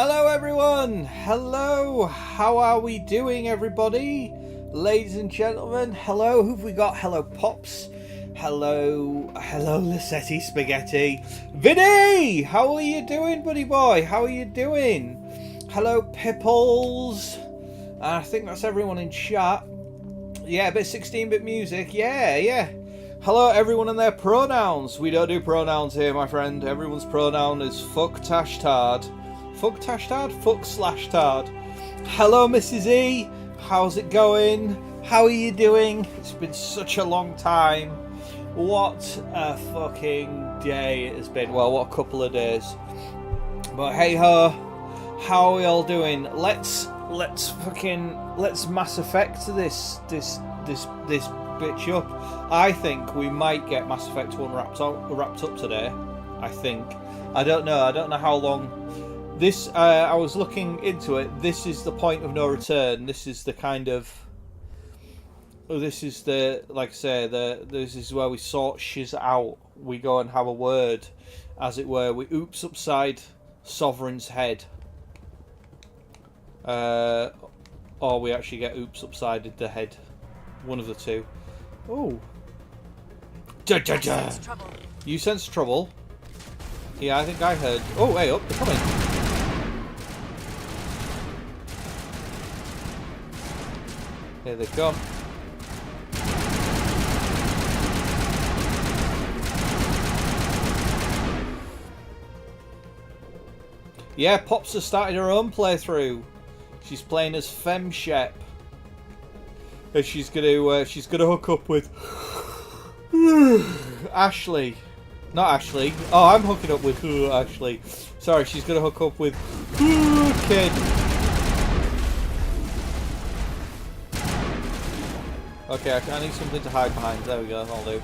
Hello everyone! Hello! How are we doing, everybody? Ladies and gentlemen, hello, who've we got? Hello Pops. Hello Lissetti Spaghetti. Vinny! How are you doing, buddy boy? How are you doing? Hello Pipples. I think that's everyone in chat. Yeah, a bit 16-bit music. Yeah. Hello everyone and their pronouns. We don't do pronouns here, my friend. Everyone's pronoun is fuck-tash-tard. Fuck-tash-tard? Fuck/tard. Hello Mrs. E. How's it going? How are you doing? It's been such a long time. What a fucking day it has been. Well, what a couple of days. But hey ho, how are we all doing? Let's Mass Effect this bitch up. I think we might get Mass Effect 1 wrapped up today. I think. I don't know how long. This I was looking into it. This is the point of no return. This is the kind of. This is the, like I say, this is where we sort shiz out. We go and have a word, as it were. We oops upside Sovereign's head. Or we actually get oops upside the head. One of the two. Oh. You sense trouble? Yeah, I think I heard. Oh, hey up, they're coming. Here they come. Yeah, Pops has started her own playthrough. She's playing as Femshep. And she's gonna hook up with Ashley. Not Ashley. Oh, I'm hooking up with Ashley. Sorry, she's gonna hook up with Kid. Okay, I need something to hide behind. There we go, I'll do.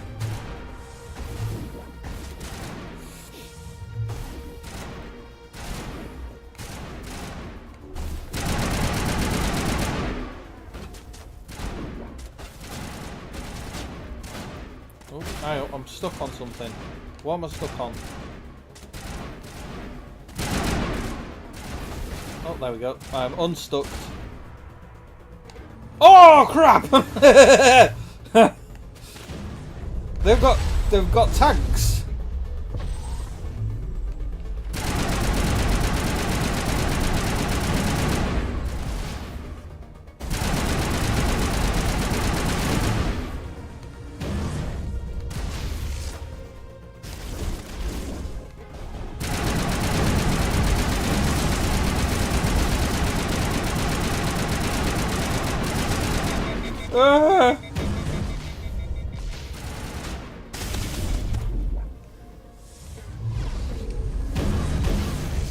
Oh, I'm stuck on something. What am I stuck on? Oh, there we go. I'm unstuck. Oh crap! They've got tanks.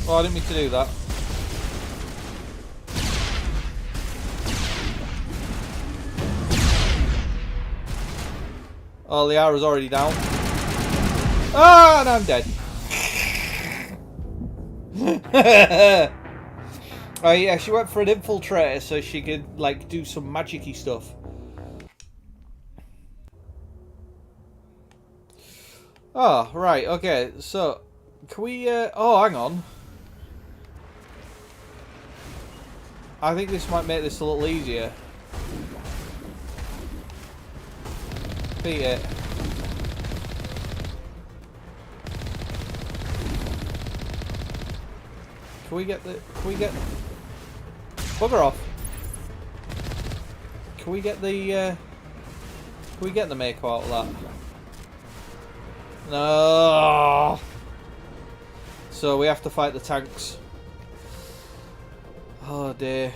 Oh, I didn't mean to do that. Oh, Liara's already down. Ah, and I'm dead. Oh yeah, she went for an infiltrator so she could like do some magic-y stuff. Oh, right, okay, so can we oh, hang on. I think this might make this a little easier. Beat it. Can we get bugger off. Can we get the Mako out of that? No. So we have to fight the tanks. Oh dear.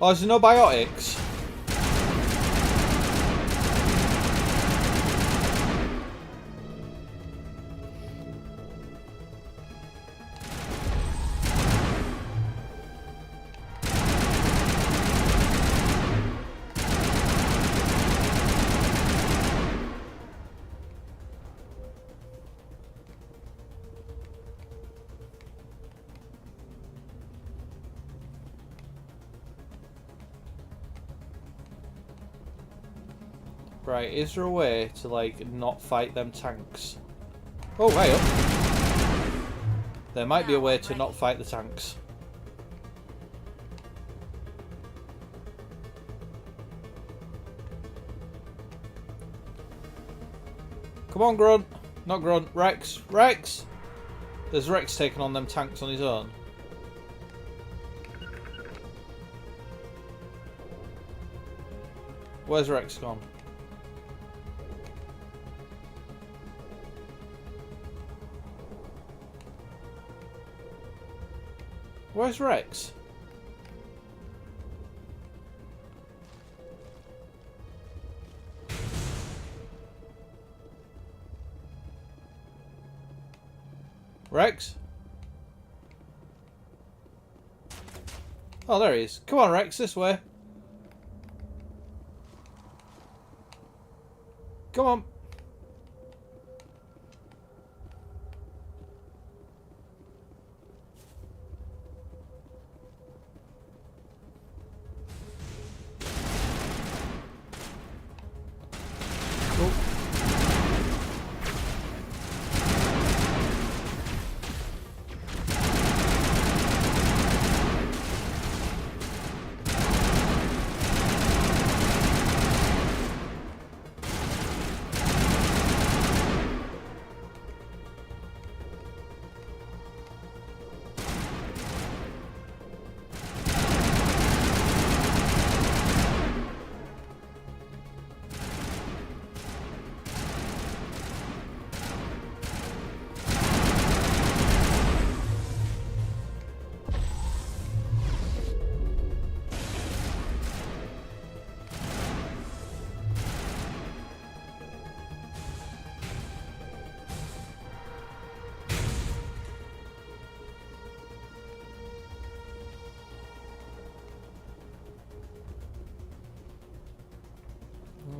Oh, is there no biotics? Right, is there a way to, like, not fight them tanks? Oh, way up. There might be a way to not fight the tanks. Come on, Grunt. Not Grunt. Rex. Rex! There's Rex taking on them tanks on his own. Where's Rex gone? Where's Rex? Rex? Oh, there he is. Come on, Rex, this way. Come on.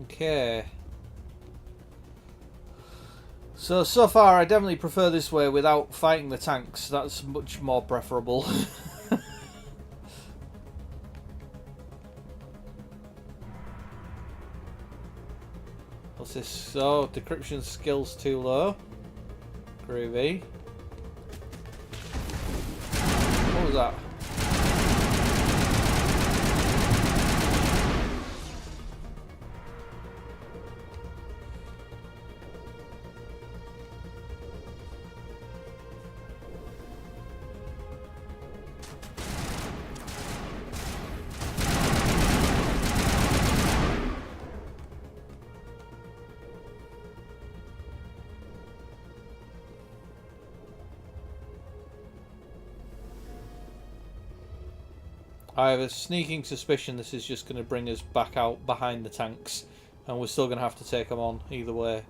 Okay. So far I definitely prefer this way without fighting the tanks. That's much more preferable. What's this? Oh, decryption skills too low. Groovy. What was that? I have a sneaking suspicion this is just going to bring us back out behind the tanks, and we're still going to have to take them on either way.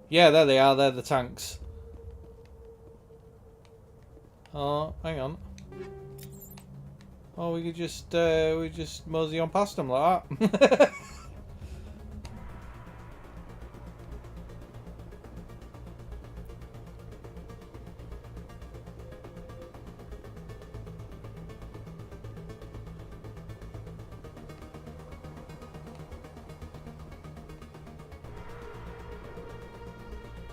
Yeah, there they are. They're the tanks. Oh, hang on. Oh, we could just mosey on past them like that.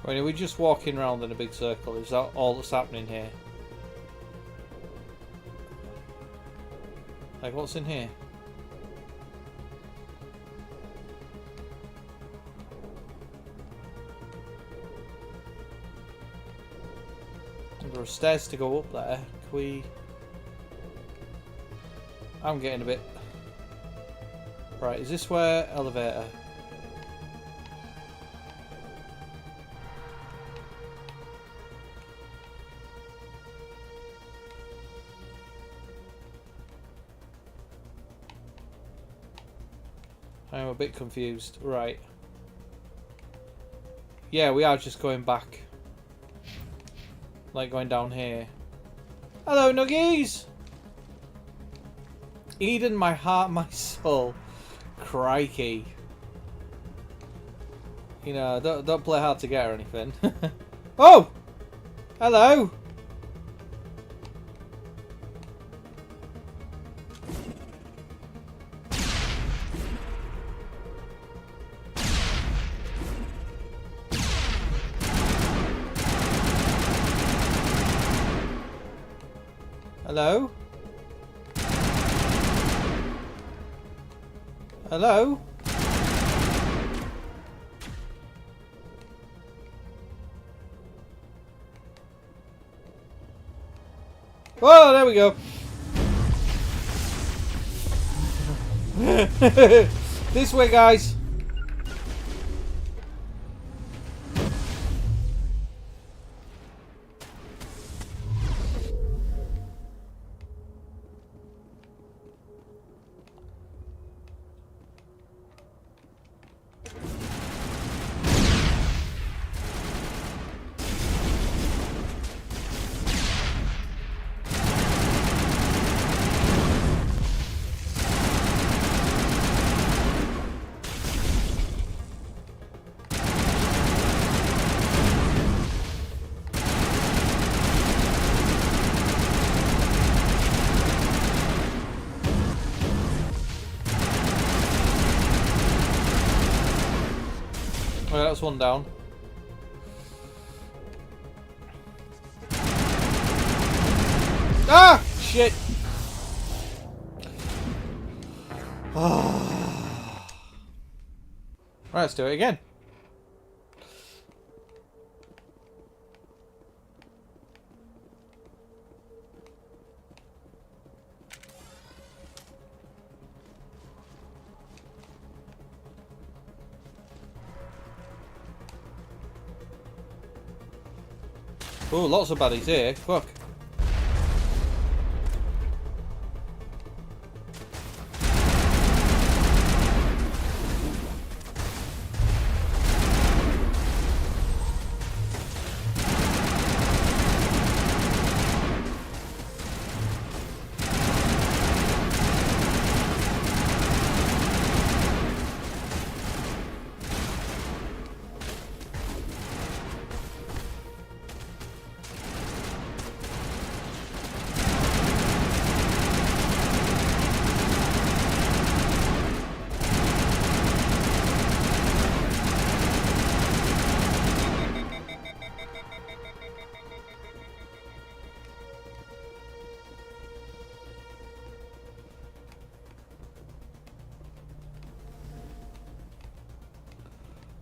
Right, are we just walking around in a big circle? Is that all that's happening here? Like, what's in here? There are stairs to go up there. Can we... I'm getting a bit... Right, is this where... Elevator? I'm a bit confused. Right. Yeah, we are just going back. Like going down here. Hello, Nuggies! Eden, my heart, my soul. Crikey. You know, don't play hard to get or anything. Oh! Hello? Hello? Hello? Whoa, there we go. This way, guys. Oh, that's one down. Ah! Shit! Right, let's do it again. Oh, lots of baddies here. Fuck.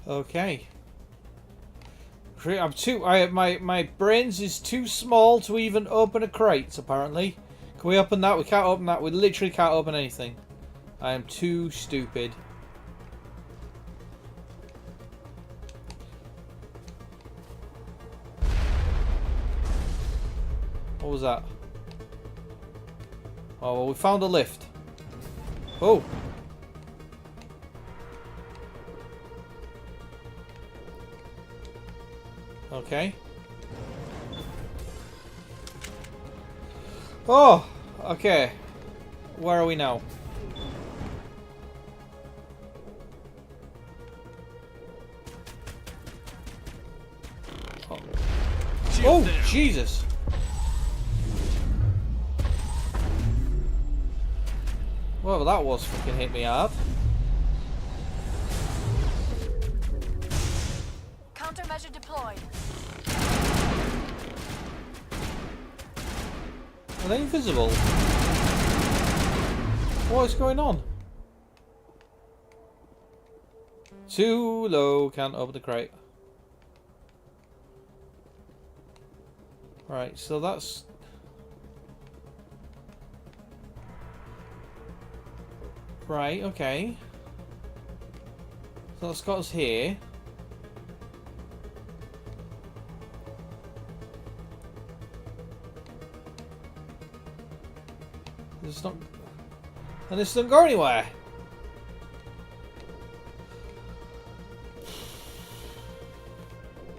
Okay. I'm too. My brains is too small to even open a crate. Apparently, can we open that? We can't open that. We literally can't open anything. I am too stupid. What was that? Oh, well, we found a lift. Oh. Okay. Oh, okay. Where are we now? Oh, Jesus. Well, that was fucking hit me hard. Countermeasure deployed. Are they invisible? What is going on? Too low, can't open the crate. Right, so that's... Right, okay. So that's got us here. It's not... And this doesn't go anywhere.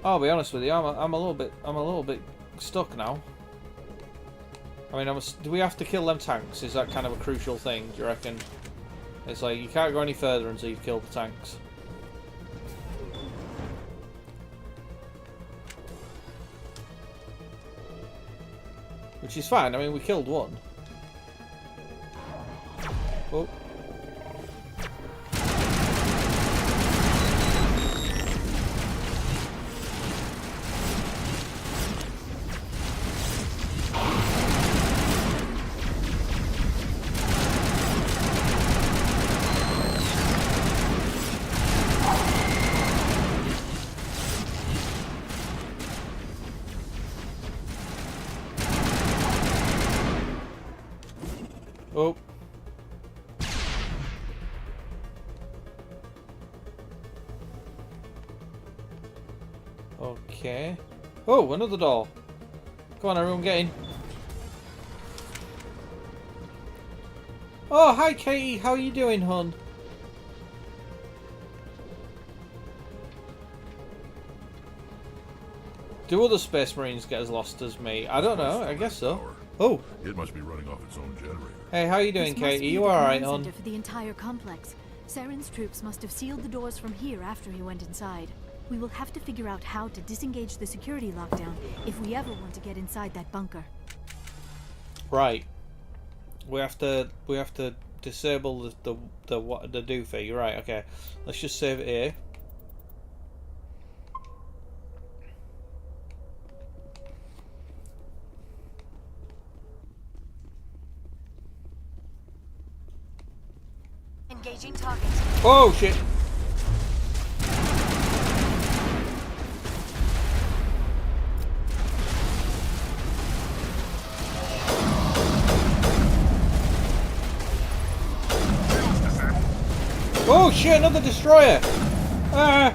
I'll be honest with you, I'm a little bit stuck now. I mean, do we have to kill them tanks? Is that kind of a crucial thing, do you reckon? It's like, you can't go any further until you've killed the tanks. Which is fine. I mean, we killed one. Oh. Oh. Okay. Oh, another door. Come on, everyone, get in. Oh, hi, Katie. How are you doing, hon? Do other Space Marines get as lost as me? I don't know. I guess so. Oh. It must be running off its own generator. Hey, how you doing, Katie? You alright, hon? For the entire complex. Saren's troops must have sealed the doors from here after he went inside. We will have to figure out how to disengage the security lockdown if we ever want to get inside that bunker. Right. We have to disable the doofy. You're right. Okay. Let's just save it here. Engaging target. Oh shit! Oh shit! Another destroyer! Ah!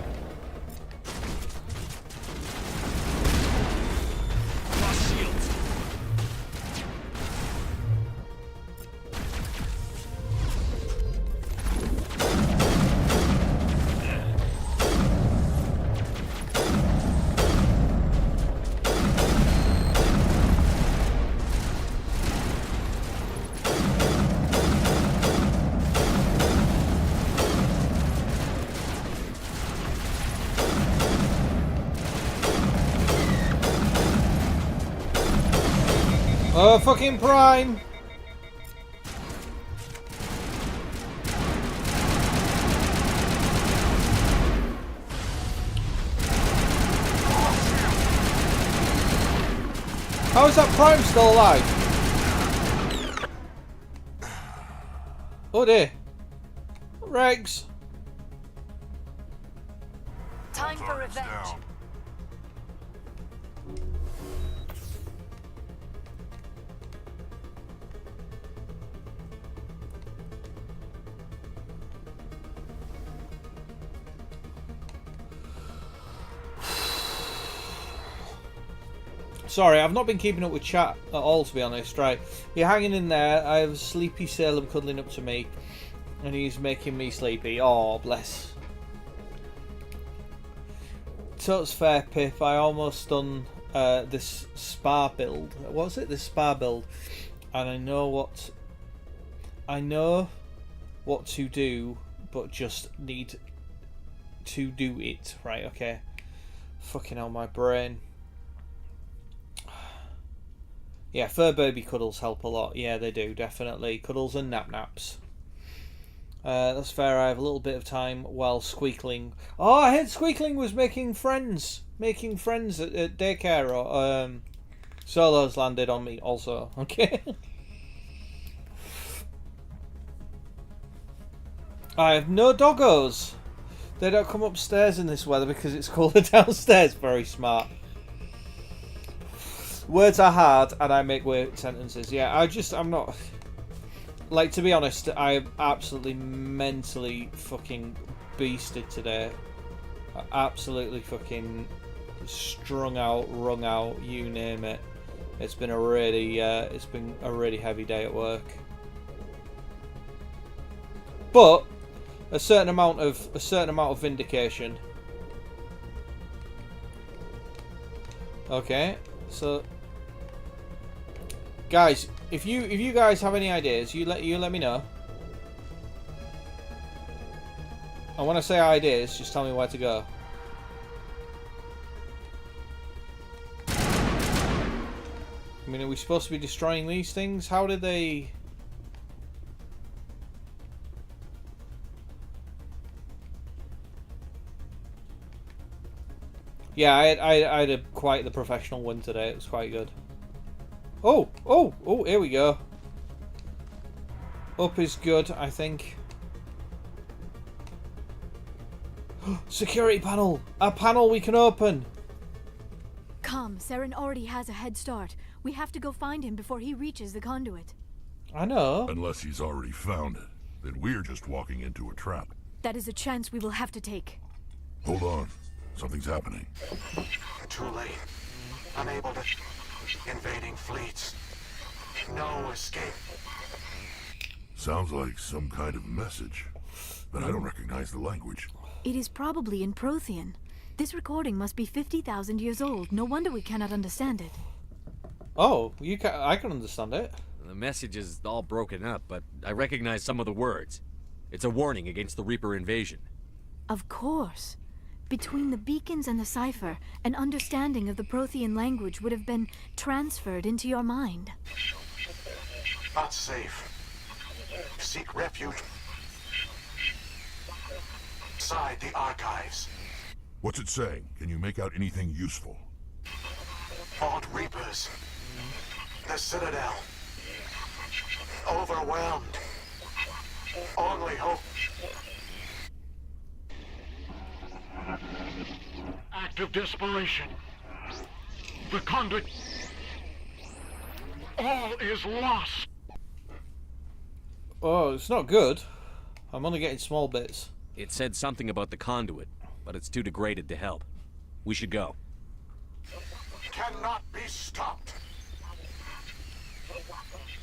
Oh, fucking Prime! How is that Prime still alive? Oh dear. Regs. Time for Target's revenge. down. Sorry, I've not been keeping up with chat at all, to be honest. Right, you're hanging in there. I have a sleepy Salem cuddling up to me, and he's making me sleepy. Oh, bless. Totes fair, Pip. I almost done this spa build. What was it? This spa build, and I know what to do, but just need to do it. Right? Okay. Fucking hell, my brain. Yeah, fur baby cuddles help a lot. Yeah, they do, definitely. Cuddles and nap-naps. That's fair. I have a little bit of time while Squeakling... Oh, I heard Squeakling was making friends. Making friends at daycare. Or, Solo's landed on me also. Okay. I have no doggos. They don't come upstairs in this weather because it's cooler downstairs. Very smart. Words are hard and I make weird sentences. Yeah, I'm not... Like, to be honest, I am absolutely mentally fucking beasted today. Absolutely fucking strung out, wrung out, you name it. It's been a really heavy day at work. But a certain amount of vindication. Okay, so guys, if you guys have any ideas, you let me know. And when I say ideas, just tell me where to go. I mean, are we supposed to be destroying these things? How did they... Yeah, I had quite the professional win today. It was quite good. Oh, here we go. Up is good, I think. Security panel! A panel we can open! Come, Saren already has a head start. We have to go find him before he reaches the conduit. I know. Unless he's already found it, then we're just walking into a trap. That is a chance we will have to take. Hold on. Something's happening. Too late. Unable to... Invading fleets. No escape. Sounds like some kind of message, but I don't recognize the language. It is probably in Prothean. This recording must be 50,000 years old. No wonder we cannot understand it. Oh, I can understand it. The message is all broken up, but I recognize some of the words. It's a warning against the Reaper invasion. Of course. Between the beacons and the cipher, an understanding of the Prothean language would have been transferred into your mind. Not safe. Seek refuge. Inside the archives. What's it saying? Can you make out anything useful? Fought Reapers. The Citadel. Overwhelmed. Only hope. Act of desperation. The conduit. All is lost. Oh, it's not good. I'm only getting small bits. It said something about the conduit, but it's too degraded to help. We should go. Cannot be stopped.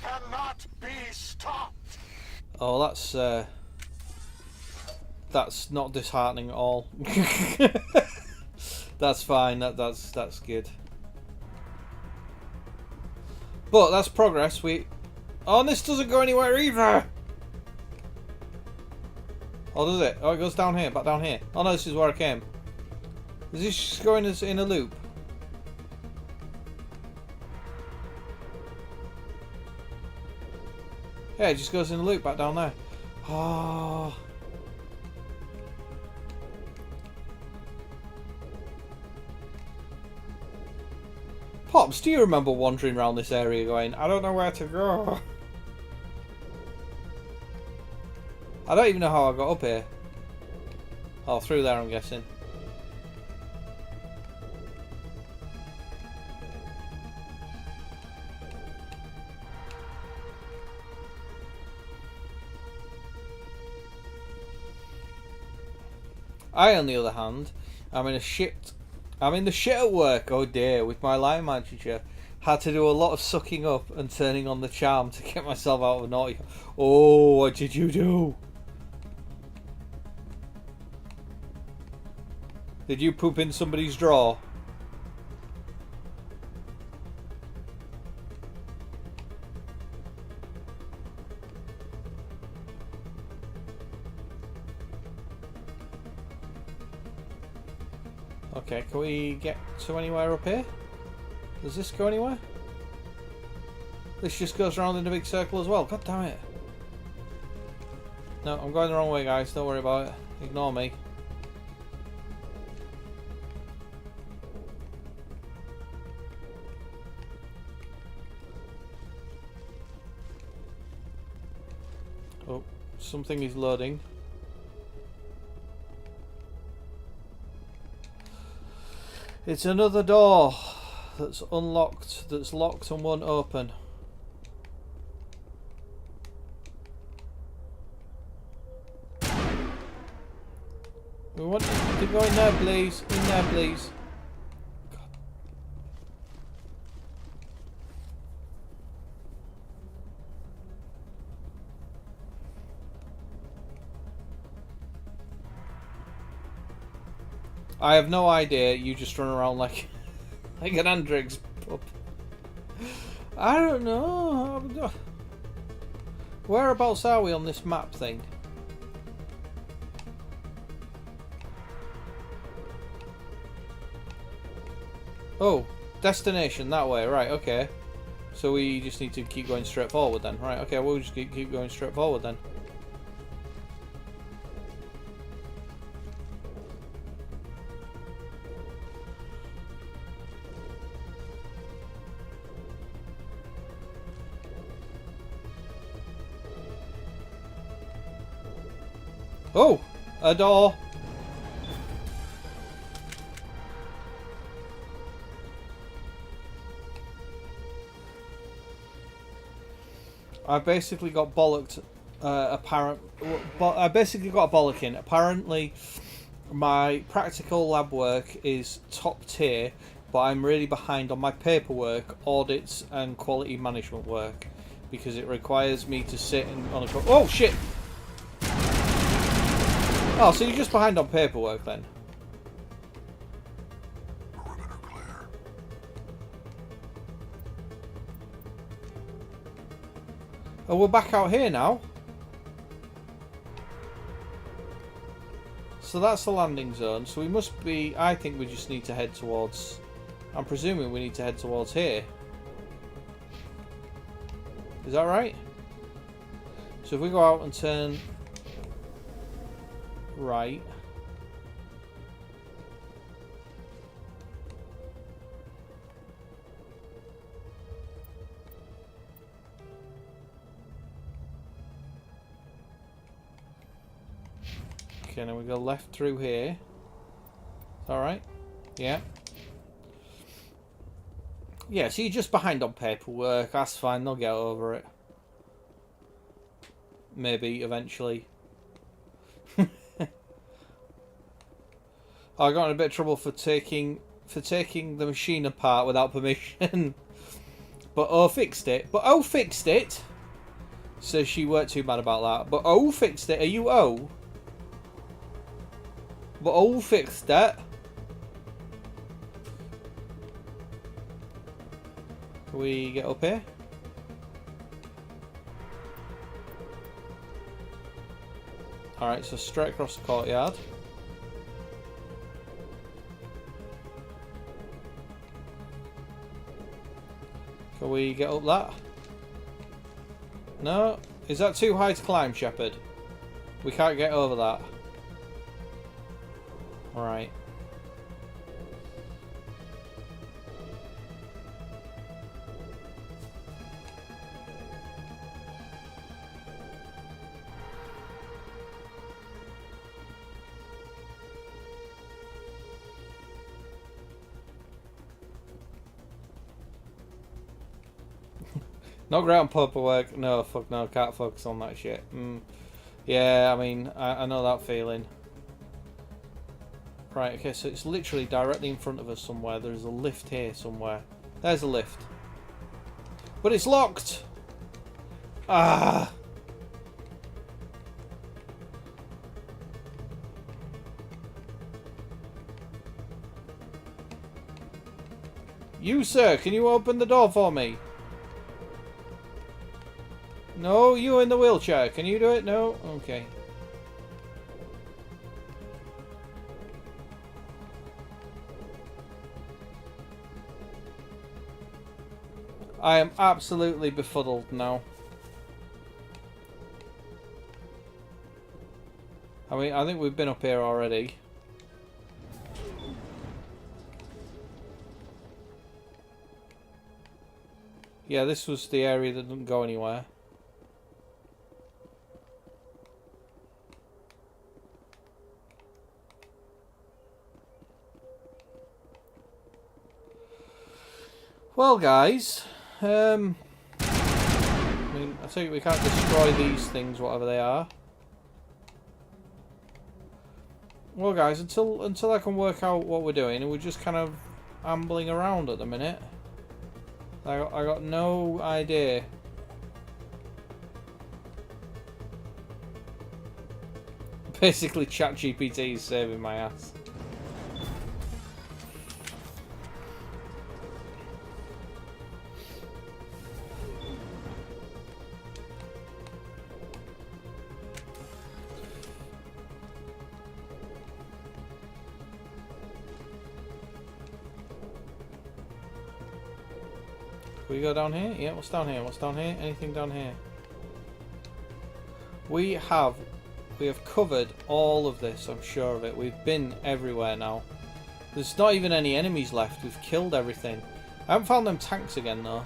Cannot be stopped. Oh, that's not disheartening at all. That's fine. That's good. But that's progress. Oh, and this doesn't go anywhere either. Oh, does it? Oh, it goes down here, back down here. Oh no, this is where I came. Is this just going in a loop? Yeah, it just goes in a loop back down there. Oh. Pops, do you remember wandering around this area going, I don't know where to go? I don't even know how I got up here. Oh, through there I'm guessing. I, on the other hand, I'm in the shit at work, oh dear, with my line manager. Had to do a lot of sucking up and turning on the charm to get myself out of a naughty. Oh, what did you do? Did you poop in somebody's drawer? Okay, can we get to anywhere up here? Does this go anywhere? This just goes around in a big circle as well. God damn it. No, I'm going the wrong way, guys. Don't worry about it. Ignore me. Oh, something is loading. It's another door that's unlocked, that's locked and won't open. We want to go in there, please. In there, please. God. I have no idea. You just run around like an Andrix pup. I don't know. Whereabouts are we on this map thing? Oh, destination that way. Right, okay. So we just need to keep going straight forward then. Right, okay, we'll just keep going straight forward then. Oh! A door! I basically got bollocked. I basically got a bollocking. Apparently, my practical lab work is top tier, but I'm really behind on my paperwork, audits, and quality management work because it requires me to sit on a. Oh shit! Oh, so you're just behind on paperwork then? Perimeter clear. Oh, we're back out here now. So that's the landing zone. So we must be... I think we just need to head towards... I'm presuming we need to head towards here. Is that right? So if we go out and turn... right... Okay, now we go left through here. Alright. Yeah. Yeah, so you're just behind on paperwork. That's fine, they'll get over it. Maybe, eventually. I got in a bit of trouble for taking the machine apart without permission. But O fixed it. But O fixed it! So she weren't too mad about that. But O fixed it. Are you O? But O fixed it. Can we get up here? Alright, so straight across the courtyard. Can we get up that? No? Is that too high to climb, Shepherd? We can't get over that. Alright. Not great on paperwork. No, fuck no, can't focus on that shit. Yeah, I mean, I know that feeling. Right, okay, so it's literally directly in front of us somewhere. There's a lift here somewhere. There's a lift. But it's locked! Ah! You, sir, can you open the door for me? No, you in the wheelchair. Can you do it? No? Okay. I am absolutely befuddled now. I mean, I think we've been up here already. Yeah, this was the area that didn't go anywhere. Well, guys, I mean, I think we can't destroy these things, whatever they are. Well, guys, until I can work out what we're doing, and we're just kind of ambling around at the minute. I got no idea. Basically, ChatGPT is saving my ass. Can we go down here? Yeah, what's down here? What's down here? Anything down here? We have covered all of this, I'm sure of it. We've been everywhere now. There's not even any enemies left. We've killed everything. I haven't found them tanks again, though.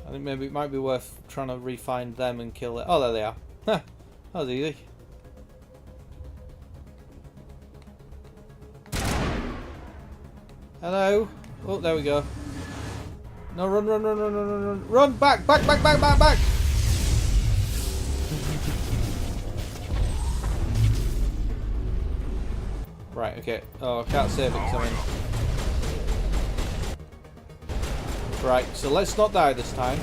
I think maybe it might be worth trying to re-find them and kill it. Oh, there they are. That was easy. Hello. Oh, there we go. No, run, run, run, run, run, run, run. Run! Back, back, back, back, back, back! Right, okay. Oh, I can't save it because I'm in. Right, so let's not die this time.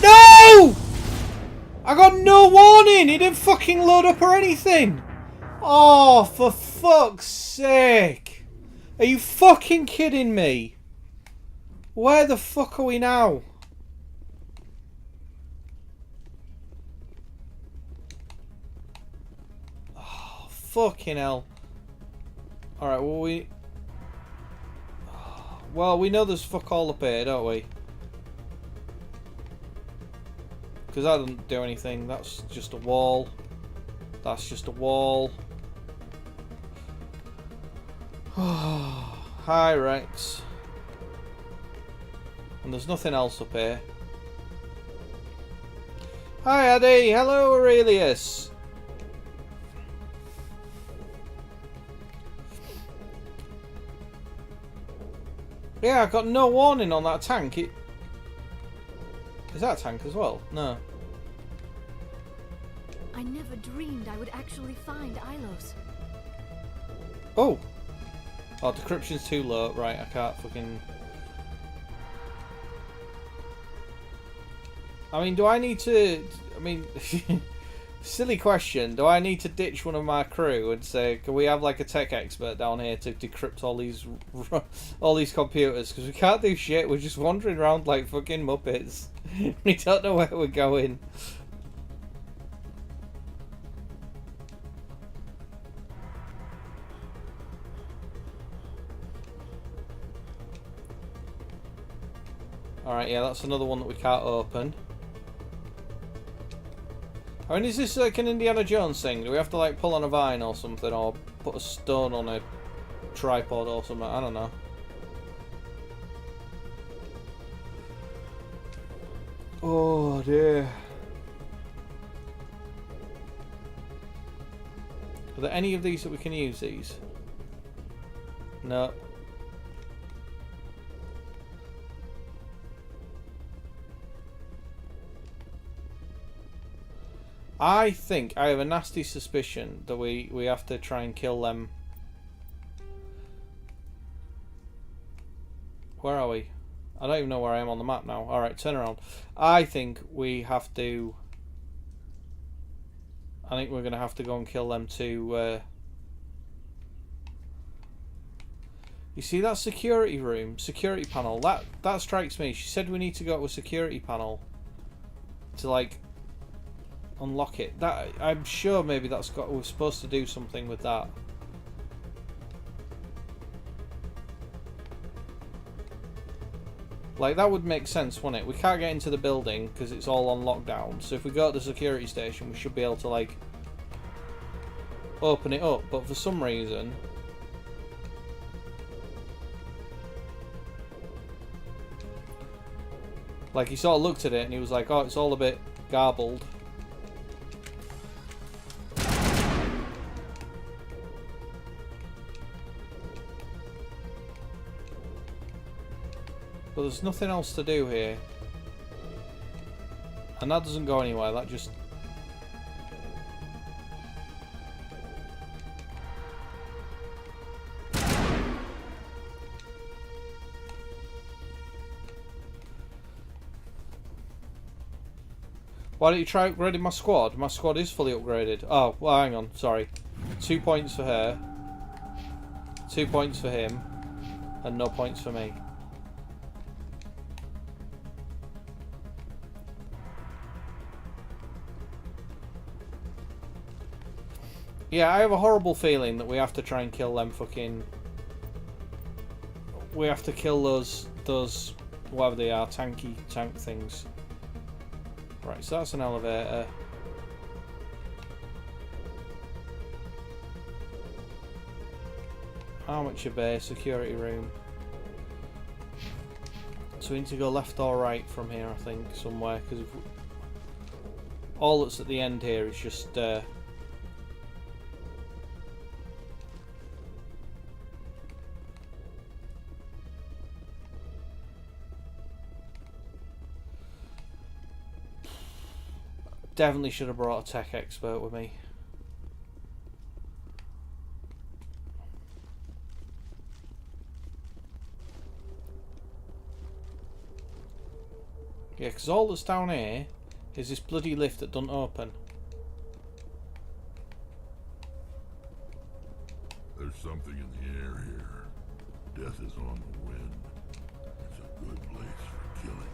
No! I got no warning! He didn't fucking load up or anything! Oh, for fuck's sake! Are you fucking kidding me? Where the fuck are we now? Oh, fucking hell. Alright, well, we know there's fuck all up here, don't we? Because that doesn't do anything. That's just a wall. That's just a wall. Hi, Rex. And there's nothing else up here. Hi, Addy. Hello, Aurelius. Yeah, I got no warning on that tank. Is that a tank as well? No. I never dreamed I would actually find Ilos. Oh! Oh, decryption's too low. Right, I can't fucking... I mean, do I need to... I mean... silly question. Do I need to ditch one of my crew and say, can we have like a tech expert down here to decrypt all these computers? Because we can't do shit. We're just wandering around like fucking muppets. We don't know where we're going. Alright, yeah, that's another one that we can't open. I mean, is this like an Indiana Jones thing? Do we have to like pull on a vine or something, or put a stone on a tripod or something? I don't know. Oh dear. Are there any of these that we can use these? No. I think I have a nasty suspicion that we have to try and kill them. Where are we? I don't even know where I am on the map now. Alright, turn around. I think we have to... I think we're going to have to go and kill them to... You see that security room? Security panel? That strikes me. She said we need to go to a security panel to, like, unlock it. That I'm sure maybe that's got... We're supposed to do something with that. Like, that would make sense, wouldn't it? We can't get into the building because it's all on lockdown. So if we go to the security station, we should be able to, like, open it up. But for some reason... Like, he sort of looked at it and he was like, oh, it's all a bit garbled. But there's nothing else to do here. And that doesn't go anywhere, that just... Why don't you try upgrading my squad? My squad is fully upgraded. Oh, well, hang on, sorry. 2 points for her. 2 points for him. And no points for me. Yeah, I have a horrible feeling that we have to try and kill them fucking... We have to kill those whatever they are, tank things. Right, so that's an elevator. Armature bay, security room. So we need to go left or right from here, I think, somewhere, because all that's at the end here is just... Definitely should have brought a tech expert with me. Yeah, because all that's down here is this bloody lift that doesn't open. There's something in the air here. Death is on the wind. It's a good place for killing.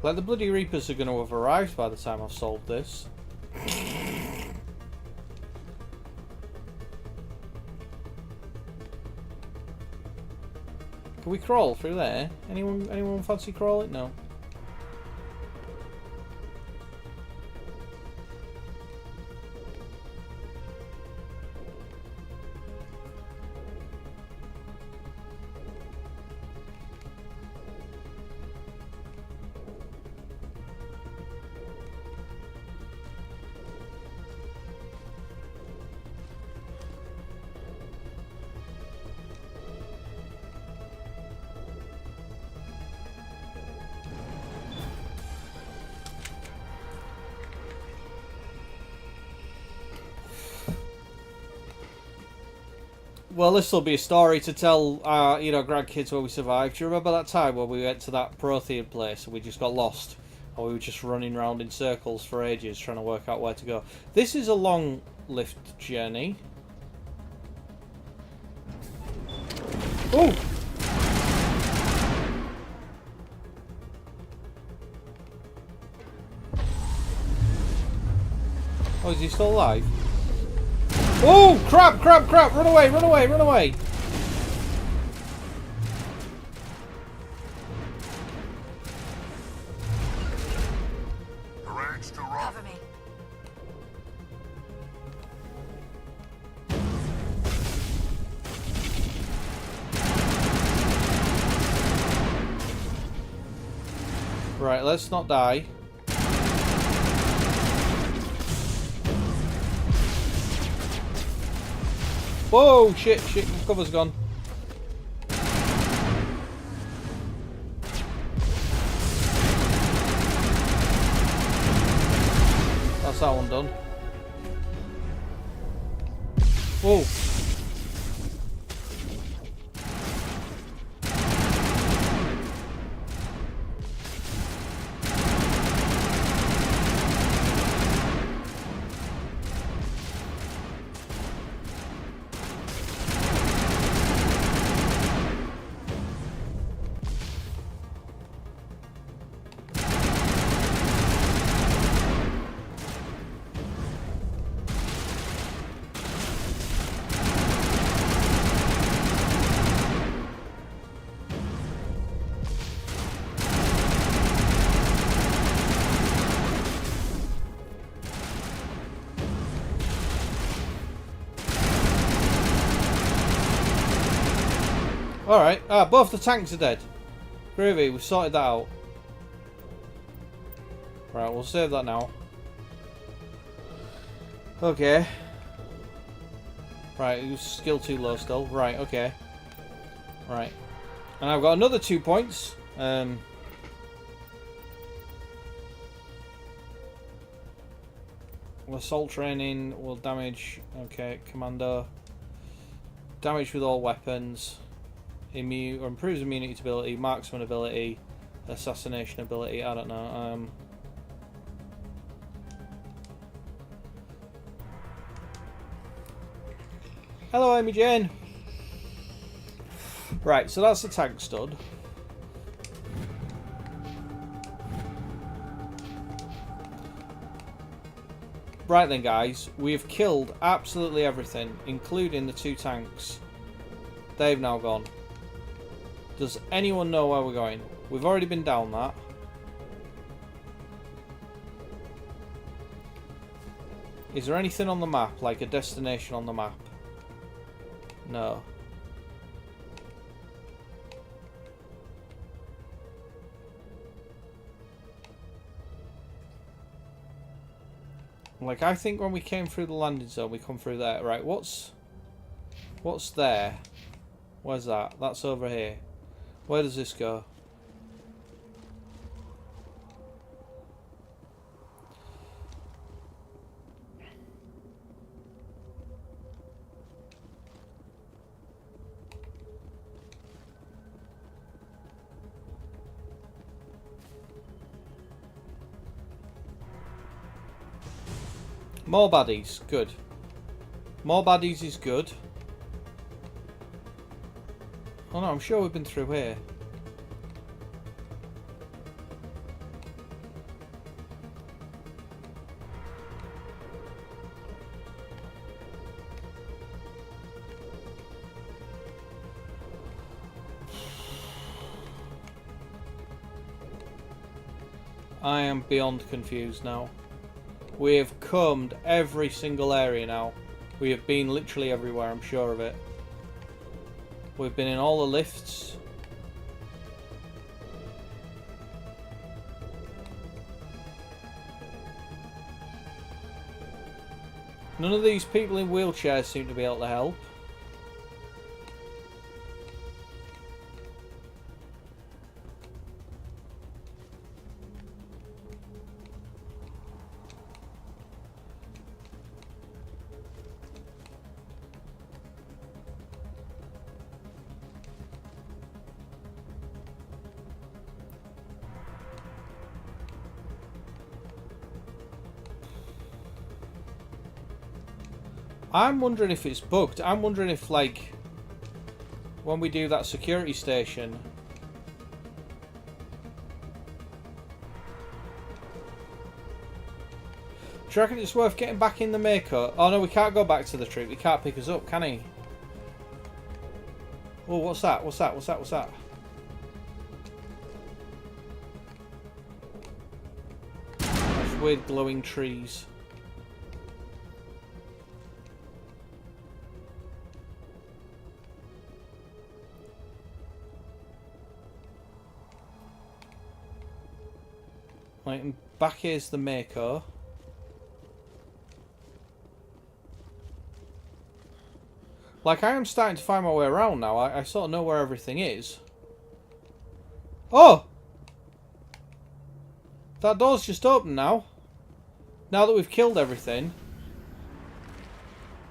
Like, the bloody Reapers are going to have arrived by the time I've solved this. Can we crawl through there? Anyone fancy crawling? No. Well, this will be a story to tell our, grandkids where we survived. Do you remember that time when we went to that Prothean place and we just got lost? And we were just running around in circles for ages trying to work out where to go. This is a long lift journey. Oh! Oh, is he still alive? Oh, crap, crap, crap! Run away, run away, run away! Arrange to run. Cover me. Right, let's not die. Whoa, shit, shit, cover's gone. That's that one done. Whoa. Alright, both the tanks are dead. Groovy, we've sorted that out. Right, we'll save that now. Okay. Right, it was skill too low still. Right, okay. Right. And I've got another 2 points. Assault training will damage. Okay, commando. Damage with all weapons. Immune or improves immunity to ability, marksman ability, assassination ability. I don't know. Hello, Amy Jane. Right, so that's the tank stud. Right then, guys. We have killed absolutely everything, including the 2 tanks. They've now gone. Does anyone know where we're going? We've already been down that. Is there anything on the map, like a destination on the map? No. Like, I think when we came through the landing zone, we come through there. Right, what's there? Where's that? That's over here. Where does this go? More baddies, good. More baddies is good. Oh no, I'm sure we've been through here. I am beyond confused now. We have combed every single area now. We have been literally everywhere, I'm sure of it. We've been in all the lifts. None of these people in wheelchairs seem to be able to help. I'm wondering if it's bugged. I'm wondering if, like, when we do that security station... Do you reckon it's worth getting back in the Mako? Oh no, we can't go back to the troop. He can't pick us up, can he? Oh, what's that? What's that? What's that? What's that? Those weird glowing trees. Right, and back here's the Mako. Like, I am starting to find my way around now. I sort of know where everything is. Oh! That door's just open now. Now that we've killed everything.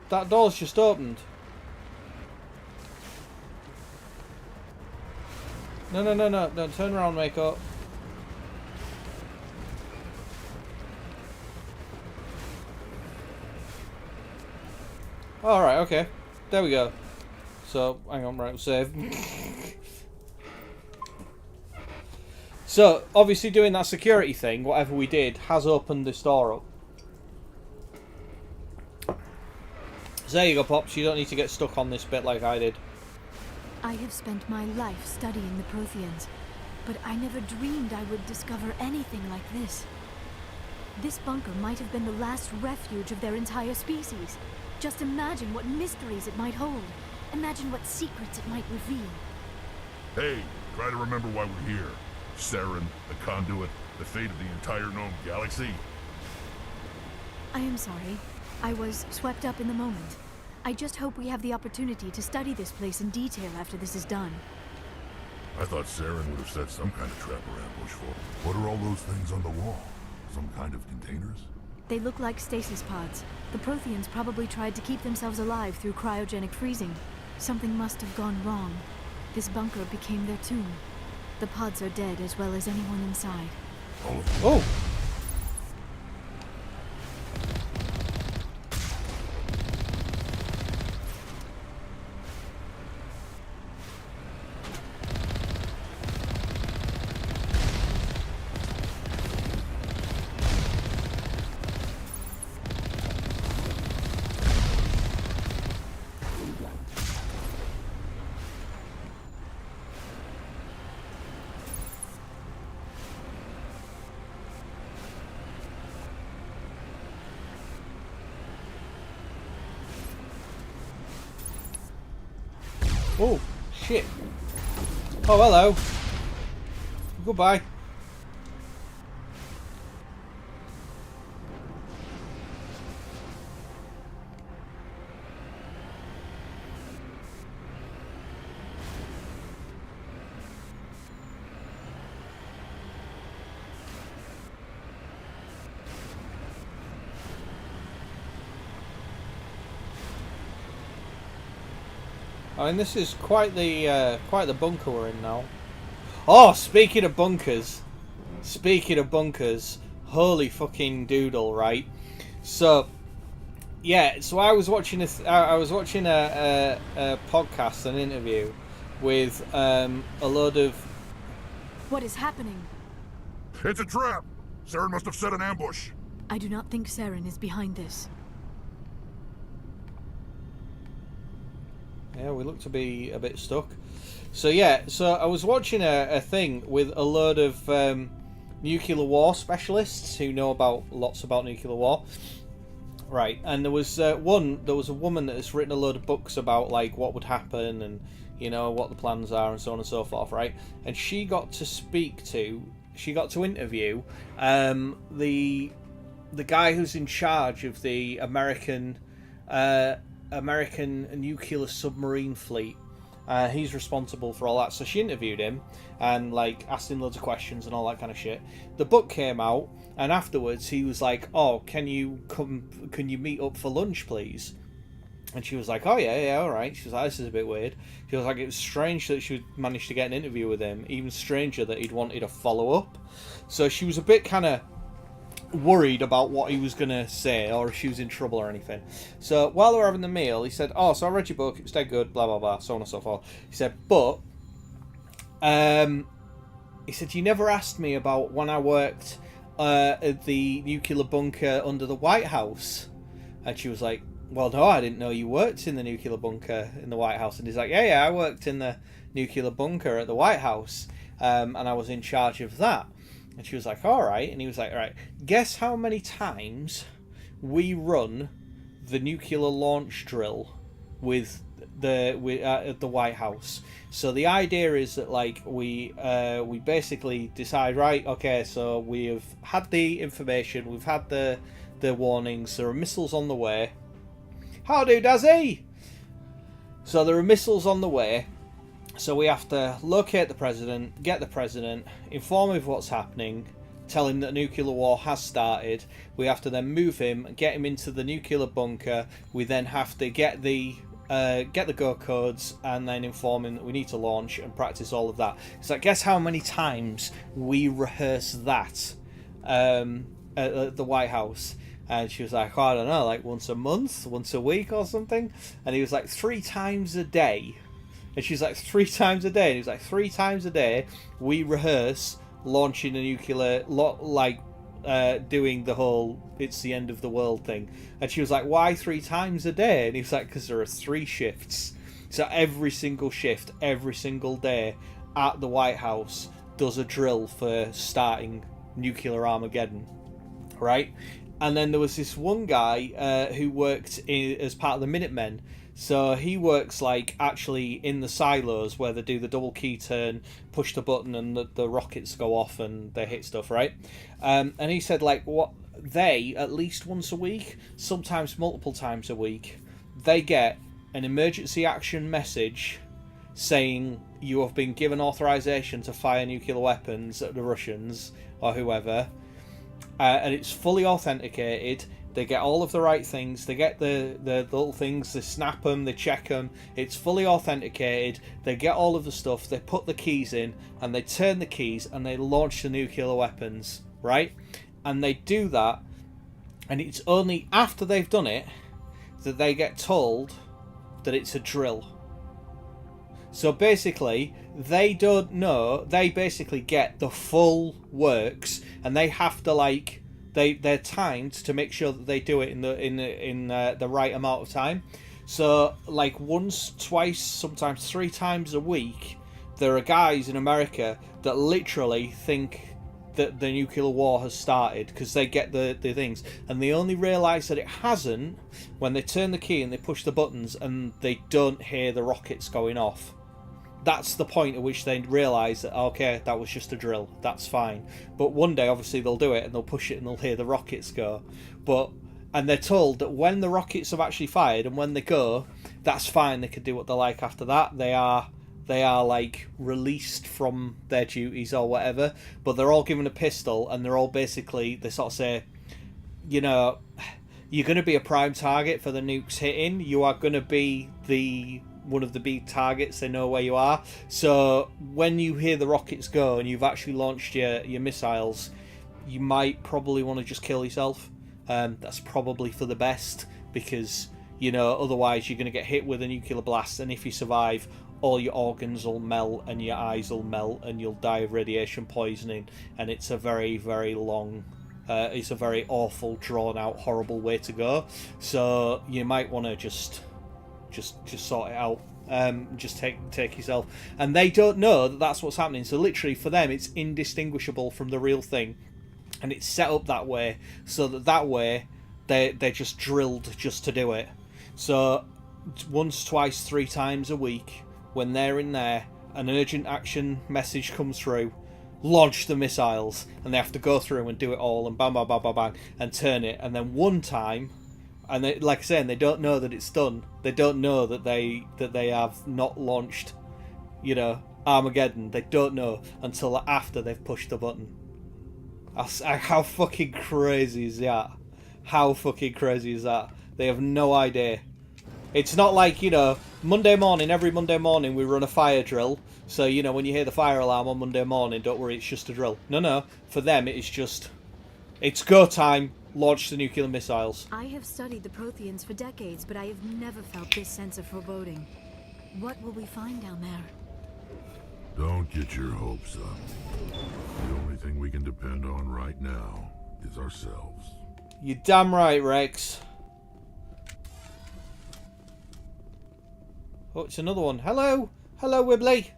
That door's just opened. No, no, no, no. Don't turn around, Mako. Alright, okay. There we go. So, hang on, right, save. So, obviously doing that security thing, whatever we did, has opened this door up. So there you go, Pops. You don't need to get stuck on this bit like I did. I have spent my life studying the Protheans, but I never dreamed I would discover anything like this. This bunker might have been the last refuge of their entire species. Just imagine what mysteries it might hold. Imagine what secrets it might reveal. Hey, try to remember why we're here. Saren, the Conduit, the fate of the entire known galaxy. I am sorry. I was swept up in the moment. I just hope we have the opportunity to study this place in detail after this is done. I thought Saren would have set some kind of trap or ambush for. What are all those things on the wall? Some kind of containers? They look like stasis pods. The Protheans probably tried to keep themselves alive through cryogenic freezing. Something must have gone wrong. This bunker became their tomb. The pods are dead as well as anyone inside. All of them? Oh! Oh, shit. Oh, hello. Goodbye. I mean, this is quite the bunker we're in now. Oh, speaking of bunkers, holy fucking doodle, right? So, yeah, so I was watching a podcast, an interview with a load of. What is happening? It's a trap! Saren must have set an ambush. I do not think Saren is behind this. Yeah, we look to be a bit stuck. So yeah, so I was watching a thing with a load of nuclear war specialists who know lots about nuclear war. Right, and there was a woman that has written a load of books about like what would happen and what the plans are and so on and so forth, right? And she got to interview the guy who's in charge of the American nuclear submarine fleet. He's responsible for all that. So she interviewed him and like asked him loads of questions and all that kind of shit. The book came out, and afterwards he was like, "Oh, can you meet up for lunch, please?" And she was like, "Oh yeah, all right." She was like, "This is a bit weird." She was like, "It was strange that she managed to get an interview with him. Even stranger that he'd wanted a follow up." So she was a bit kind of worried about what he was going to say or if she was in trouble or anything. So while they were having the meal, he said, "Oh, so I read your book, it was dead good, blah blah blah, so on and so forth." He said, "But he said, you never asked me about when I worked at the nuclear bunker under the White House." And she was like, "Well, no, I didn't know you worked in the nuclear bunker in the White House." And he's like, yeah, I worked in the nuclear bunker at the White House, and I was in charge of that." And she was like, "All right." And he was like, "All right, guess how many times we run the nuclear launch drill with at the White House?" So the idea is that like we basically decide, right, okay, so we have had the information, we've had the warnings, there are missiles on the way. How do, Dazzy? So there are missiles on the way. So we have to locate the president, get the president, inform him of what's happening, tell him that nuclear war has started. We have to then move him, get him into the nuclear bunker. We then have to get the go codes and then inform him that we need to launch and practice all of that. So guess how many times we rehearse that at the White House? And she was like, "Oh, I don't know, like once a month, once a week or something." And he was like, 3 times a day. And she's like, 3 times a day. And he was like, 3 times a day we rehearse launching a nuclear, doing the whole "it's the end of the world" thing. And she was like, "Why 3 times a day?" And he was like, "Because there are 3 shifts. So every single shift, every single day at the White House does a drill for starting nuclear Armageddon." Right? And then there was this one guy who worked as part of the Minutemen. So he works like actually in the silos where they do the double key turn, push the button, and the rockets go off and they hit stuff, right? And he said like what they at least once a week, sometimes multiple times a week, they get an emergency action message saying you have been given authorization to fire nuclear weapons at the Russians or whoever, and it's fully authenticated. They get all of the right things. They get the little things. They snap them. They check them. It's fully authenticated. They get all of the stuff. They put the keys in, and they turn the keys, and they launch the nuclear weapons, right? And they do that, and it's only after they've done it that they get told that it's a drill. So basically, they don't know. They basically get the full works, and they have to like. They're timed to make sure that they do it in the right amount of time. So like once, twice, sometimes 3 times a week, there are guys in America that literally think that the nuclear war has started, because they get the things, and they only realise that it hasn't when they turn the key and they push the buttons and they don't hear the rockets going off. That's the point at which they realise that, okay, that was just a drill, that's fine. But one day, obviously, they'll do it and they'll push it and they'll hear the rockets go. And they're told that when the rockets have actually fired and when they go, that's fine, they can do what they like after that. They are like released from their duties or whatever, but they're all given a pistol and they're all basically, they sort of say, you know, you're going to be a prime target for the nukes hitting. You are going to be one of the big targets. They know where you are. So when you hear the rockets go and you've actually launched your missiles, you might probably want to just kill yourself. That's probably for the best, because, you know, otherwise you're going to get hit with a nuclear blast, and if you survive, all your organs will melt and your eyes will melt and you'll die of radiation poisoning, and it's a very, very long, it's a very awful, drawn out, horrible way to go. So you might want to just sort it out. Just take yourself. And they don't know that that's what's happening, so literally for them it's indistinguishable from the real thing, and it's set up that way so that way they're just drilled just to do it. So once, twice, 3 times a week, when they're in there, an urgent action message comes through, launch the missiles, and they have to go through and do it all, and bang, bang, bang, bang, bang, and turn it. And then one time, and they, like I said, they don't know that it's done. They don't know that they have not launched, you know, Armageddon. They don't know until after they've pushed the button. How fucking crazy is that? How fucking crazy is that? They have no idea. It's not like, you know, every Monday morning we run a fire drill. So, you know, when you hear the fire alarm on Monday morning, don't worry, it's just a drill. No. For them, it's go time. Launch the nuclear missiles. I have studied the Protheans for decades, but I have never felt this sense of foreboding. What will we find down there? Don't get your hopes up. The only thing we can depend on right now is ourselves. You're damn right, Rex. Oh, it's another one. Hello! Hello, Wibbly!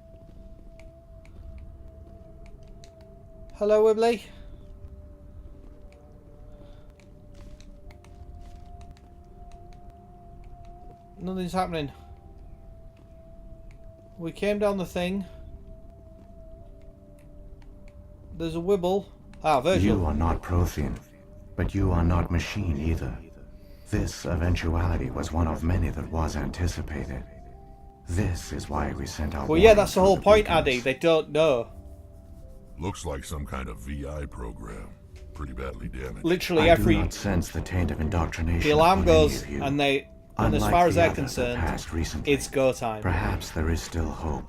Hello, Wibbly. Nothing's happening. We came down the thing. There's a Wibble. Ah, Virgil. You are not Prothean, but you are not machine either. This eventuality was one of many that was anticipated. This is why we sent out. Well, yeah, that's the whole point, Addy. They don't know. Looks like some kind of VI program. Pretty badly damaged. Literally I do not sense the taint of indoctrination. The alarm upon goes, any of you. and they, and as Unlike far as the they're others that concerned, passed recently, it's go time. Perhaps there is still hope.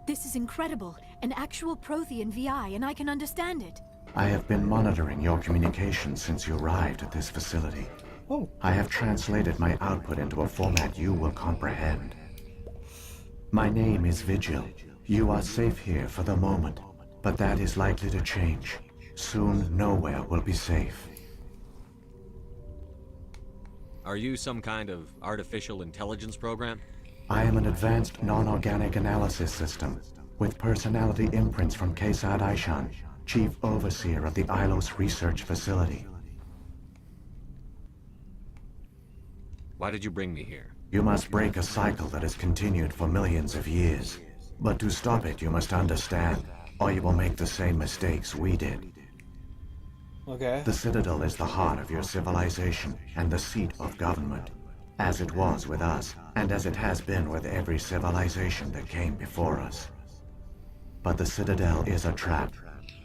This is incredible. An actual Prothean VI, and I can understand it. I have been monitoring your communications since you arrived at this facility. Oh. I have translated my output into a format you will comprehend. My name is Vigil. You are safe here for the moment, but that is likely to change. Soon, nowhere will be safe. Are you some kind of artificial intelligence program? I am an advanced non-organic analysis system, with personality imprints from Kesad Aishan, Chief Overseer of the Ilos Research Facility. Why did you bring me here? You must break a cycle that has continued for millions of years. But to stop it, you must understand, or you will make the same mistakes we did. Okay. The Citadel is the heart of your civilization and the seat of government, as it was with us, and as it has been with every civilization that came before us. But the Citadel is a trap.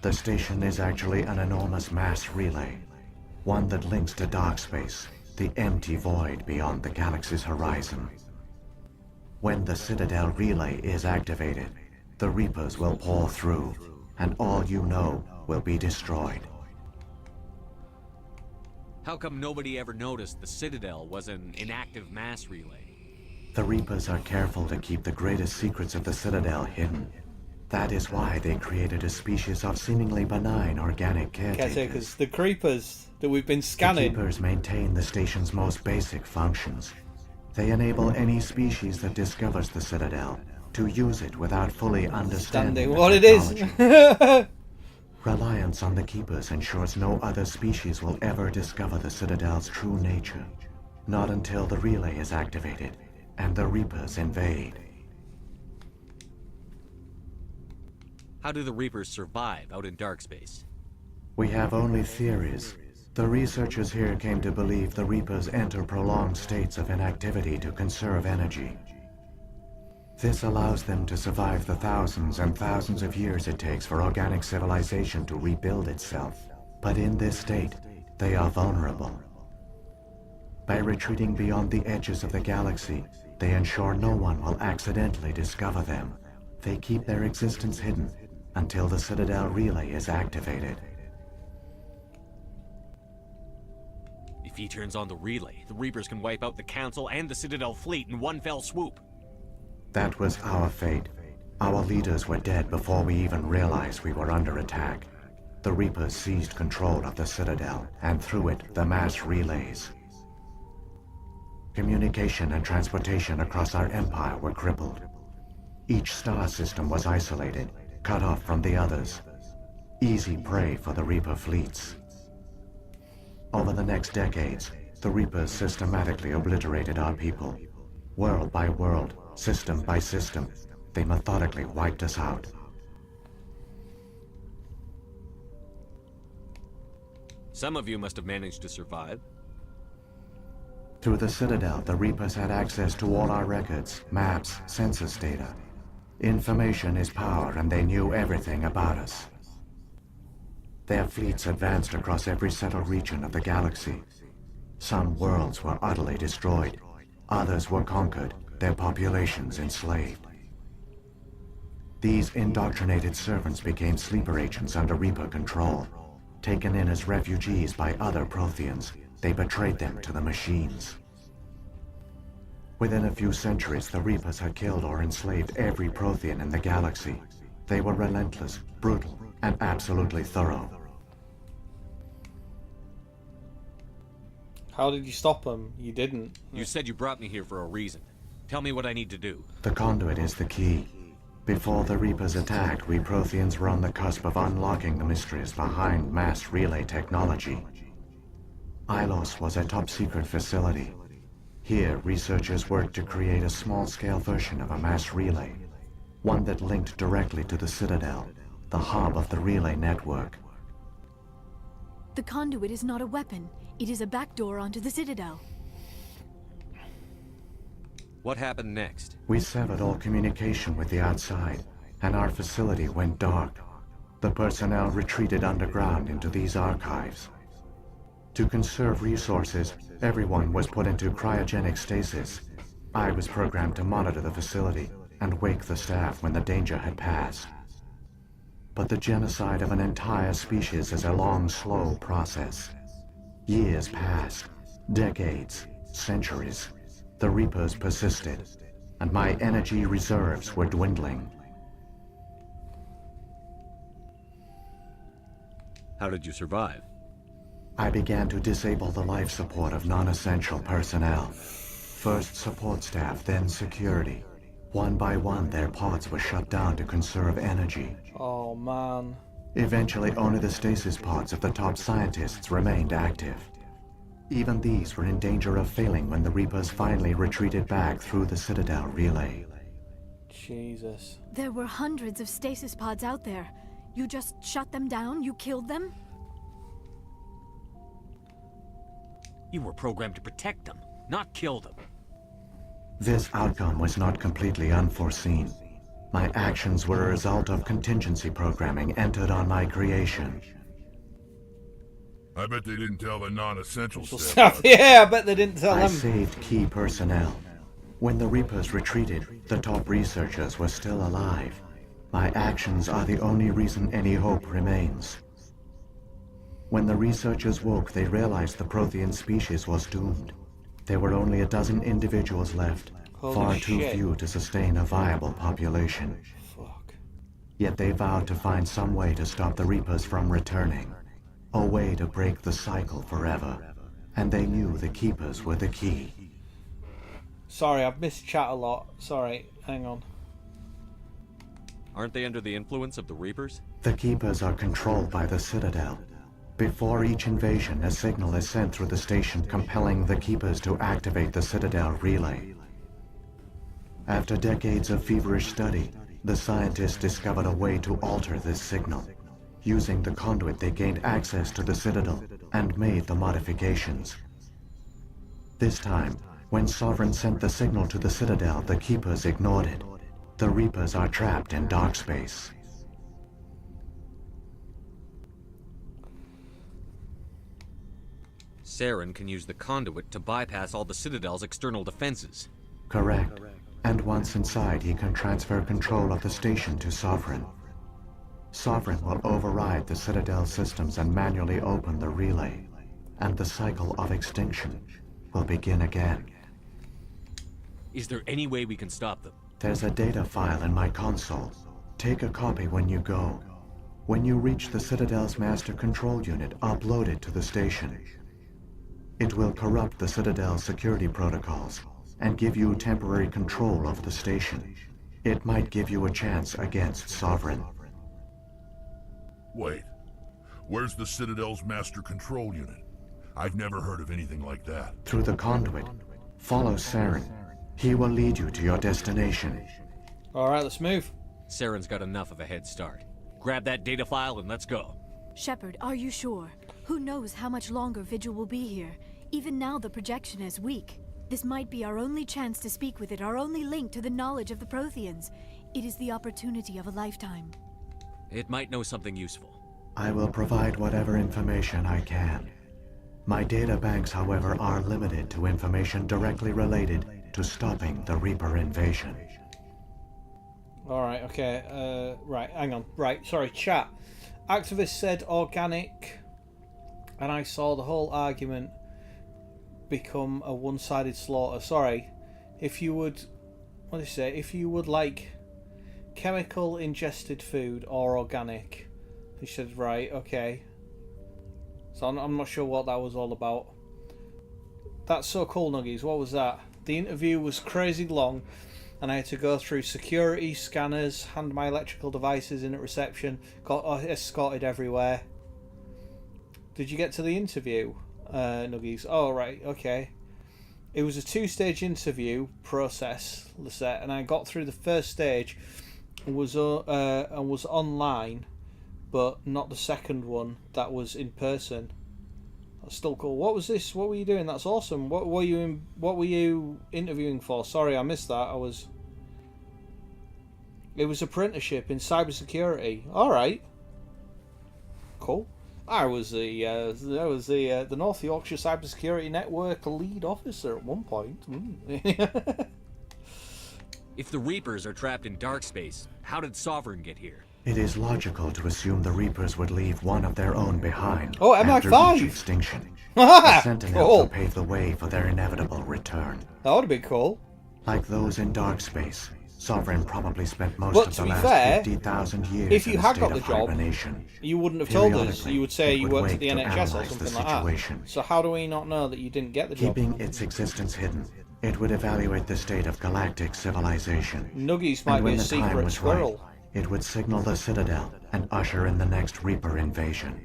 The station is actually an enormous mass relay, one that links to dark space, the empty void beyond the galaxy's horizon. When the Citadel relay is activated, the Reapers will pour through, and all you know will be destroyed. How come nobody ever noticed the Citadel was an inactive mass relay? The Reapers are careful to keep the greatest secrets of the Citadel hidden. That is why they created a species of seemingly benign organic caretakers. The creepers that we've been scanning. The keepers maintain the station's most basic functions. They enable any species that discovers the Citadel to use it without fully understanding what it is. Reliance on the Keepers ensures no other species will ever discover the Citadel's true nature. Not until the relay is activated and the Reapers invade. How do the Reapers survive out in dark space? We have only theories. The researchers here came to believe the Reapers enter prolonged states of inactivity to conserve energy. This allows them to survive the thousands and thousands of years it takes for organic civilization to rebuild itself. But in this state, they are vulnerable. By retreating beyond the edges of the galaxy, they ensure no one will accidentally discover them. They keep their existence hidden until the Citadel relay is activated. If he turns on the relay, the Reapers can wipe out the Council and the Citadel fleet in one fell swoop. That was our fate. Our leaders were dead before we even realized we were under attack. The Reapers seized control of the Citadel, and through it, the mass relays. Communication and transportation across our empire were crippled. Each star system was isolated, cut off from the others. Easy prey for the Reaper fleets. Over the next decades, the Reapers systematically obliterated our people. World by world, system by system, they methodically wiped us out. Some of you must have managed to survive. Through the Citadel, the Reapers had access to all our records, maps, census data. Information is power, and they knew everything about us. Their fleets advanced across every settled region of the galaxy. Some worlds were utterly destroyed. Others were conquered, their populations enslaved. These indoctrinated servants became sleeper agents under Reaper control. Taken in as refugees by other Protheans, they betrayed them to the machines. Within a few centuries, the Reapers had killed or enslaved every Prothean in the galaxy. They were relentless, brutal, and absolutely thorough. How did you stop them? You didn't. You said you brought me here for a reason. Tell me what I need to do. The conduit is the key. Before the Reapers attacked, we Protheans were on the cusp of unlocking the mysteries behind mass relay technology. Ilos was a top-secret facility. Here, researchers worked to create a small-scale version of a mass relay, one that linked directly to the Citadel, the hub of the relay network. The conduit is not a weapon. It is a backdoor onto the Citadel. What happened next? We severed all communication with the outside, and our facility went dark. The personnel retreated underground into these archives. To conserve resources, everyone was put into cryogenic stasis. I was programmed to monitor the facility and wake the staff when the danger had passed. But the genocide of an entire species is a long, slow process. Years passed, decades, centuries. The Reapers persisted, and my energy reserves were dwindling. How did you survive? I began to disable the life support of non-essential personnel. First support staff, then security. One by one, their pods were shut down to conserve energy. Oh, man. Eventually, only the stasis pods of the top scientists remained active. Even these were in danger of failing when the Reapers finally retreated back through the Citadel relay. Jesus. There were hundreds of stasis pods out there. You just shut them down? You killed them? You were programmed to protect them, not kill them. This outcome was not completely unforeseen. My actions were a result of contingency programming entered on my creation. I bet they didn't tell the non-essential stuff. Stuff. Yeah, I bet they didn't tell I them. saved key personnel. When the Reapers retreated, the top researchers were still alive. My actions are the only reason any hope remains. When the researchers woke, they realized the Prothean species was doomed. There were only a dozen individuals left, Holy far too shit. few to sustain a viable population. Fuck. Yet they vowed to find some way to stop the Reapers from returning. A way to break the cycle forever. And they knew the Keepers were the key. Sorry, I've missed chat a lot. Sorry, hang on. Aren't they under the influence of the Reapers? The Keepers are controlled by the Citadel. Before each invasion, a signal is sent through the station compelling the Keepers to activate the Citadel relay. After decades of feverish study, the scientists discovered a way to alter this signal. Using the conduit, they gained access to the Citadel and made the modifications. This time, when Sovereign sent the signal to the Citadel, the Keepers ignored it. The Reapers are trapped in dark space. Saren can use the conduit to bypass all the Citadel's external defenses. Correct. And once inside, he can transfer control of the station to Sovereign. Sovereign will override the Citadel systems and manually open the relay, and the cycle of extinction will begin again. Is there any way we can stop them? There's a data file in my console. Take a copy when you go. When you reach the Citadel's master control unit, upload it to the station. It will corrupt the Citadel's security protocols and give you temporary control of the station. It might give you a chance against Sovereign. Wait. Where's the Citadel's master control unit? I've never heard of anything like that. Through the conduit. Follow Saren. He will lead you to your destination. Alright, let's move. Saren's got enough of a head start. Grab that data file and let's go. Shepard, are you sure? Who knows how much longer Vigil will be here? Even now the projection is weak. This might be our only chance to speak with it, our only link to the knowledge of the Protheans. It is the opportunity of a lifetime. It might know something useful. I will provide whatever information I can. My data banks, however, are limited to information directly related to stopping the Reaper invasion. Alright, okay. Right, hang on. Right, sorry, chat. Activist said organic, and I saw the whole argument become a one-sided slaughter. Sorry. If you would... What did you say? If you would like chemical ingested food or organic. He said, right, okay. So I'm not sure what that was all about. That's so cool, Nuggies. What was that? The interview was crazy long, and I had to go through security, scanners, hand my electrical devices in at reception, got escorted everywhere. Did you get to the interview, Nuggies? Oh, right, okay. It was a two-stage interview process, Lisette, and I got through the first stage and was online, but not the second one that was in person. That's still cool. What was this? What were you doing? That's awesome. What were you interviewing for? Sorry, I missed that. It was apprenticeship in cybersecurity. All right. Cool. I was the North Yorkshire Cybersecurity Network lead officer at one point. If the Reapers are trapped in dark space, how did Sovereign get here? It is logical to assume the Reapers would leave one of their own behind Oh, after MI5! each extinction. The Sentinel Cool. will pave the way for their inevitable return. That would have been cool. Like those in dark space, Sovereign probably spent most But of to the be last fair, 50,000 years if you in a had state got the of job, hibernation. You wouldn't have told us. Periodically, You would say it you would worked wake at the to NHS or analyze the something like that. situation. So how do we not know that you didn't get the job? Keeping its existence hidden, it would evaluate the state of galactic civilization. Nuggies might And be when a the time secret was squirrel. right, it would signal the Citadel and usher in the next Reaper invasion.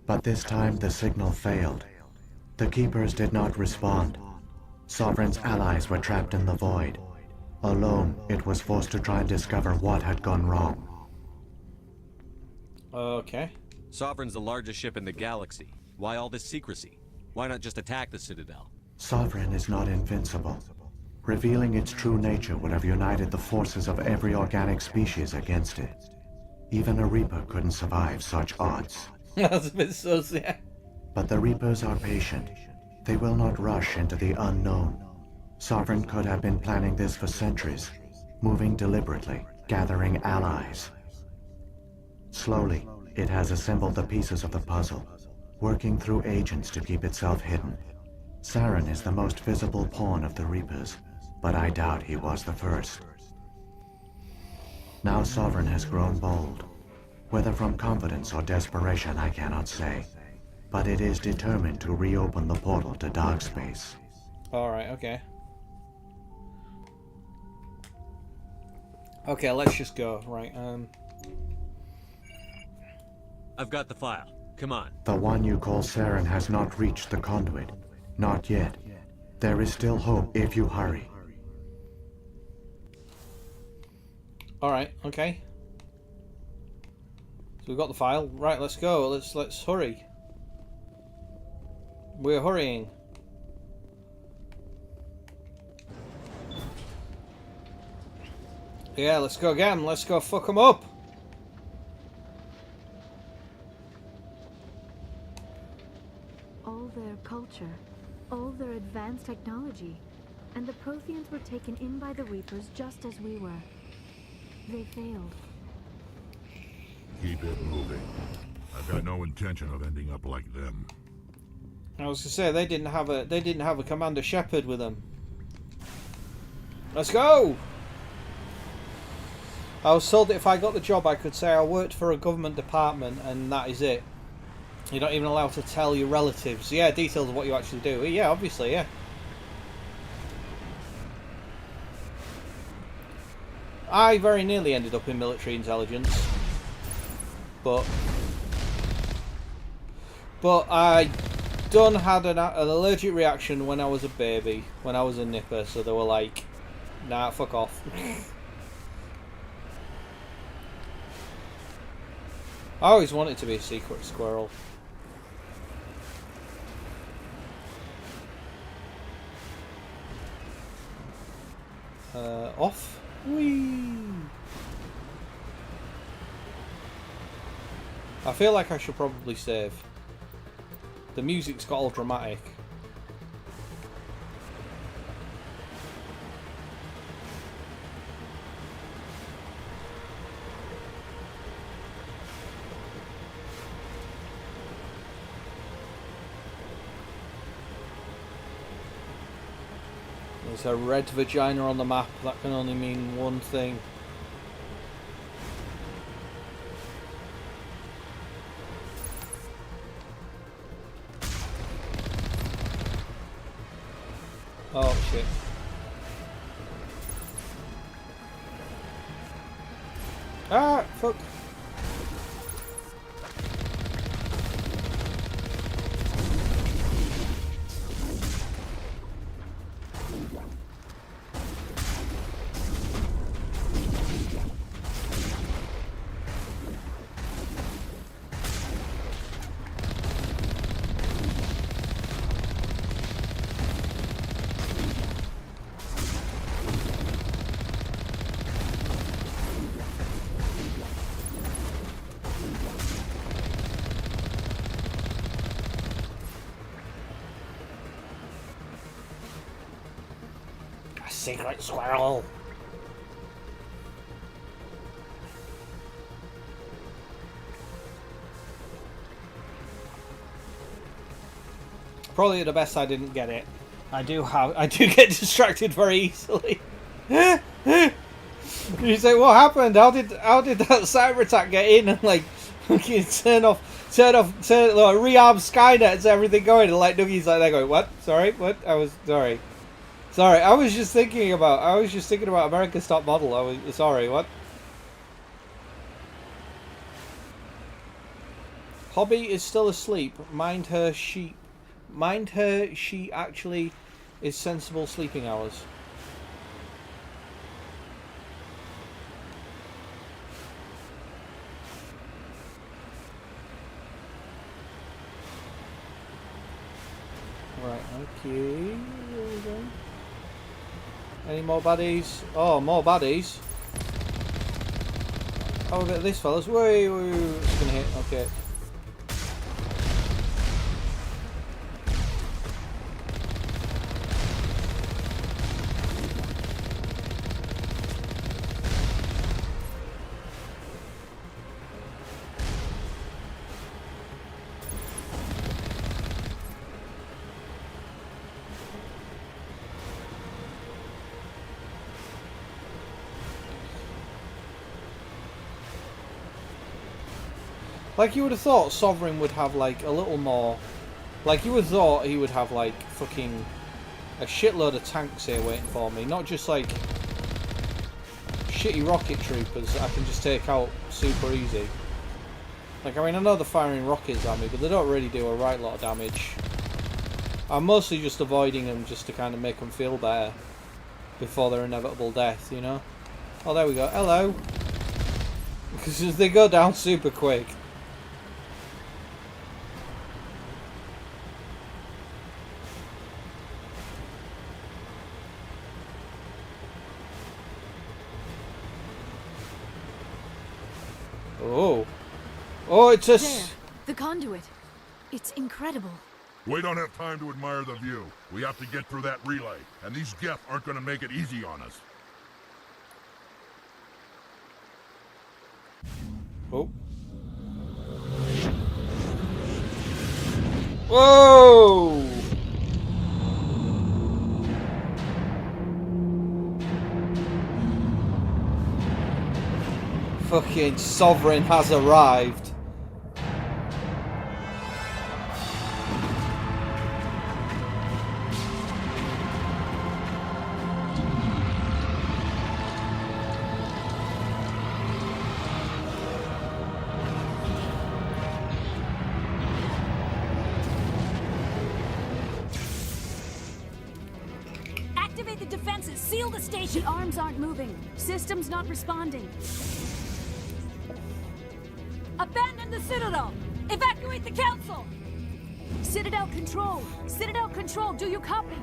But this time the signal failed. The Keepers did not respond. Sovereign's allies were trapped in the void. Alone, it was forced to try and discover what had gone wrong. Okay. Sovereign's the largest ship in the galaxy. Why all this secrecy? Why not just attack the Citadel? Sovereign is not invincible. Revealing its true nature would have united the forces of every organic species against it. Even a Reaper couldn't survive such odds. That's a bit sus, yeah. But the Reapers are patient. They will not rush into the unknown. Sovereign could have been planning this for centuries, moving deliberately, gathering allies. Slowly, it has assembled the pieces of the puzzle, working through agents to keep itself hidden. Saren is the most visible pawn of the Reapers, but I doubt he was the first. Now Sovereign has grown bold. Whether from confidence or desperation, I cannot say. But it is determined to reopen the portal to dark space. Alright, okay. Okay, let's just go. Right, I've got the file. Come on. The one you call Saren has not reached the conduit. Not yet. There is still hope if you hurry. Alright, okay. So we've got the file. Right, let's go. Let's hurry. We're hurrying. Yeah, let's go again. Let's go fuck them up. All their culture, all their advanced technology, and the Protheans were taken in by the Reapers just as we were. They failed. Keep it moving. I've got no intention of ending up like them. I was gonna say they didn't have a Commander Shepard with them. Let's go. I was told that if I got the job, I could say I worked for a government department, and that is it. You're not even allowed to tell your relatives. Yeah, details of what you actually do. Yeah, obviously, yeah. I very nearly ended up in military intelligence, but I done had an allergic reaction when I was a baby, when I was a nipper. So they were like, "Nah, fuck off." I always wanted to be a secret squirrel. Off. Whee! I feel like I should probably save. The music's got all dramatic. There's a red vagina on the map. That can only mean one thing. Oh shit. Ah, fuck. Secret squirrel. Probably the best I didn't get it. I do get distracted very easily. You say, what happened? How did that cyber attack get in and like fucking turn rearm Skynet to everything going, and like Dougie's like they're going, what? Sorry, what? Sorry, I was just thinking about America's Top Model. I was sorry, what? Hobby is still asleep. Mind her, she actually is sensible sleeping hours. Right, okay. There we go. Any more baddies? Oh, more baddies. How about this, fellas? Wait, it's gonna hit. Okay. Like, you would have thought Sovereign would have, like, a little more... Like, you would have thought he would have, like, fucking... a shitload of tanks here waiting for me. Not just, like... shitty rocket troopers that I can just take out super easy. Like, I mean, I know they're firing rockets at me, but they don't really do a right lot of damage. I'm mostly just avoiding them just to kind of make them feel better before their inevitable death, you know? Oh, there we go. Hello. Because they go down super quick. Oh. Oh, it's a... There, the conduit. It's incredible. We don't have time to admire the view. We have to get through that relay, and these Geth aren't going to make it easy on us. Oh. Whoa! Fucking Sovereign has arrived. Activate the defenses! Seal the station! The arms aren't moving. Systems not responding. Abandon the Citadel! Evacuate the Council! Citadel Control! Citadel Control, do you copy?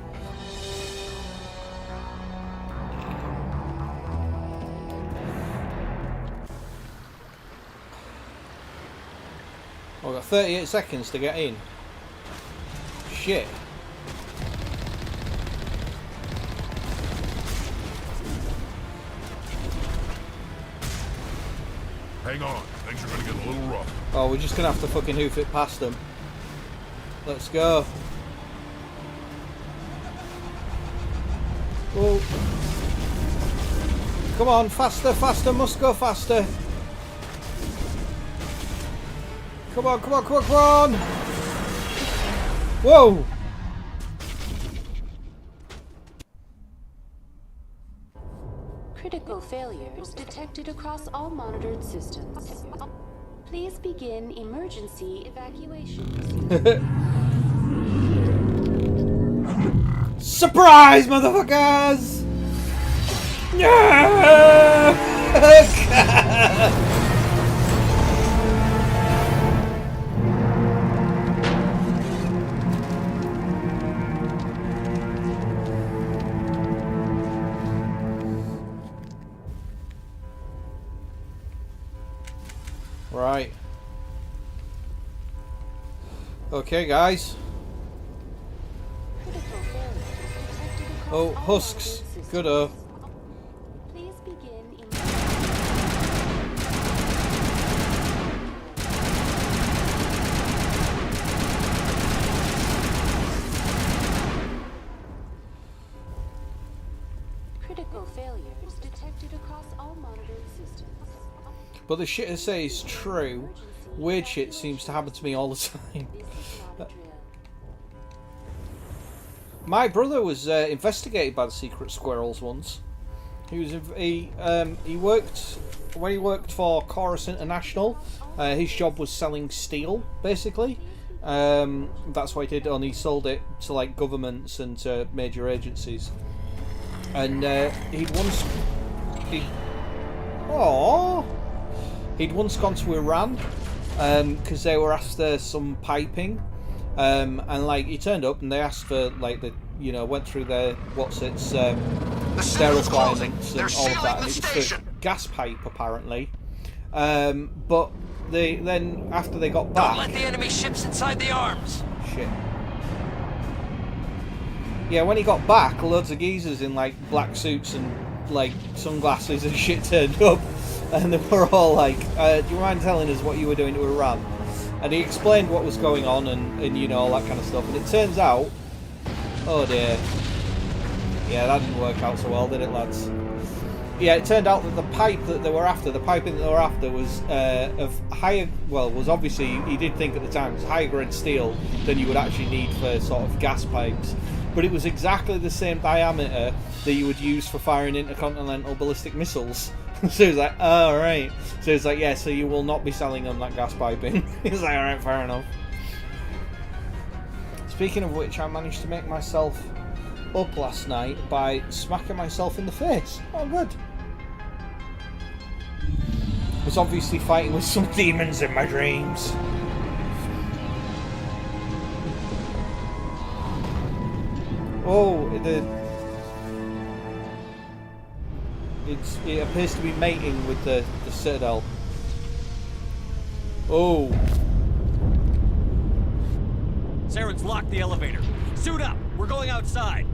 I've got 38 seconds to get in. Shit. Hang on, things are going to get a little rough. Oh, we're just gonna have to fucking hoof it past them. Let's go. Oh. Come on, faster, faster, must go faster. Come on, come on, come on, come on! Whoa! Critical failures detected across all monitored systems. Please begin emergency evacuation. Surprise, motherfuckers! Yeah! Right. Okay, guys. Oh, husks. Good up. Please begin critical failures detected across all monitored systems. But the shit I say is true. Weird shit seems to happen to me all the time. My brother was investigated by the Secret Squirrels once. He worked when he worked for Chorus International. His job was selling steel, basically. That's what he did, and he sold it to like governments and to major agencies. And he'd once gone to Iran because they were after some piping. And like he turned up and they asked for like went through their their requirements and all of that, and it was for gas pipe apparently. But they then after they got back, don't let the enemy ships inside the arms. Shit. Yeah, when he got back, loads of geezers in like black suits and like sunglasses and shit turned up, and they were all like, "Do you mind telling us what you were doing to Iran?" And he explained what was going on and you know, all that kind of stuff. And it turns out, oh dear, yeah, that didn't work out so well, did it, lads? Yeah, it turned out that the pipe that they were after, the piping that they were after was of higher, well, was obviously, he did think at the time, it was higher grade steel than you would actually need for sort of gas pipes. but it was exactly the same diameter that you would use for firing intercontinental ballistic missiles. So he was like, oh, right. So it's like, yeah, so you will not be selling them that gas piping. He's like, alright, fair enough. Speaking of which, I managed to make myself up last night by smacking myself in the face. Oh, good. I was obviously fighting with some demons in my dreams. Oh, it appears to be mating with the Citadel. Oh. Saren's locked the elevator. Suit up! We're going outside!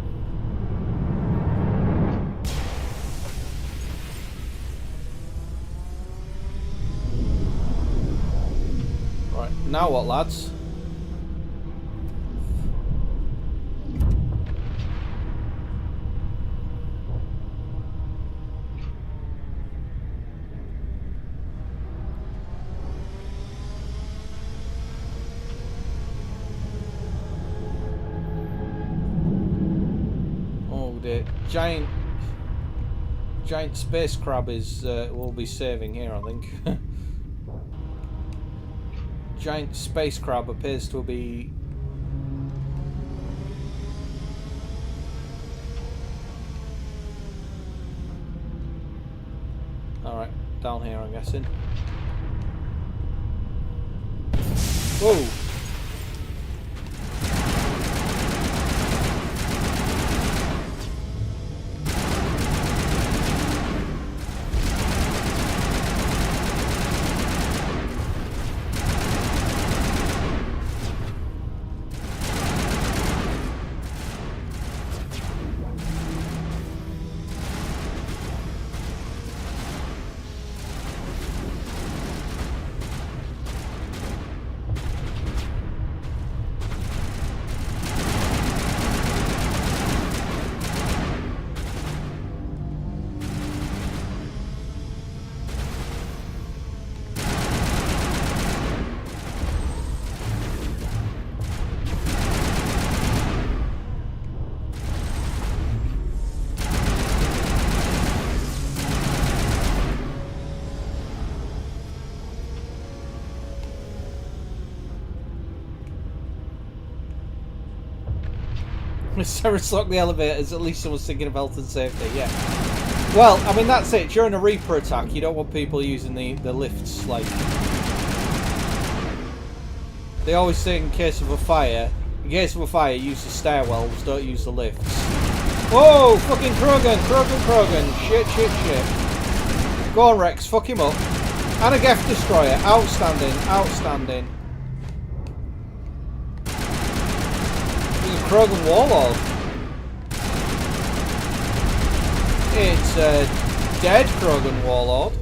Right, now what, lads? The giant space crab is will be saving here, I think. Giant space crab appears to be alright, down here I'm guessing. Whoa! Saren's locked the elevators, at least someone's thinking of health and safety, yeah. Well, I mean, that's it. During a Reaper attack, you don't want people using the lifts, like... They always say in case of a fire, use the stairwells, don't use the lifts. Whoa! Fucking Krogan! Shit. Go on, Rex, fuck him up. And a Geth Destroyer. Outstanding. Krogan Warlord. It's a dead Krogan Warlord.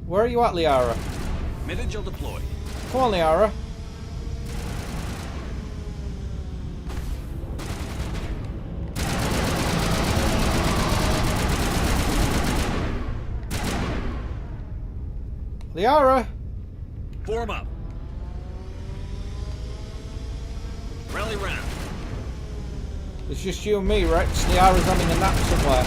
Where are you at, Liara? Mid-Angel deployed. Come on, Liara. Liara! Form up. Rally round. It's just you and me, Rex. Liara's having a nap somewhere.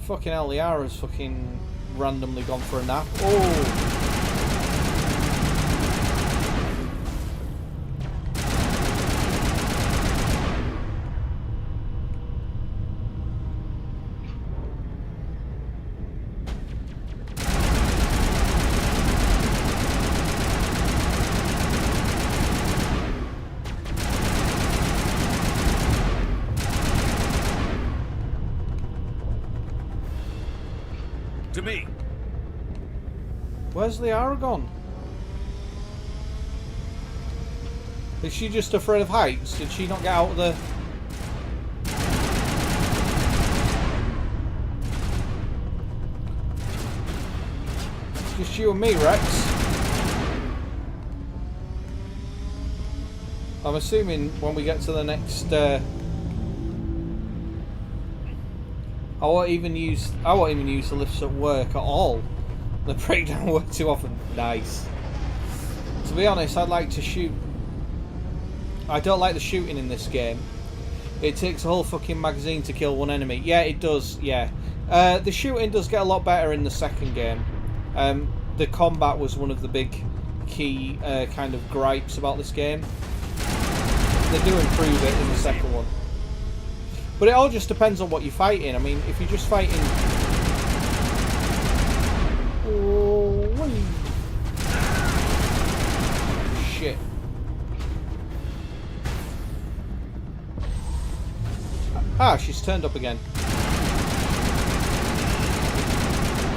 Fucking hell, Liara's fucking randomly gone for a nap. Oh! To me. Where's Liara gone? Is she just afraid of heights? Did she not get out of the... It's just you and me, Rex. I'm assuming when we get to the next... I won't even use the lifts at work at all. They break down way too often. Nice. To be honest, I'd like to shoot. I don't like the shooting in this game. It takes a whole fucking magazine to kill one enemy. Yeah, it does. Yeah. The shooting does get a lot better in the second game. The combat was one of the big key kind of gripes about this game. They do improve it in the second one. But it all just depends on what you're fighting. I mean, if you're just fighting... Oh, wee. Shit. Ah, she's turned up again.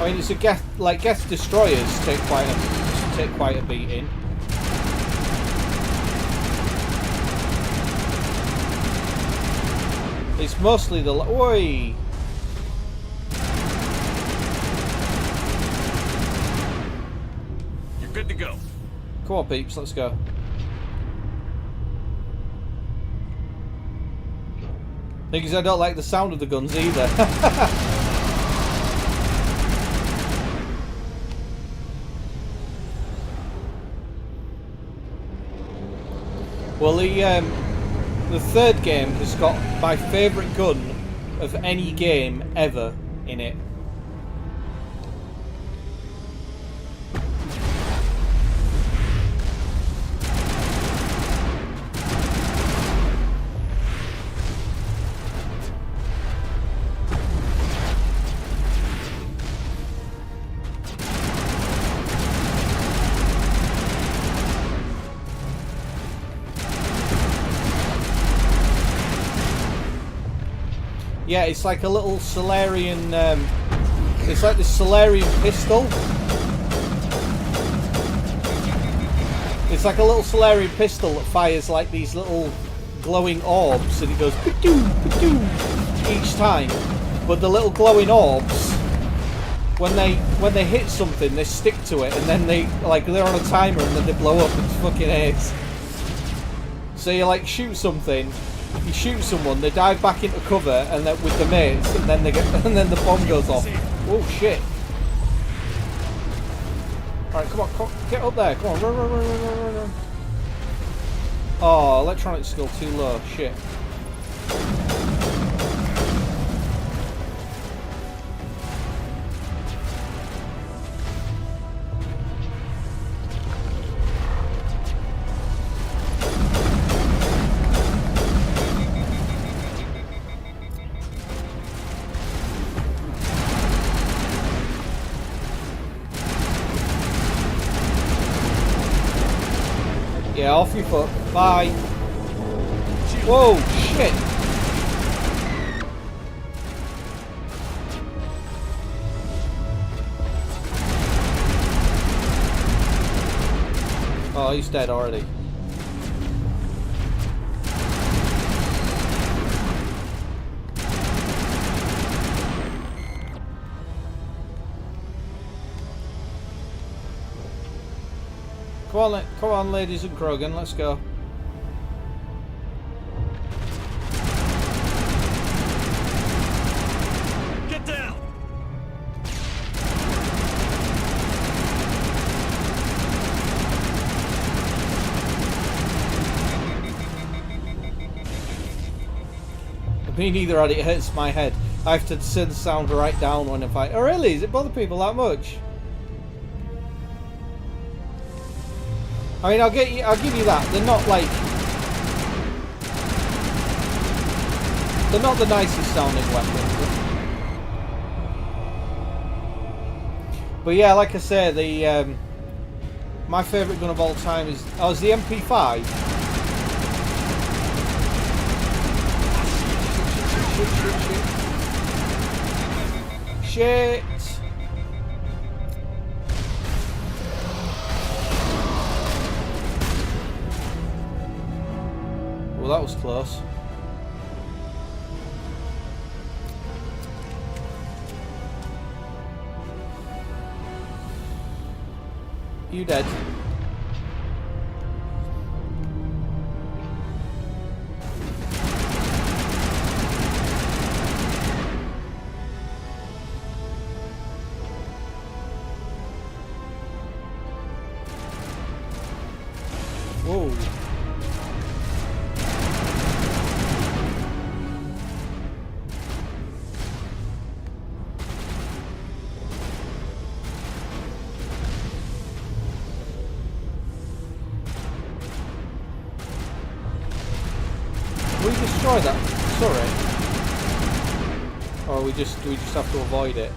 I mean, it's a Geth, like Geth destroyers take quite a beating. It's mostly the oi. You're good to go. Come on, peeps, let's go. Thing is, I don't like the sound of the guns either. Well, the third game has got my favourite gun of any game ever in it. Yeah, it's like a little Solarian, it's like this Solarian pistol. It's like a little Solarian pistol that fires like these little glowing orbs, and it goes pa-doo, pa-doo, each time. But the little glowing orbs, when they hit something, they stick to it, and then they're on a timer, and then they blow up. It's fucking ace. So you like shoot something. You shoot someone, they dive back into cover, and then with the mates, and then then the bomb goes off. Oh shit! All right, come on, get up there! Come on, run! Oh, electronic skill too low. Shit. Yeah, off your foot. Bye. Whoa, shit. Oh, he's dead already. Come on, ladies and Krogan, let's go. Get down! Me neither, Ed. It hurts my head. I have to turn the sound right down when I fight. Oh, really? Does it bother people that much? I mean, I'll give you that. They're not like... They're not the nicest sounding weapons. But yeah, like I say, the my favourite gun of all time is... Oh, it's the MP5. Shit. Well, that was close. You dead. we destroy that turret? Or do we just have to avoid it?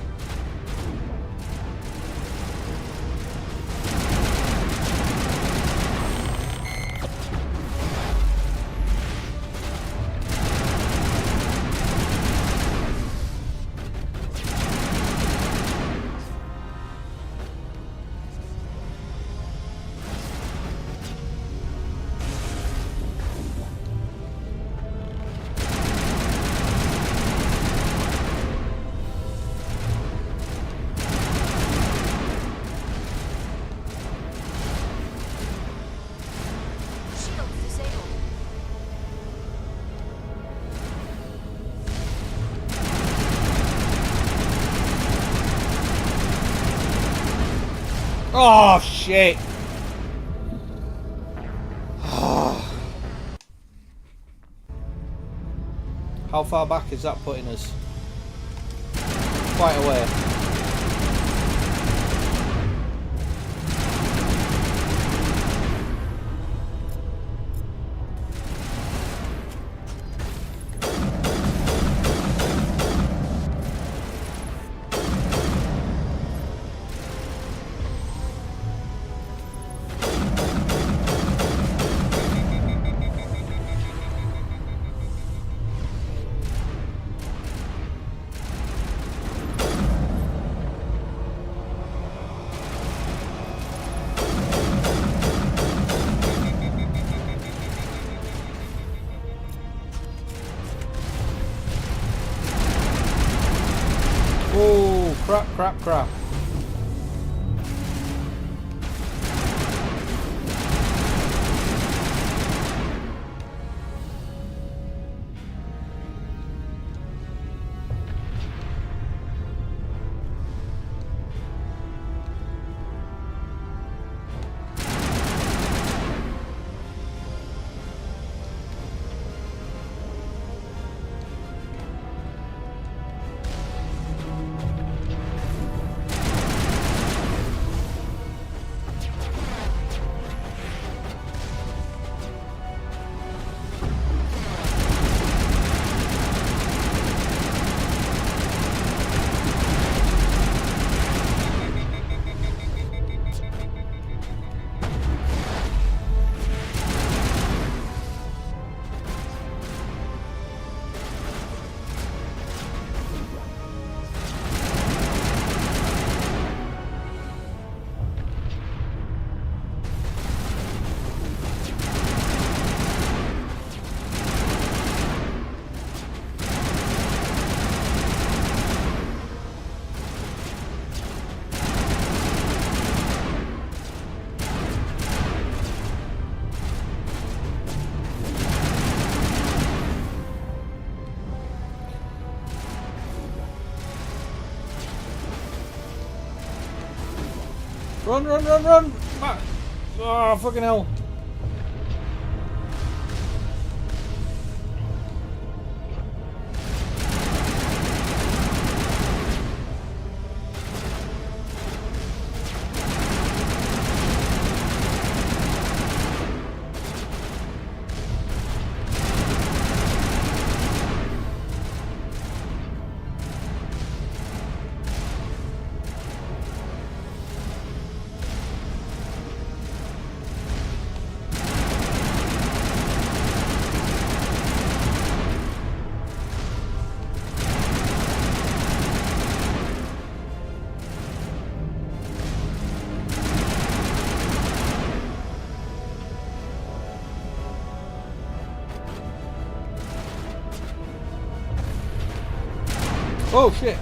Oh, shit! How far back is that putting us? Quite a way. Oh, crap. Run! Oh, fucking hell. Oh shit!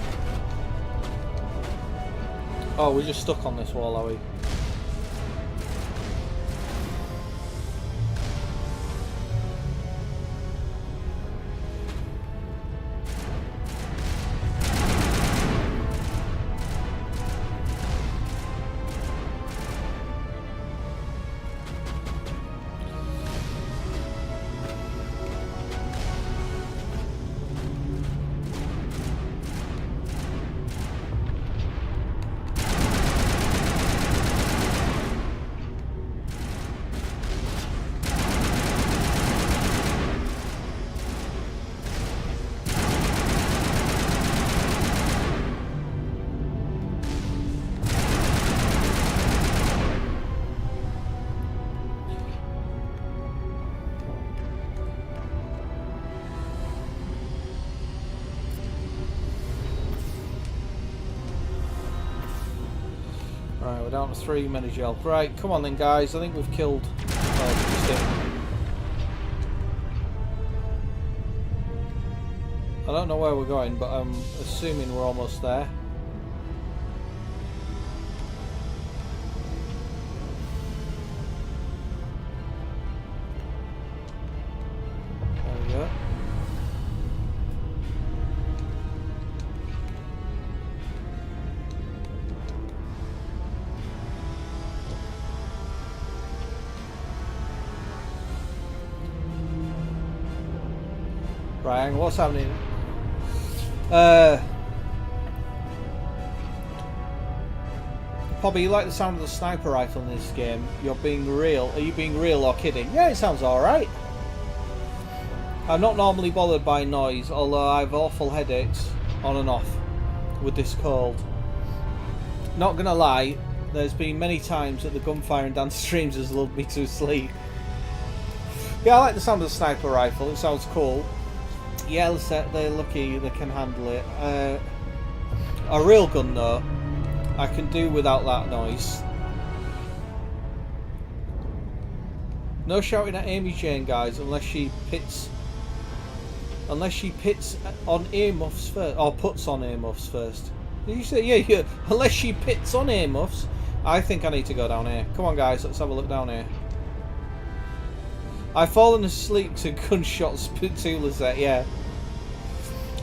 Oh, we're just stuck on this wall, are we? we're down to 3 mini-gel. Right, come on then, guys. I think we've killed... Oh, just it. I don't know where we're going, but I'm assuming we're almost there. There we go. Right, what's happening? Poppy, you like the sound of the sniper rifle in this game? You're being real. Are you being real or kidding? Yeah, it sounds alright. I'm not normally bothered by noise, although I have awful headaches on and off with this cold. Not gonna lie, there's been many times that the gunfire and dance streams has lulled me to sleep. Yeah, I like the sound of the sniper rifle. It sounds cool. Yeah, they're lucky they can handle it. A real gun though, I can do without that noise. No shouting at Amy Jane, guys, unless she pits on earmuffs first, or puts on earmuffs first. Did you say yeah? Unless she pits on earmuffs. I think I need to go down here. Come on, guys, let's have a look down here. I've fallen asleep to gunshots too, Lizette, yeah.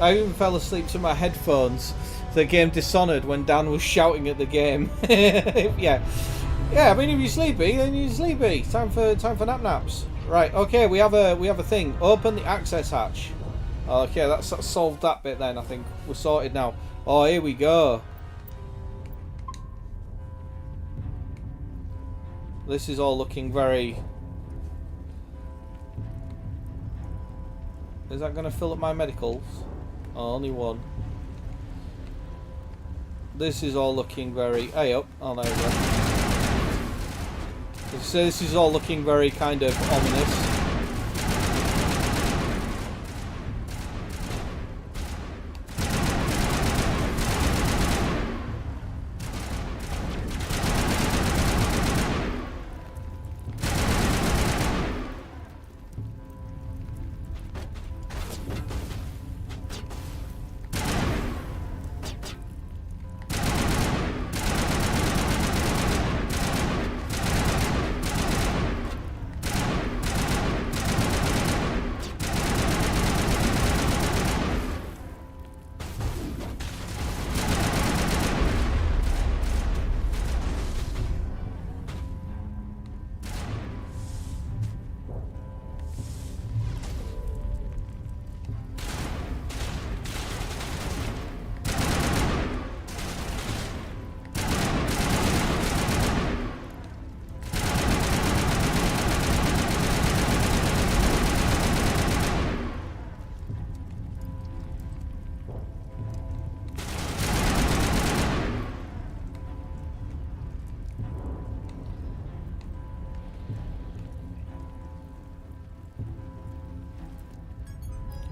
I even fell asleep to my headphones. The game Dishonored when Dan was shouting at the game. Yeah. Yeah, I mean if you're sleepy, then you're sleepy. Time for naps. Right, okay, we have a thing. Open the access hatch. Okay, that's solved that bit then, I think. We're sorted now. Oh, here we go. This is all looking very... Is that going to fill up my medicals? Oh, only one. This is all looking very... Hey up. Oh, there we go. So this is all looking very kind of ominous.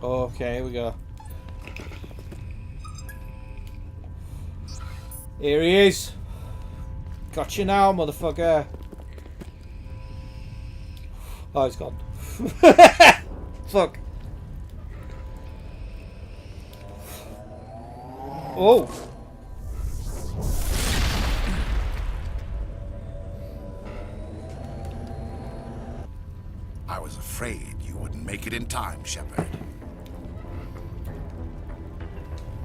Okay, here we go. Here he is. Got you now, motherfucker. Oh, he's gone. Fuck. Oh. I was afraid you wouldn't make it in time, Shepard.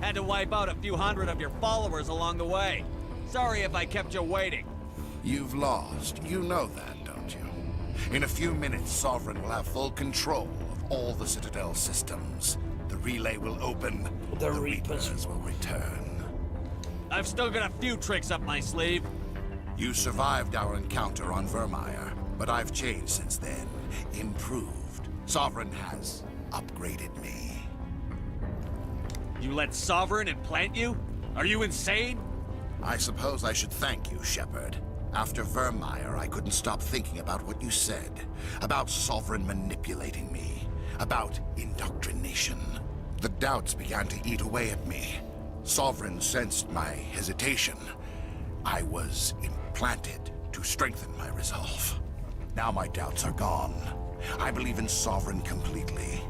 Had to wipe out a few hundred of your followers along the way. Sorry if I kept you waiting. You've lost. You know that, don't you? In a few minutes, Sovereign will have full control of all the Citadel systems. The relay will open. The Reapers will return. I've still got a few tricks up my sleeve. You survived our encounter on Vermeer, but I've changed since then. Improved. Sovereign has upgraded me. You let Sovereign implant you? Are you insane? I suppose I should thank you, Shepard. After Vermeer, I couldn't stop thinking about what you said. About Sovereign manipulating me. About indoctrination. The doubts began to eat away at me. Sovereign sensed my hesitation. I was planted to strengthen my resolve. Now my doubts are gone. I believe in Sovereign completely.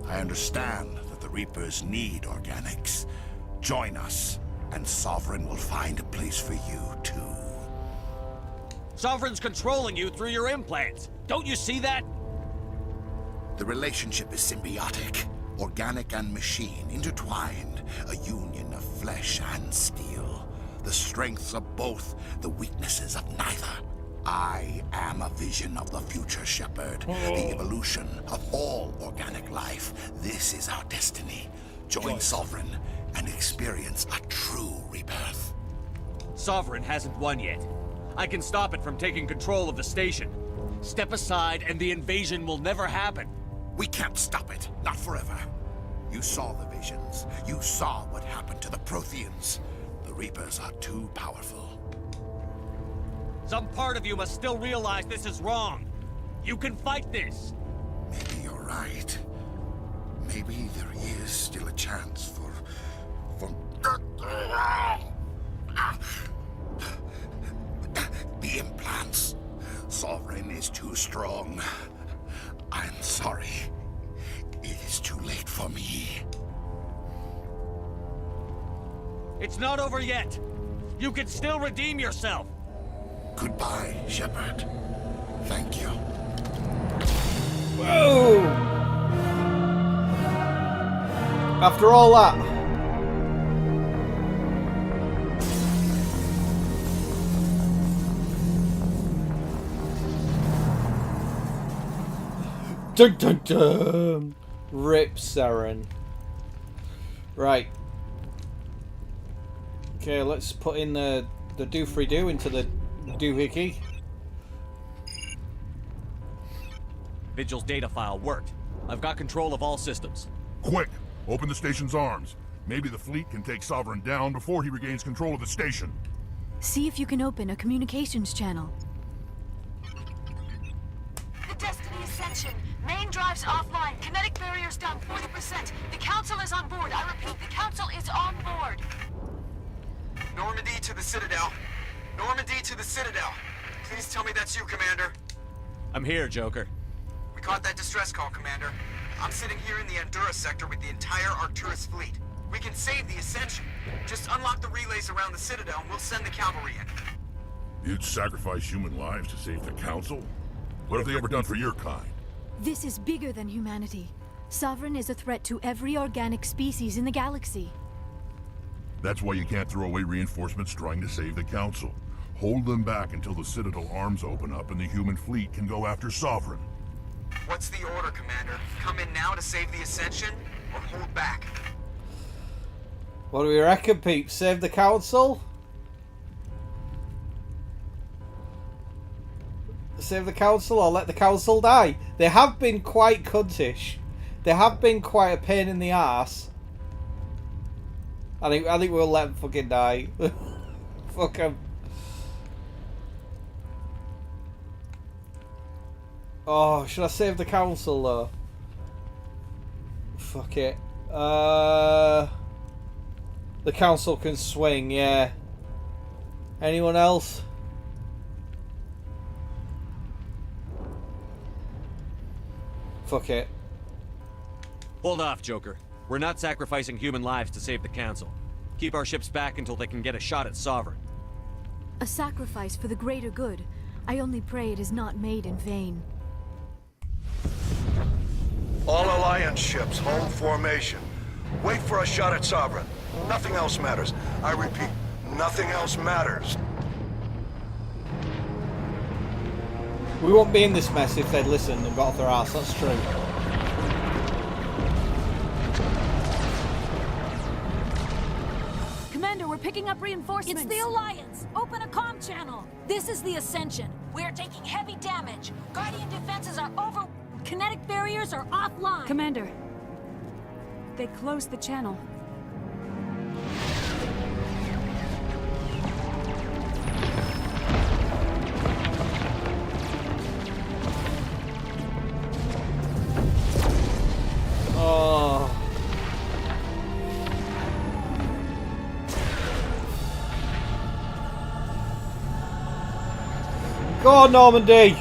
I understand that the Reapers need organics. Join us, and Sovereign will find a place for you, too. Sovereign's controlling you through your implants. Don't you see that? The relationship is symbiotic. Organic and machine intertwined. A union of flesh and steel. The strengths of both, the weaknesses of neither. I am a vision of the future, Shepard. The evolution of all organic life. This is our destiny. Join Sovereign and experience a true rebirth. Sovereign hasn't won yet. I can stop it from taking control of the station. Step aside and the invasion will never happen. We can't stop it. Not forever. You saw the visions. You saw what happened to the Protheans. The Reapers are too powerful. Some part of you must still realize this is wrong. You can fight this. Maybe you're right. Maybe there is still a chance for... The implants. Sovereign is too strong. I'm sorry. It is too late for me. It's not over yet. You can still redeem yourself. Goodbye, Shepard. Thank you. Whoa! After all that. Dun dun dun! Rip Saren. Right. Okay, let's put in the do-free-do into the doohickey. Vigil's data file worked. I've got control of all systems. Quick! Open the station's arms. Maybe the fleet can take Sovereign down before he regains control of the station. See if you can open a communications channel. The Destiny Ascension. Main drives offline. Kinetic barriers down 40%. The Council is on board. I repeat, the Council is on board. Normandy to the Citadel. Normandy to the Citadel. Please tell me that's you, Commander. I'm here, Joker. We caught that distress call, Commander. I'm sitting here in the Andurra sector with the entire Arcturus fleet. We can save the Ascension. Just unlock the relays around the Citadel and we'll send the cavalry in. You'd sacrifice human lives to save the Council? What have they ever done for your kind? This is bigger than humanity. Sovereign is a threat to every organic species in the galaxy. That's why you can't throw away reinforcements trying to save the Council. Hold them back until the Citadel arms open up and the human fleet can go after Sovereign. What's the order, Commander? Come in now to save the Ascension, or hold back? What do we reckon, peeps? Save the Council? Save the Council or let the Council die? They have been quite cuntish. They have been quite a pain in the arse. I think we'll let them fucking die. Fuck them. Oh, should I save the Council though? Fuck it. The Council can swing, yeah. Anyone else? Fuck it. Hold off, Joker. We're not sacrificing human lives to save the Council. Keep our ships back until they can get a shot at Sovereign. A sacrifice for the greater good. I only pray it is not made in vain. All Alliance ships, hold formation. Wait for a shot at Sovereign. Nothing else matters. I repeat, nothing else matters. We won't be in this mess if they'd listened and got off their arse, that's true. Commander, we're picking up reinforcements. It's the Alliance. Open a comm channel. This is the Ascension. We're taking heavy damage. Guardian defenses are over. Kinetic barriers are offline. Commander, they closed the channel. Oh. Go on, Normandy!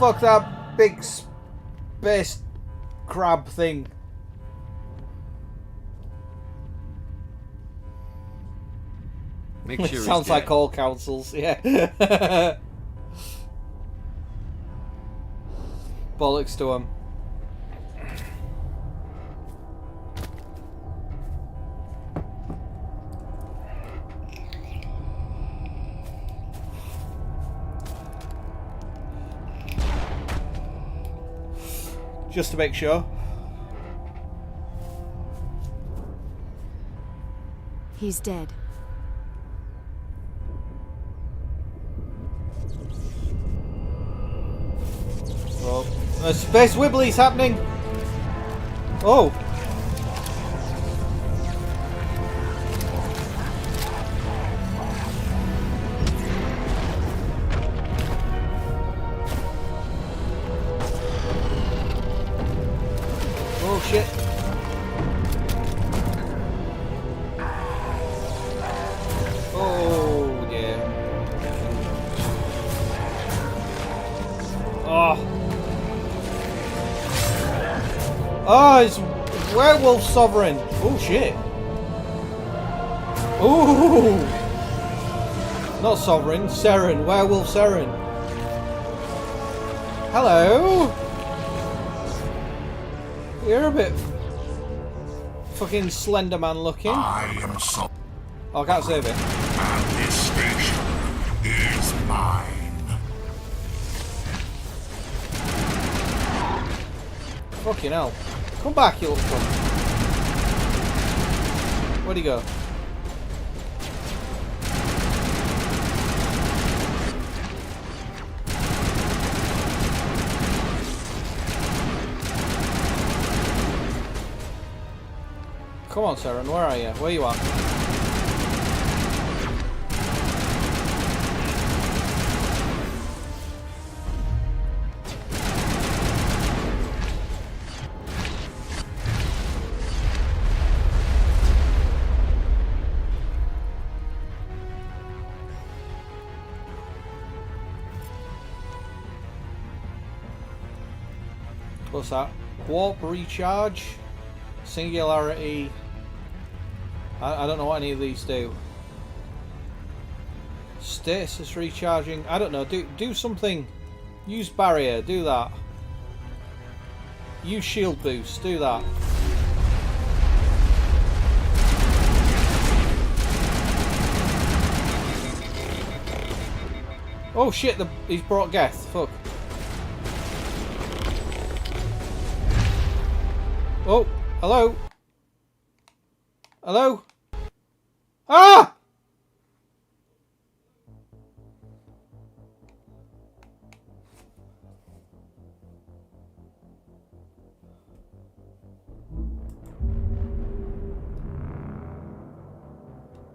Fuck that big space crab thing. Make sure Sounds he's like dead. all councils, yeah. Bollocks to him. Just to make sure. He's dead. Oh, there's space wibblies happening. Oh. Oh shit. Oh yeah. Oh. Oh, it's werewolf sovereign. Oh shit. Ooh. Not sovereign, Seren, werewolf Seren. Hello. You're a bit fucking Slenderman looking. I am so. Oh, I can't save it. And this station is mine. Fucking hell. Come back, you little cunt. Where'd he go? Come on, Seren, where are you? Where you at? What's that? Warp recharge, singularity. I don't know what any of these do. Stasis recharging. I don't know. Do something. Use barrier. Do that. Use shield boost. Do that. Oh shit! He's brought Geth. Fuck. Oh, hello. Hello. Ah!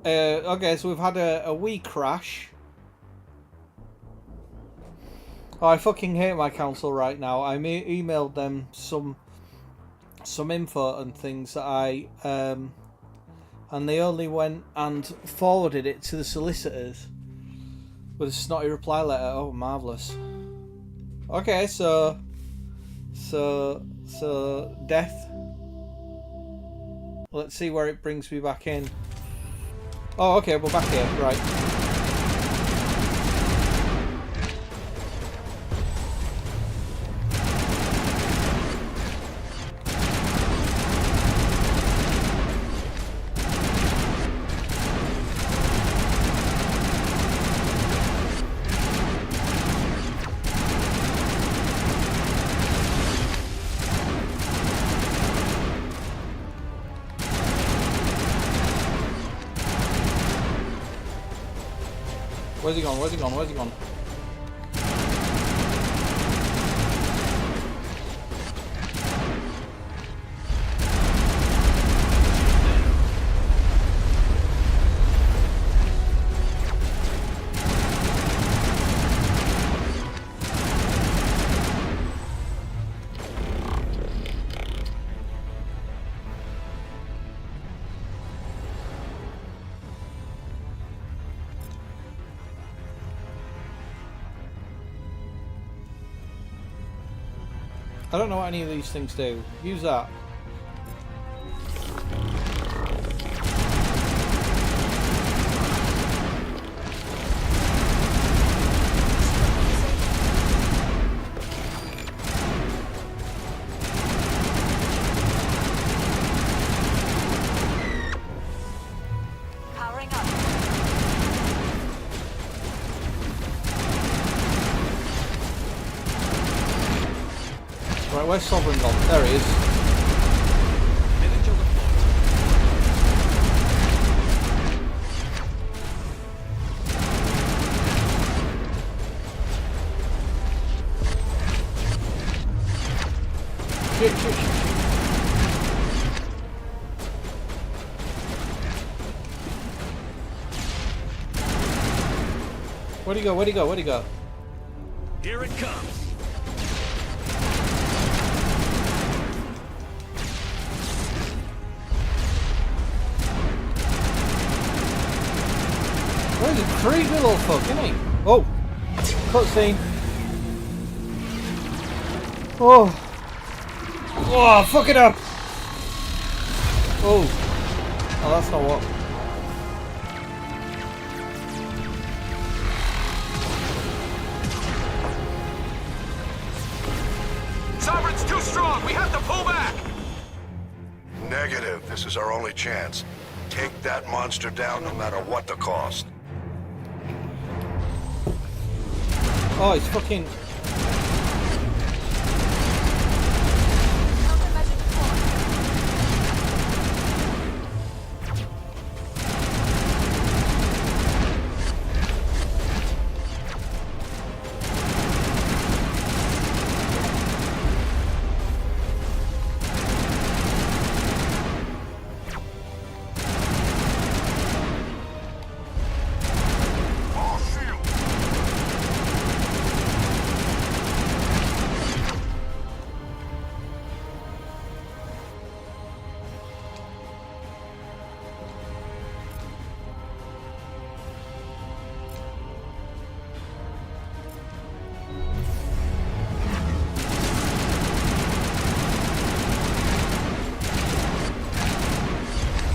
Okay, so we've had a wee crash. Oh, I fucking hate my council right now. I emailed them some info and things that I and they only went and forwarded it to the solicitors with a snotty reply letter. Oh, marvellous. Okay, so death. Let's see where it brings me back in. Oh, okay, we're back here, right. Where's he gone? Where's he gone? Where's he gone? I don't know what any of these things do. Use that. Powering up. Right, where's Sovereign gone? There he is. Shit, shit, shit, shit. Where'd he go? Where'd he go? Where'd he go? Here it comes. Where is he? Creepy little fuck, isn't he? Oh! Cutscene. Oh! Oh, fuck it up! Oh! Oh, that's not what. Sovereign's too strong! We have to pull back! Negative. This is our only chance. Take that monster down no matter what the cost. Oh, it's fucking...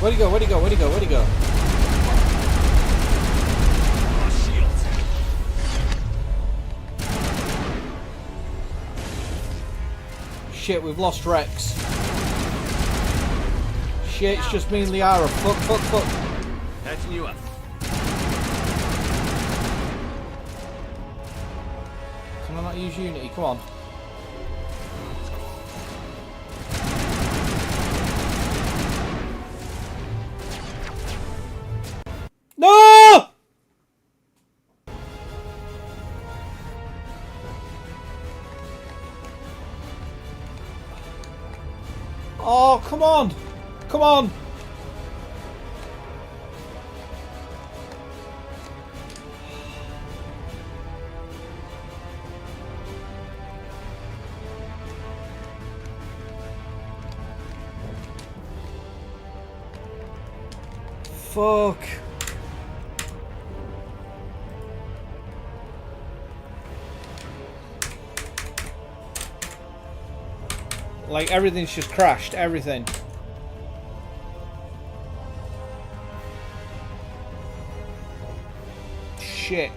Where'd he go? Where'd he go? Where'd he go? Where'd he go? Shit, we've lost Rex. Shit, it's just me and Liara. Fuck, fuck, fuck. Patching you up. Can I not use Unity? Come on. No! Oh, come on! Come on! Fuck. Like, everything's just crashed. Everything. Shit.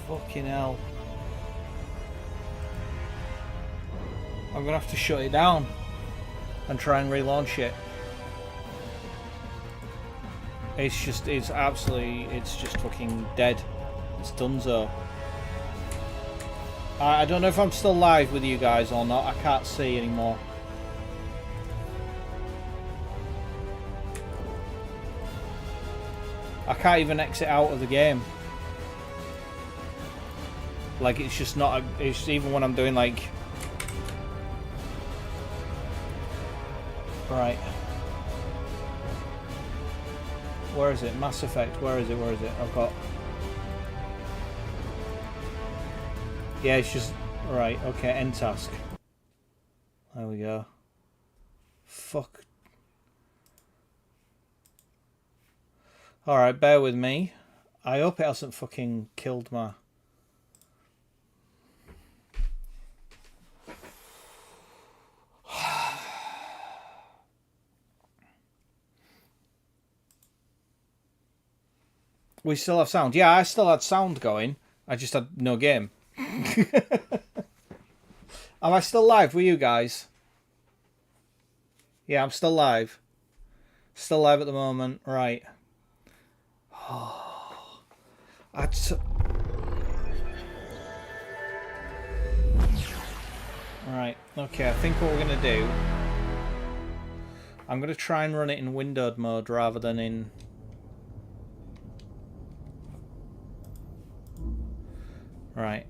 Fucking hell. I'm gonna have to shut it down and try and relaunch it. It's just fucking dead. It's donezo. I don't know if I'm still live with you guys or not. I can't see anymore. I can't even exit out of the game. Like, it's just not... It's even when I'm doing, like... Right. Where is it? Mass Effect. Where is it? Where is it? I've got... Yeah, it's just... Right, okay, end task. There we go. Fuck. Alright, bear with me. I hope it hasn't fucking killed my... We still have sound. Yeah, I still had sound going. I just had no game. Am I still live with you guys? Yeah, I'm still live. Still live at the moment. Right. Oh. Right. Okay, I think what we're going to do... I'm going to try and run it in windowed mode rather than in... Right.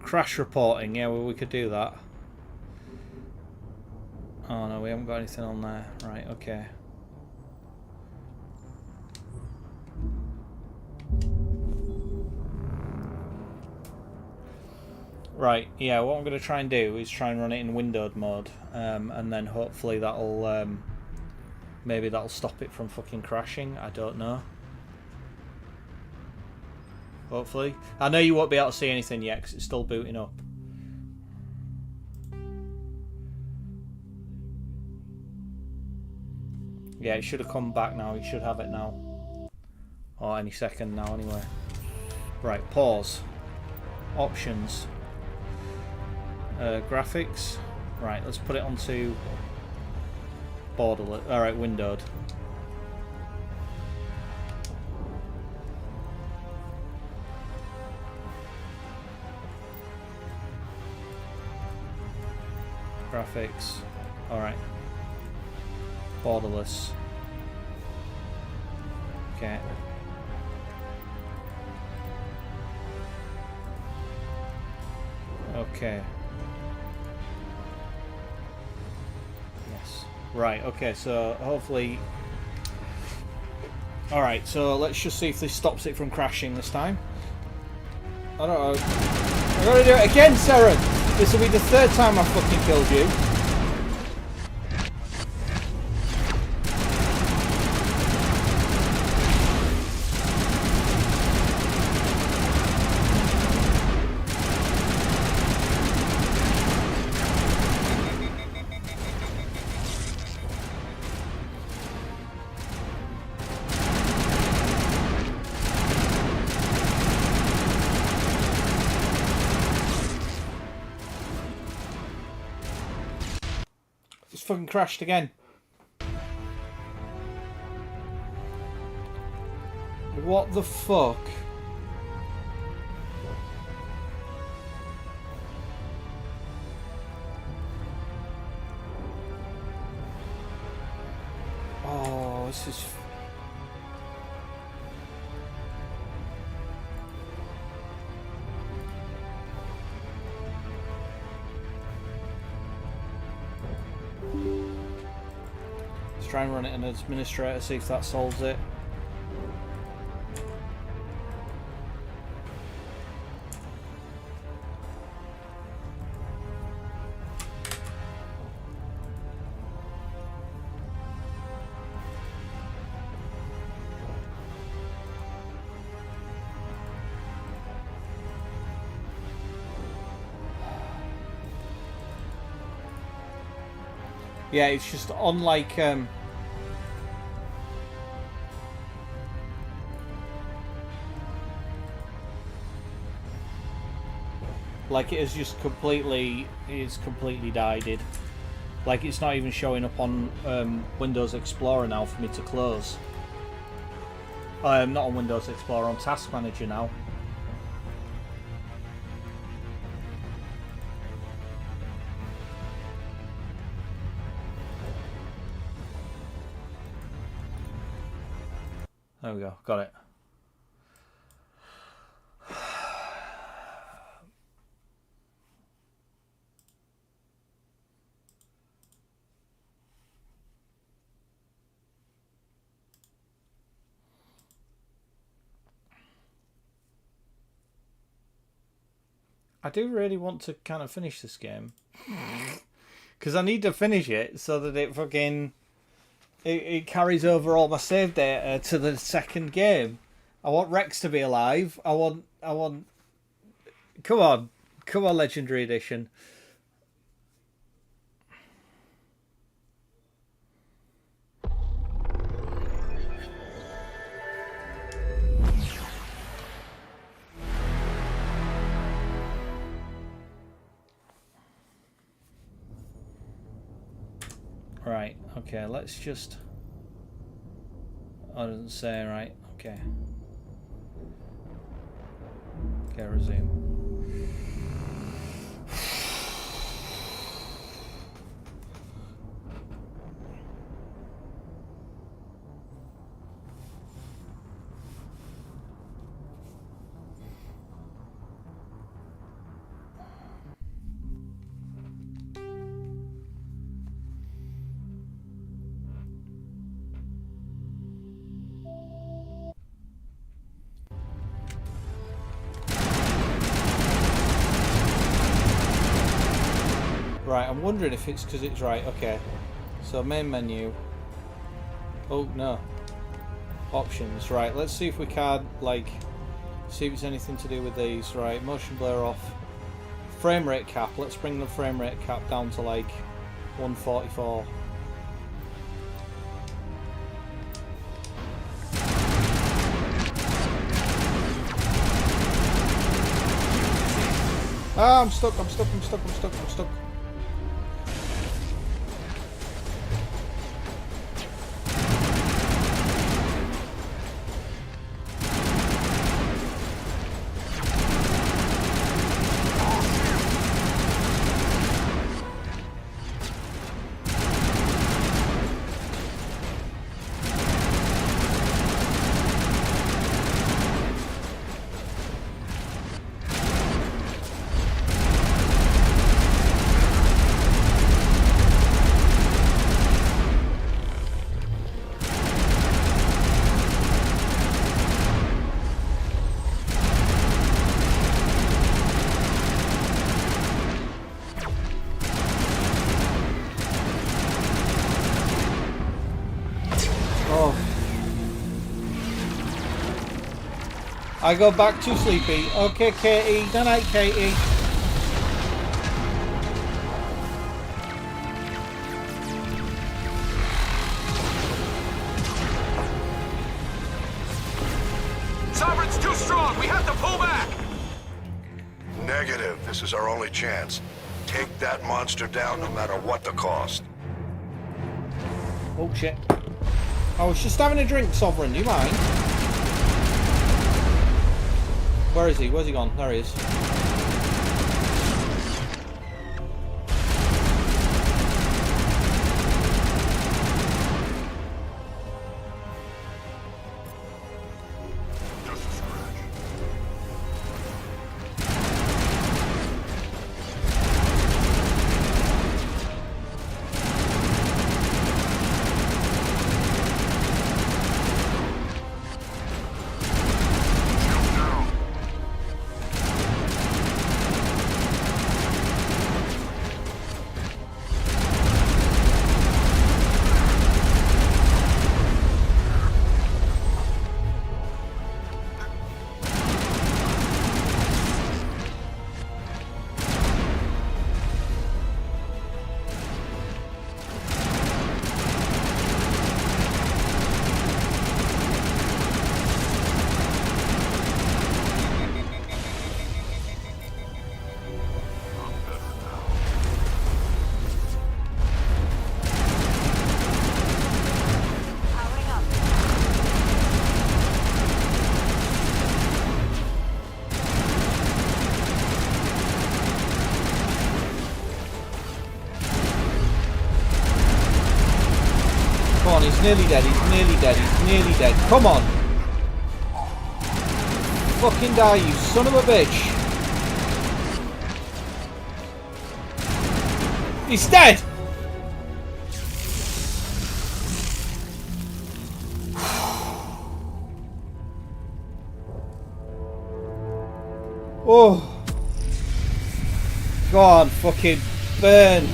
Crash reporting, yeah, well, we could do that. Oh no, we haven't got anything on there. Right, okay. Right, yeah, what I'm going to try and do is try and run it in windowed mode. And then hopefully that'll... maybe that'll stop it from fucking crashing. I don't know. Hopefully. I know you won't be able to see anything yet because it's still booting up. Yeah, it should have come back now. You should have it now. Or any second now anyway. Right, pause. Options. Graphics. Right, let's put it onto borderless. Alright, windowed. Graphics. Alright. Borderless. Okay. Okay. Yes. Right, okay, so hopefully... Alright, so let's just see if this stops it from crashing this time. I don't know. I'm gonna do it again, Seren! This will be the third time I've fucking killed you. Fucking crashed again. What the fuck? Oh, this is... Try and run it in administrator, see if that solves it. Yeah, it's just on like like it has just completely, it's completely died. Like it's not even showing up on Windows Explorer now for me to close. Not on Windows Explorer, on Task Manager now. There we go. Got it. I do really want to kind of finish this game. Because I need to finish it so that it fucking... It carries over all my save data to the second game. I want Rex to be alive. I want... Come on. Come on, Legendary Edition. Right, okay, let's just... Oh, it doesn't say, right, okay. Okay, resume. Right, I'm wondering if it's because it's right. Okay, so main menu. Oh no, options. Right, let's see if we can like see if it's anything to do with these. Right, motion blur off. Frame rate cap. Let's bring the frame rate cap down to like 144. Ah, I'm stuck. I'm stuck. I'm stuck. I'm stuck. I'm stuck. I go back too sleepy. Okay, Katie. Good night, Katie. Sovereign's too strong. We have to pull back. Negative. This is our only chance. Take that monster down no matter what the cost. Oh shit. I was just having a drink, Sovereign. Do you mind? Where is he? Where's he gone? There he is. He's nearly dead, he's nearly dead, he's nearly dead. Come on! fucking die, you son of a bitch. He's dead! Oh. Go on, fucking burn.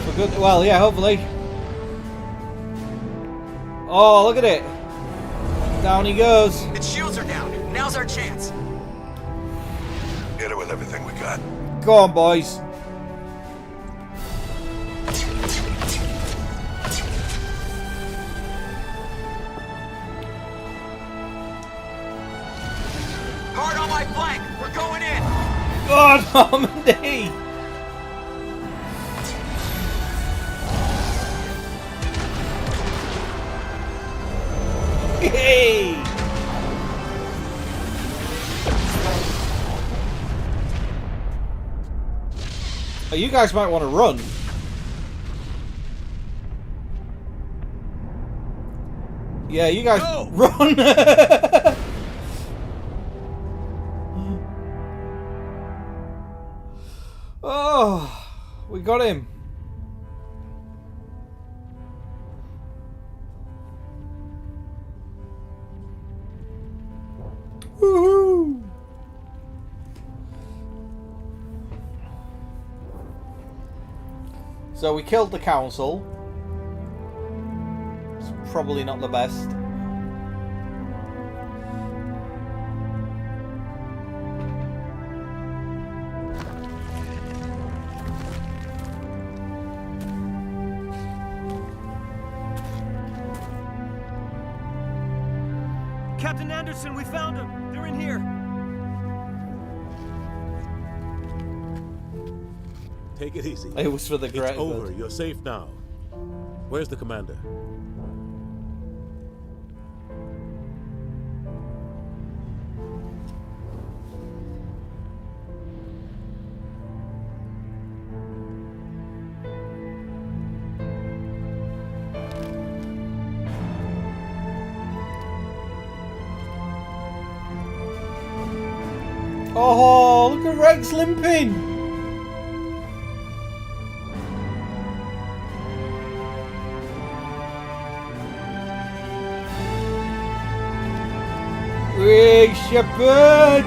For good, well, yeah, hopefully. Oh, look at it. Down he goes. Its shields are down. Now's our chance. Hit it with everything we got. Go on, boys. Hard on my flank. We're going in. God, Normandy! Hey! Oh, you guys might want to run. Yeah, you guys run. Oh, we got him. Woohoo! So we killed the council. It's probably not the best. Captain Anderson, we found them. They're in here. Take it easy. It was for the great. It's over. You're safe now. Where's the commander? Oh, look at Rex limping. Hey, Shepard!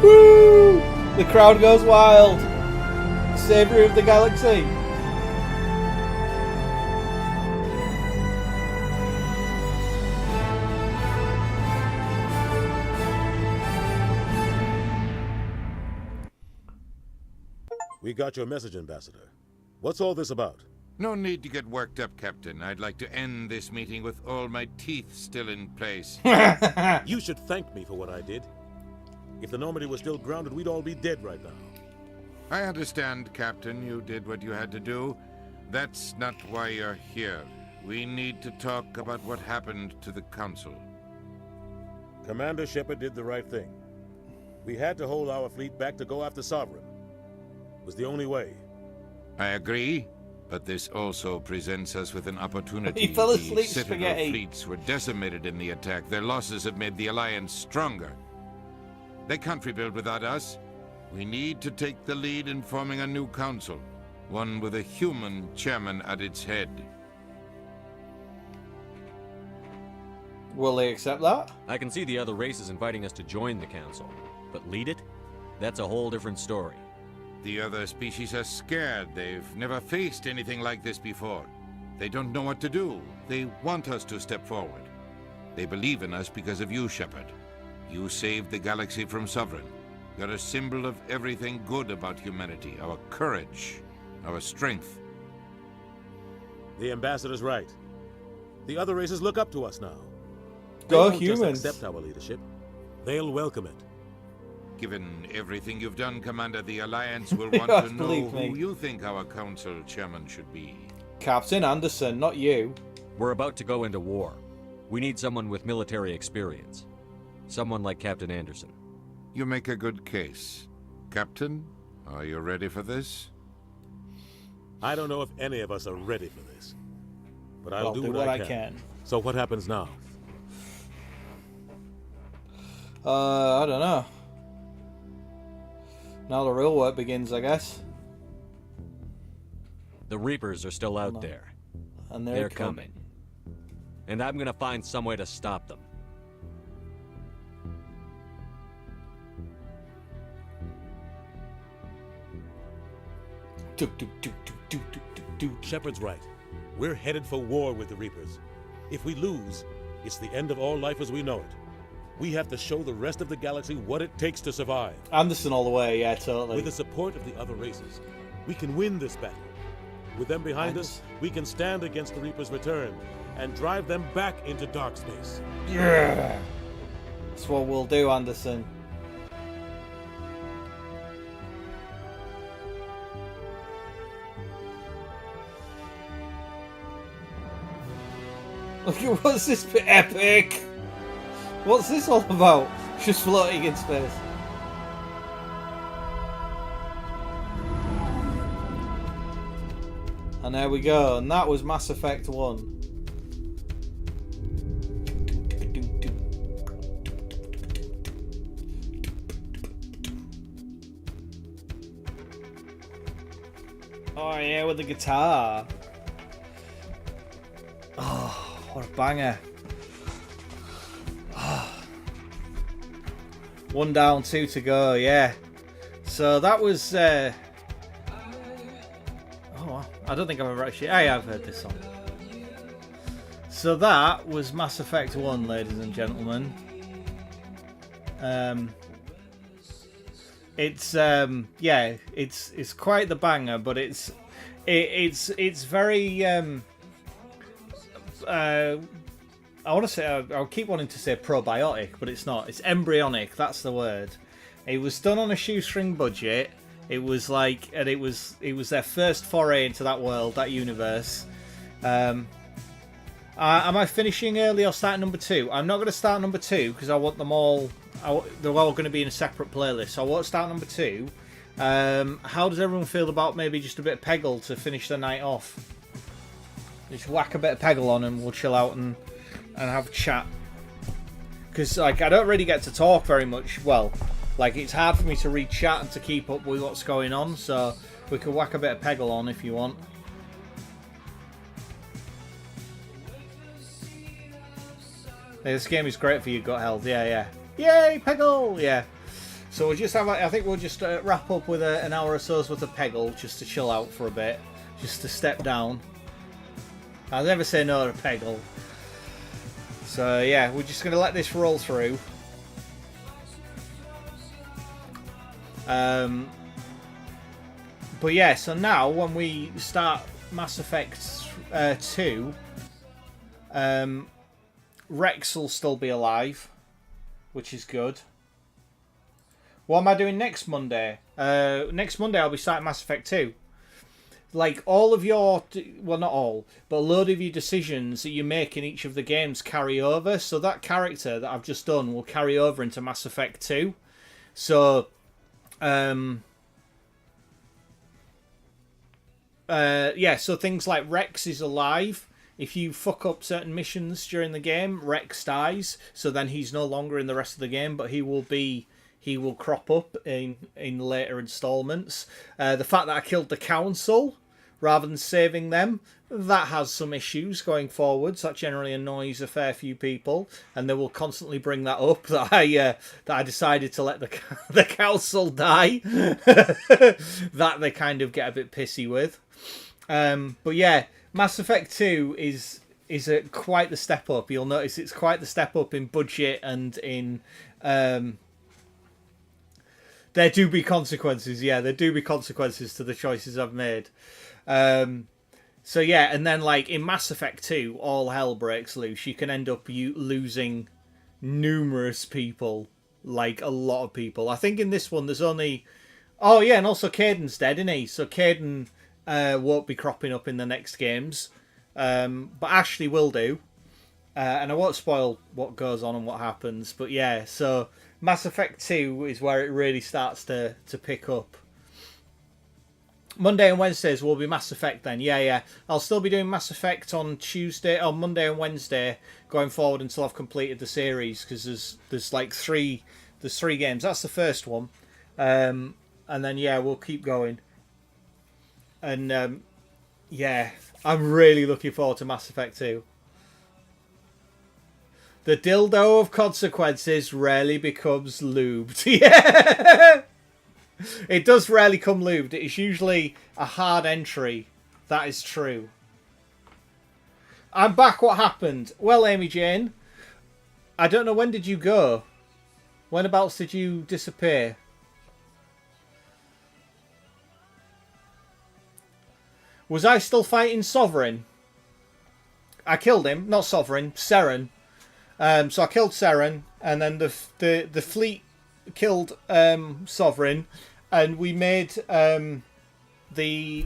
Woo! The crowd goes wild. Savior of the galaxy. We got your message, Ambassador. What's all this about? No need to get worked up, Captain. I'd like to end this meeting with all my teeth still in place. You should thank me for what I did. If the Normandy was still grounded, we'd all be dead right now. I understand, Captain. You did what you had to do. That's not why you're here. We need to talk about what happened to the Council. Commander Shepard did the right thing. We had to hold our fleet back to go after Sovereign. It was the only way. I agree, but this also presents us with an opportunity. He fell asleep, The Citadel Spaghetti. fleets were decimated in the attack. Their losses have made the Alliance stronger. They can't rebuild without us. We need to take the lead in forming a new council, one with a human chairman at its head. Will they accept that? I can see the other races inviting us to join the council, but lead it? That's a whole different story. The other species are scared. They've never faced anything like this before. They don't know what to do. They want us to step forward. They believe in us because of you, Shepard. You saved the galaxy from Sovereign. You're a symbol of everything good about humanity. Our courage, our strength. The Ambassador's right. The other races look up to us now. Go They won't humans. just accept our leadership. They'll welcome it. Given everything you've done, Commander, the Alliance will want Yeah, to know believe me. who you think our council chairman should be. Captain Anderson, not you. We're about to go into war. We need someone with military experience. Someone like Captain Anderson. You make a good case. Captain, are you ready for this? I don't know if any of us are ready for this. But I'll do what I can. So what happens now? I don't know. Now the real work begins, I guess. The Reapers are still out there. And they're coming. And I'm gonna find some way to stop them. Shepard's right. We're headed for war with the Reapers. If we lose, it's the end of all life as we know it. We have to show the rest of the galaxy what it takes to survive. Anderson all the way, yeah, totally. With the support of the other races, we can win this battle. With them behind us, we can stand against the Reapers' return and drive them back into dark space. Yeah! That's what we'll do, Anderson. Look at what's this bit epic? What's this all about? Just floating in space. And there we go, and that was Mass Effect 1. Oh yeah, with the guitar. Oh, what a banger. One down, two to go, yeah. So that was... oh, I don't think I've ever actually... I have heard this song. So that was Mass Effect 1, ladies and gentlemen. It's yeah, it's quite the banger, but it's very I want to say, I'll keep wanting to say probiotic, but it's not. It's embryonic. That's the word. It was done on a shoestring budget. It was like, and it was their first foray into that world, that universe. Am I finishing early or starting number 2? I'm not going to start number 2 because I want them all. They're all going to be in a separate playlist, so I won't start number 2. How does everyone feel about maybe just a bit of Peggle to finish the night off? Just whack a bit of Peggle on and we'll chill out and have a chat. Because like I don't really get to talk very much. Well, like it's hard for me to read chat and to keep up with what's going on. So we can whack a bit of Peggle on if you want. Hey, this game is great for your gut health. Yeah. Yay, Peggle! Yeah. So we'll just have. I think we'll just wrap up with an hour or so's worth of Peggle, just to chill out for a bit, just to step down. I'll never say no to Peggle. So yeah, we're just going to let this roll through. But yeah, so now when we start Mass Effect 2, Rex will still be alive, which is good. What am I doing next Monday? Next Monday I'll be starting Mass Effect 2. Like, all of your... Well, not all, but a load of your decisions that you make in each of the games carry over. So that character that I've just done will carry over into Mass Effect 2. So, yeah, so things like Rex is alive. If you fuck up certain missions during the game, Rex dies. So then he's no longer in the rest of the game, but he will crop up in later installments. The fact that I killed the council rather than saving them, that has some issues going forwards. That generally annoys a fair few people, and they will constantly bring that up, that I decided to let the council die. That they kind of get a bit pissy with. But yeah, Mass Effect 2 is quite the step up. You'll notice it's quite the step up in budget and in... there do be consequences. Yeah, there do be consequences to the choices I've made. So yeah, and then like in Mass Effect 2, all hell breaks loose. You can end up losing numerous people, like a lot of people. I think in this one there's only... Oh yeah, and also Caden's dead, isn't he? So Caden won't be cropping up in the next games. But Ashley will do. And I won't spoil what goes on and what happens. But yeah, so Mass Effect 2 is where it really starts to pick up. Monday and Wednesdays will be Mass Effect then. Yeah. I'll still be doing Mass Effect on Monday and Wednesday going forward until I've completed the series, because there's like three games. That's the first one. And then we'll keep going. And I'm really looking forward to Mass Effect 2. The dildo of consequences rarely becomes lubed. Yeah! It does rarely come lubed. It's usually a hard entry. That is true. I'm back. What happened? Well, Amy Jane, I don't know, when did you go? Whenabouts did you disappear? Was I still fighting Sovereign? I killed him. Not Sovereign. Seren. So I killed Seren, and then the fleet killed Sovereign, and we made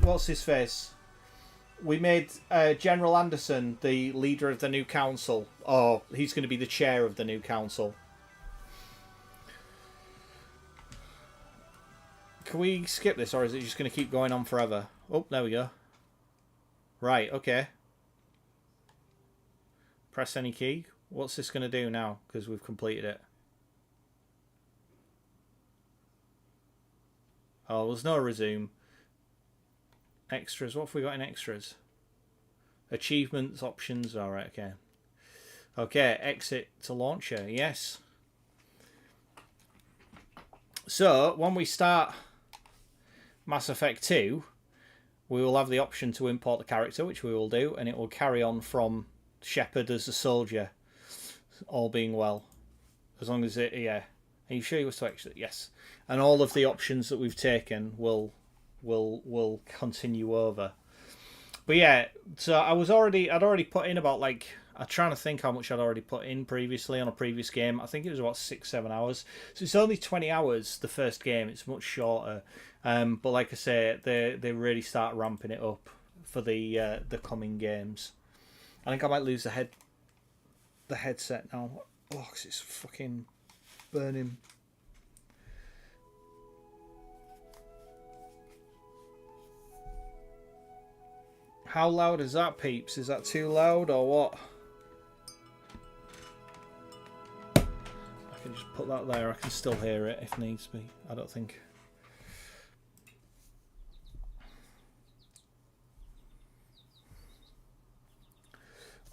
what's his face? We made General Anderson the leader of the new council, or he's going to be the chair of the new council. Can we skip this, or is it just going to keep going on forever? Oh, there we go. Right, okay. Press any key. What's this going to do now? Because we've completed it. Oh, there's no resume. Extras. What have we got in extras? Achievements, options. Alright, okay. Okay, exit to launcher. Yes. So, when we start Mass Effect 2, we will have the option to import the character, which we will do, and it will carry on from Shepard as a soldier. All being well, as long as it, Are you sure you was to exit? Yes. And all of the options that we've taken will continue over. But so I'd already put in about, like, I'm trying to think how much I'd already put in previously on a previous game. I think it was about 6-7 hours. So it's only 20 hours the first game. It's much shorter. But like I say, they really start ramping it up for the coming games. I think I might lose the headset now. Oh, 'cause it's fucking burning. How loud is that, peeps? Is that too loud or what? I can just put that there. I can still hear it if needs be. I don't think.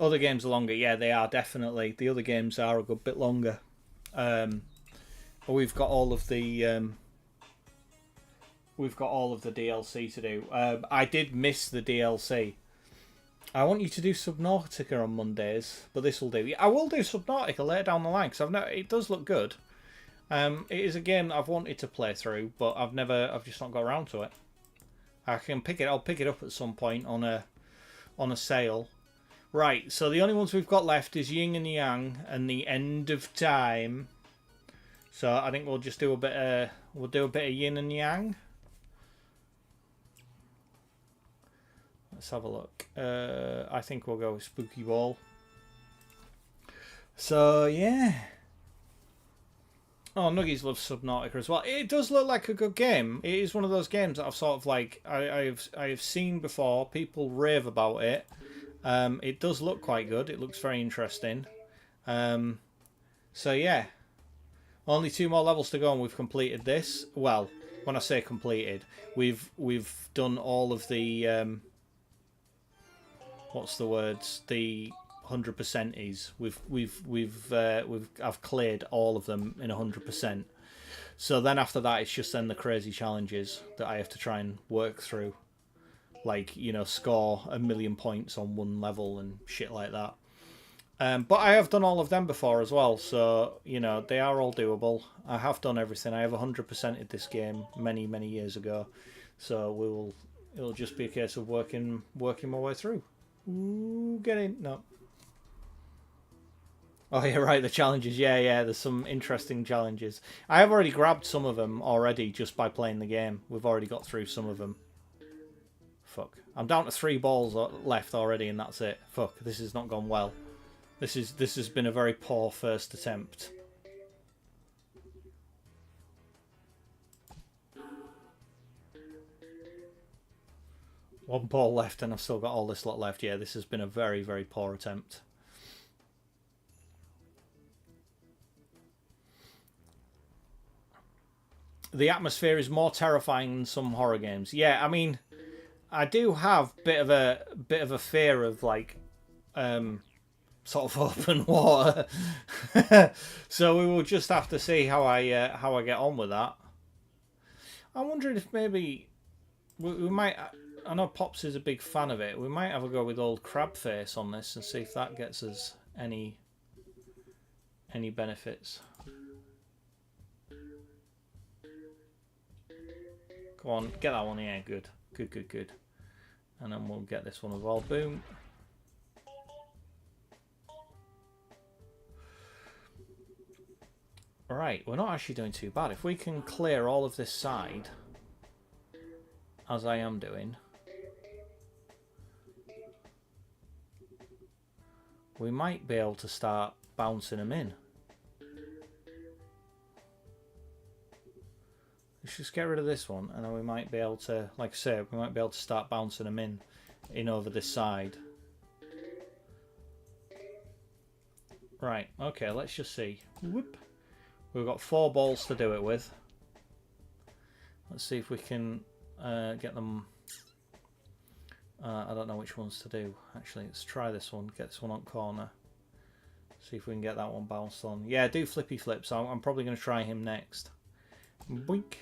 Other games are longer. Yeah, they are, definitely. The other games are a good bit longer. We've got all of the DLC to do. I did miss the DLC. I want you to do Subnautica on Mondays, but this will do. I will do Subnautica later down the line, because it does look good. It is a game that I've wanted to play through, but I've just not got around to it. I'll pick it up at some point on a sale. Right, so the only ones we've got left is Yin and Yang and the End of Time. So I think we'll just do a bit of Yin and Yang. Let's have a look. I think we'll go with Spooky Ball. So yeah. Oh, Nuggies loves Subnautica as well. It does look like a good game. It is one of those games that I've sort of like I have seen before. People rave about it. It does look quite good. It looks very interesting. So yeah, only 2 more levels to go, and we've completed this. Well, when I say completed, we've done all of the what's the words? The 100%ies. I've cleared all of them in 100%. So then after that, it's just then the crazy challenges that I have to try and work through. Like, score 1,000,000 points on one level and shit like that. But I have done all of them before as well, so, they are all doable. I have done everything. I have 100%ed this game many, many years ago. So it'll just be a case of working my way through. Ooh, get in. No. Oh, yeah, right, the challenges. Yeah, there's some interesting challenges. I have already grabbed some of them already just by playing the game. We've already got through some of them. Fuck. I'm down to 3 balls left already, and that's it. Fuck, this has not gone well. This has been a very poor first attempt. One ball left and I've still got all this lot left. Yeah, this has been a very, very poor attempt. The atmosphere is more terrifying than some horror games. Yeah, I mean, I do have bit of a fear of like sort of open water. So we will just have to see how I get on with that. I'm wondering if maybe we might. I know Pops is a big fan of it. We might have a go with old crab face on this and see if that gets us any benefits. Go on, get that one. Yeah, good. Good. And then we'll get this one as well. Boom. Right, we're not actually doing too bad. If we can clear all of this side, as I am doing, we might be able to start bouncing them in. Let's just get rid of this one, and then we might be able to, like I say, we might be able to start bouncing them in over this side. Right, okay, let's just see. Whoop. We've got 4 balls to do it with. Let's see if we can get them. I don't know which ones to do. Actually, let's try this one. Get this one on corner. See if we can get that one bounced on. Yeah, do flippy flips. I'm probably going to try him next. Boink.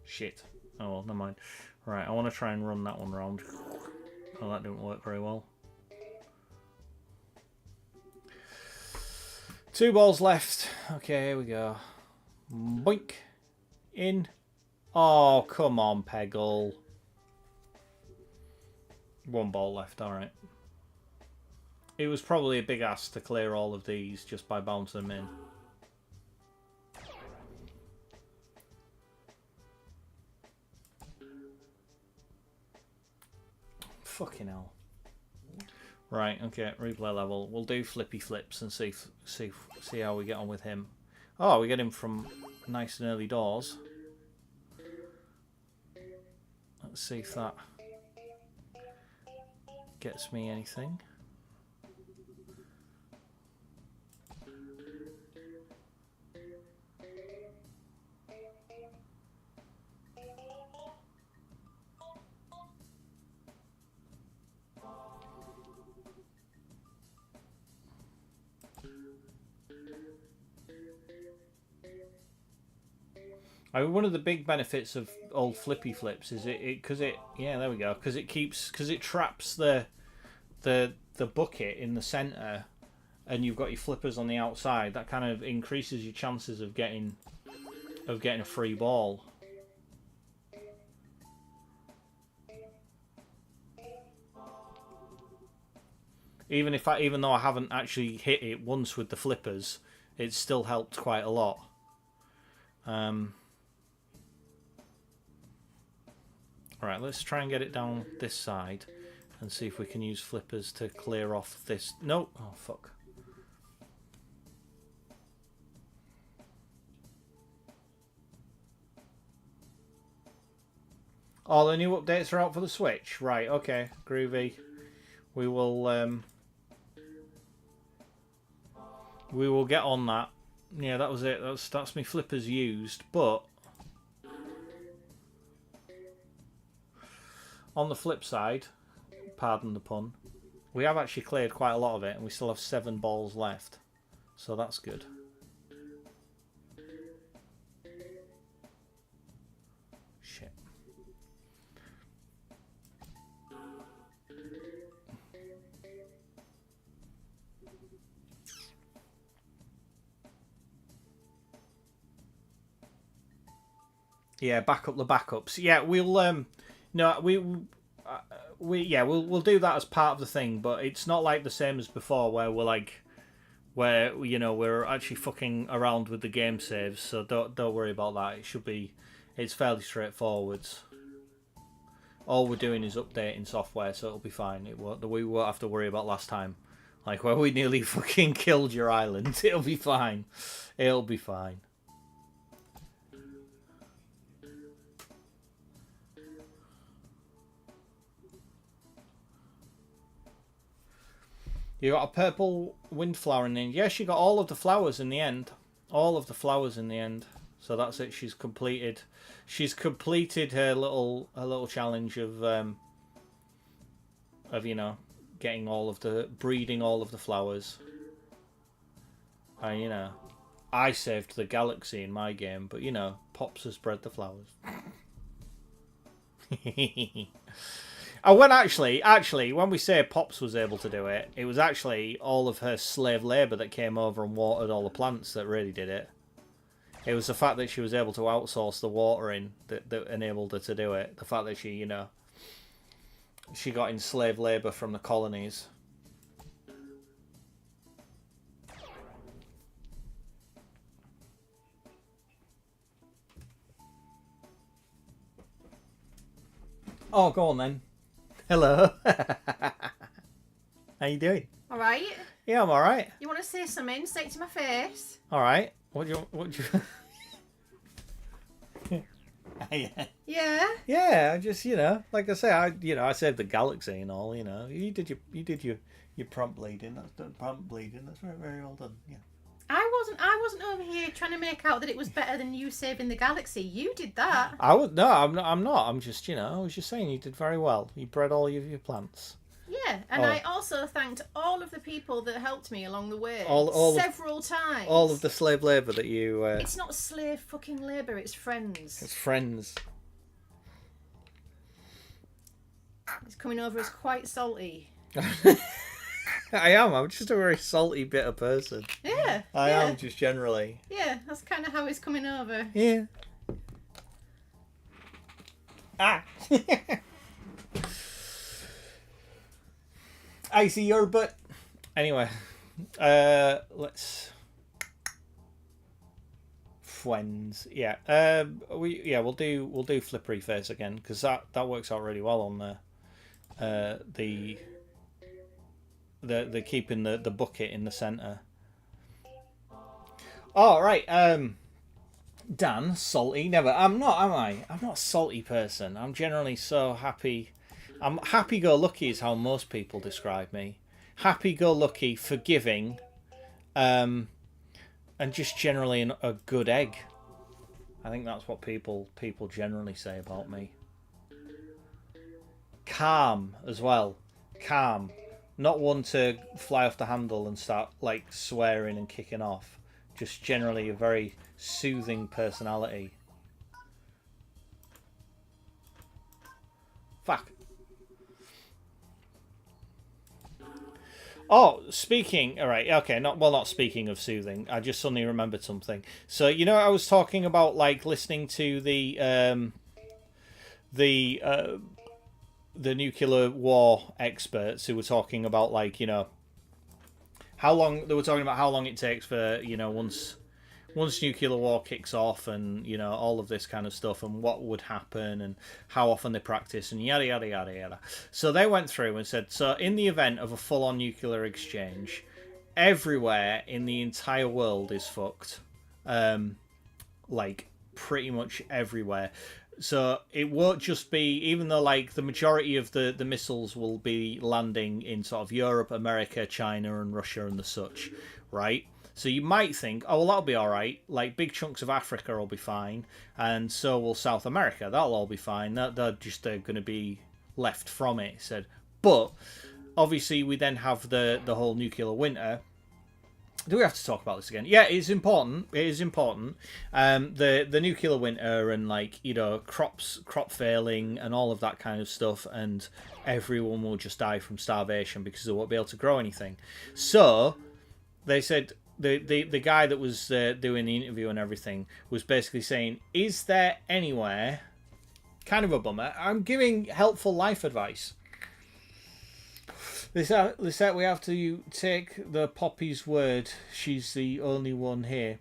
Shit. Oh well, never mind. Right, I want to try and run that one round. Oh, that didn't work very well. 2 balls left. Okay, here we go. Boink. In. Oh, come on, Peggle. 1 ball left, alright. It was probably a big ask to clear all of these just by bouncing them in. Fucking hell. Right, okay, replay level. We'll do flippy flips and see how we get on with him. Oh, we get him from nice and early doors. Let's see if that gets me anything. One of the big benefits of old flippy flips is because it yeah, there we go, because it traps the bucket in the center, and you've got your flippers on the outside. That kind of increases your chances of getting a free ball. Even though I haven't actually hit it once with the flippers, it's still helped quite a lot. Alright, let's try and get it down this side and see if we can use flippers to clear off this. No! Oh, fuck. Oh, the new updates are out for the Switch. Right, okay. Groovy. We will get on that. Yeah, that was it. That's me flippers used, but on the flip side, pardon the pun, we have actually cleared quite a lot of it, and we still have 7 balls left. So that's good. Shit. Yeah, back up the backups. Yeah, we'll no, we'll do that as part of the thing, but it's not like the same as before where we're like, where we're actually fucking around with the game saves. So don't worry about that. It's fairly straightforward. All we're doing is updating software, so it'll be fine. We won't have to worry about last time, like where we nearly fucking killed your island. It'll be fine. It'll be fine. You got a purple windflower in the end. Yes, you got all of the flowers in the end. All of the flowers in the end. So that's it. She's completed. She's completed her little challenge of getting breeding all of the flowers. And I saved the galaxy in my game, but Pops has bred the flowers. And when when we say Pops was able to do it, it was actually all of her slave labour that came over and watered all the plants that really did it. It was the fact that she was able to outsource the watering that enabled her to do it. The fact that she got in slave labour from the colonies. Oh, go on then. Hello. How you doing? All right. Yeah, I'm all right. You want to say something? Say it to my face. All right. What do you? Yeah. Yeah. I just like I say, I saved the galaxy and all. You did your prompt bleeding. That's done. Prompt bleeding. That's very, very well done. Yeah. I wasn't over here trying to make out that it was better than you saving the galaxy. You did that. I'm not. I'm just, I was just saying you did very well. You bred all of your plants. Yeah, and I also thanked all of the people that helped me along the way several times. All of the slave labour that you... It's not slave fucking labour, it's friends. It's friends. It's coming over as quite salty. I am. I'm just a very salty, bitter person. Yeah. I am, just generally. Yeah, that's kind of how it's coming over. Yeah. Ah. I see your butt. Anyway, let's. Friends. Yeah. We'll do Flippery Face again because that works out really well on the keeping the bucket in the center. Oh right. Dan, salty. Never. I'm not. Am I? I'm not a salty person. I'm generally so happy. I'm happy-go-lucky is how most people describe me. Happy-go-lucky, forgiving, and just generally a good egg. I think that's what people generally say about me. Calm as well. Calm. Not one to fly off the handle and start like swearing and kicking off. Just generally a very soothing personality. Fuck. Oh, speaking... Alright, okay, not speaking of soothing. I just suddenly remembered something. So, I was talking about, like, listening to the nuclear war experts who were talking about, like, how long... They were talking about how long it takes for, once nuclear war kicks off and, all of this kind of stuff and what would happen and how often they practice and yada, yada, yada, yada. So they went through and said, so in the event of a full-on nuclear exchange, everywhere in the entire world is fucked. Like, pretty much everywhere. So it won't just be, even though, like, the majority of the missiles will be landing in sort of Europe, America, China and Russia and the such, right? So you might think, oh, well, that'll be all right. Like, big chunks of Africa will be fine, and so will South America. That'll all be fine. They're going to be left from it, he said. But, obviously, we then have the whole nuclear winter. Do we have to talk about this again? Yeah, it's important. It is important. The nuclear winter and, like, crop failing and all of that kind of stuff, and everyone will just die from starvation because they won't be able to grow anything. So, they said... The guy that was doing the interview and everything was basically saying, is there anywhere, kind of a bummer, I'm giving helpful life advice, Lisette, we have to take the Poppy's word. She's the only one here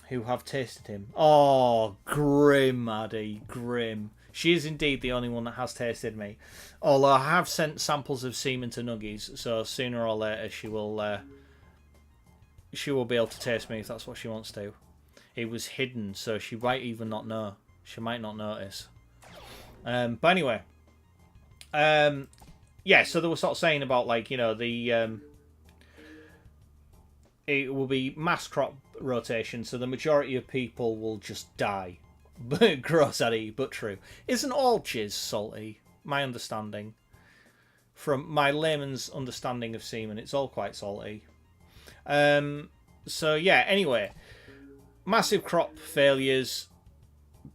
who have tasted him. Oh, grim, Addy, grim. She is indeed the only one that has tasted me. Although I have sent samples of semen to Nuggies, so sooner or later she will be able to taste me if that's what she wants to. It was hidden, so she might even not know. She might not notice. But anyway, yeah. So they were sort of saying about like, you know, the it will be mass crop rotation, so the majority of people will just die. Gross, Addy, but true. Isn't all jizz salty? My understanding, from my layman's understanding of semen, it's all quite salty. So yeah. Anyway, massive crop failures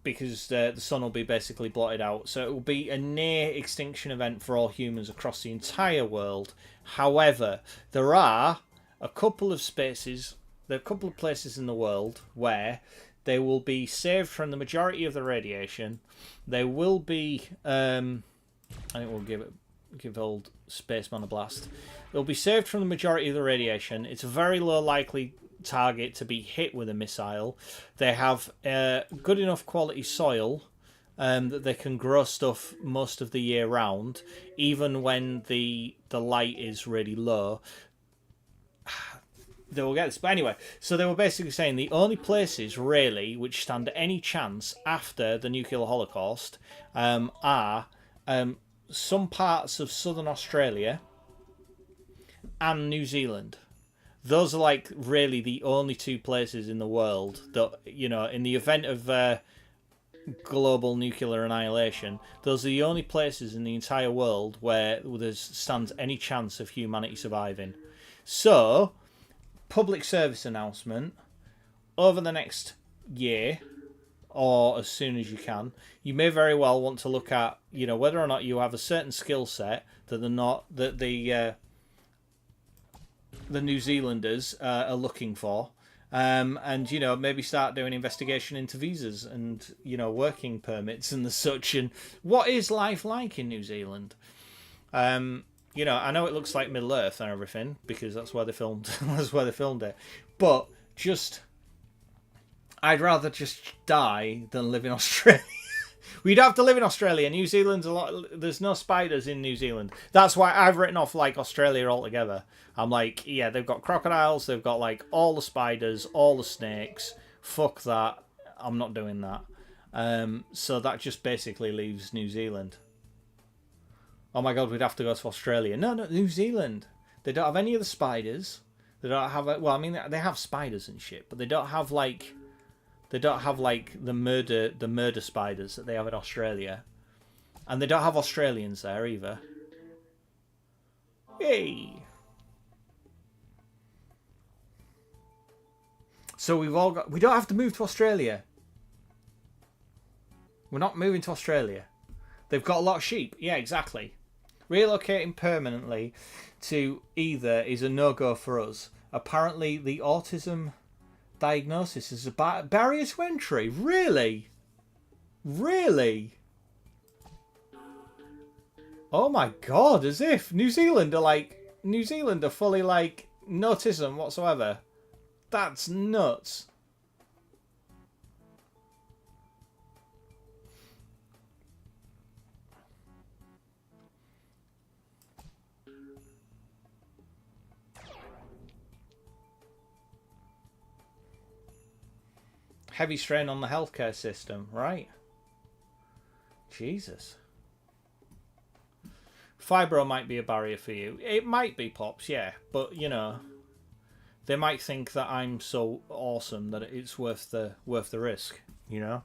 because the sun will be basically blotted out. So it will be a near extinction event for all humans across the entire world. However, there are a couple of places in the world where they will be saved from the majority of the radiation. They will be, I think we'll give old Spaceman a blast. They'll be saved from the majority of the radiation. It's a very low likely target to be hit with a missile. They have good enough quality soil that they can grow stuff most of the year round, even when the light is really low. They will get this. But anyway, so they were basically saying the only places really which stand any chance after the nuclear holocaust are some parts of southern Australia and New Zealand. Those are like really the only two places in the world that, you know, in the event of global nuclear annihilation, those are the only places in the entire world where there stands any chance of humanity surviving. So, public service announcement, over the next year, or as soon as you can, you may very well want to look at, you know, whether or not you have a certain skill set that the New Zealanders are looking for, and, you know, maybe start doing investigation into visas and, you know, working permits and the such, and what is life like in New Zealand. You know, I know it looks like Middle Earth and everything because that's where they filmed. That's where they filmed it. But I'd rather just die than live in Australia. We'd have to live in Australia. New Zealand's there's no spiders in New Zealand. That's why I've written off like Australia altogether. I'm like, yeah, they've got crocodiles. They've got like all the spiders, all the snakes. Fuck that. I'm not doing that. So that just basically leaves New Zealand. Oh my god, we'd have to go to Australia. No, New Zealand. They don't have any of the spiders. They don't have well, I mean, they have spiders and shit, but they don't have like the murder spiders that they have in Australia, and they don't have Australians there either. Yay! So we don't have to move to Australia. We're not moving to Australia. They've got a lot of sheep. Yeah, exactly. Relocating permanently to either is a no-go for us. Apparently, the autism diagnosis is a barrier to entry. Really? Really? Oh my god, as if New Zealand are fully like no autism whatsoever. That's nuts. Heavy strain on the healthcare system, right? Jesus. Fibro might be a barrier for you. It might be, Pops, yeah. But, you know, they might think that I'm so awesome that it's worth the risk, you know?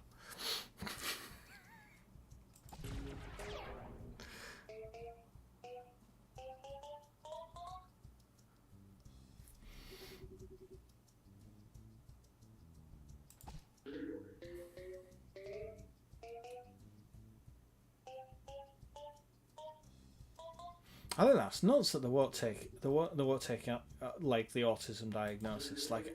I think that's nuts that they won't take out like the autism diagnosis. Like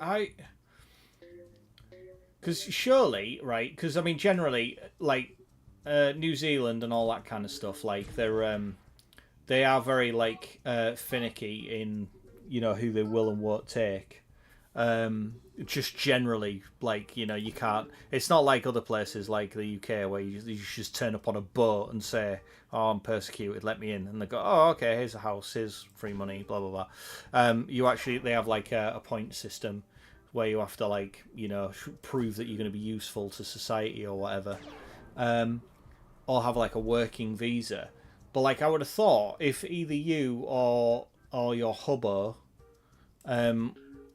because surely, right? Because I mean, generally, like New Zealand and all that kind of stuff, like they're they are very like finicky in, you know, who they will and won't take. Just generally, like, you know, you can't. It's not like other places like the UK where you just turn up on a boat and say, "Oh, I'm persecuted, let me in," and they go, "Oh, okay, here's a house, here's free money, blah blah blah." They have like a point system where you have to, like, you know, prove that you're going to be useful to society or whatever, or have like a working visa. But like, I would have thought if either you or your hubbo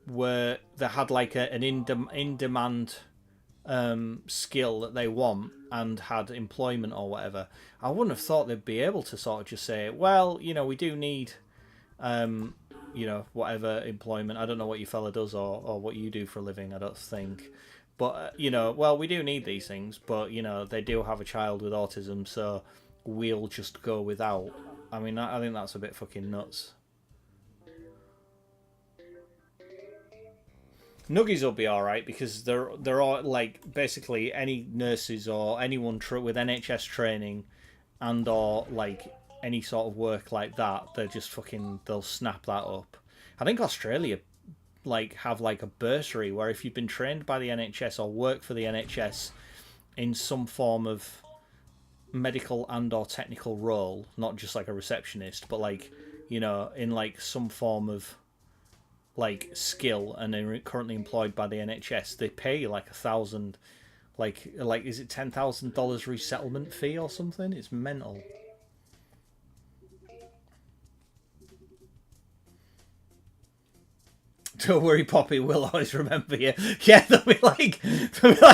where they had like an in-demand skill that they want and had employment or whatever, I wouldn't have thought they'd be able to sort of just say, well, you know, we do need, you know, whatever employment. I don't know what your fella does or what you do for a living, I don't think. But, you know, well, we do need these things, but, you know, they do have a child with autism, so we'll just go without. I mean, I think that's a bit fucking nuts. Nuggies will be alright because they're all, like, basically any nurses or anyone with NHS training and or like any sort of work like that, they'll snap that up. I think Australia like have like a bursary where if you've been trained by the NHS or work for the NHS in some form of medical and or technical role, not just like a receptionist, but like, you know, in like some form of like skill, and they're currently employed by the NHS, they pay like 1,000, like is it $10,000 resettlement fee or something? It's mental. Don't worry, Poppy, we'll always remember you. Yeah, they'll be like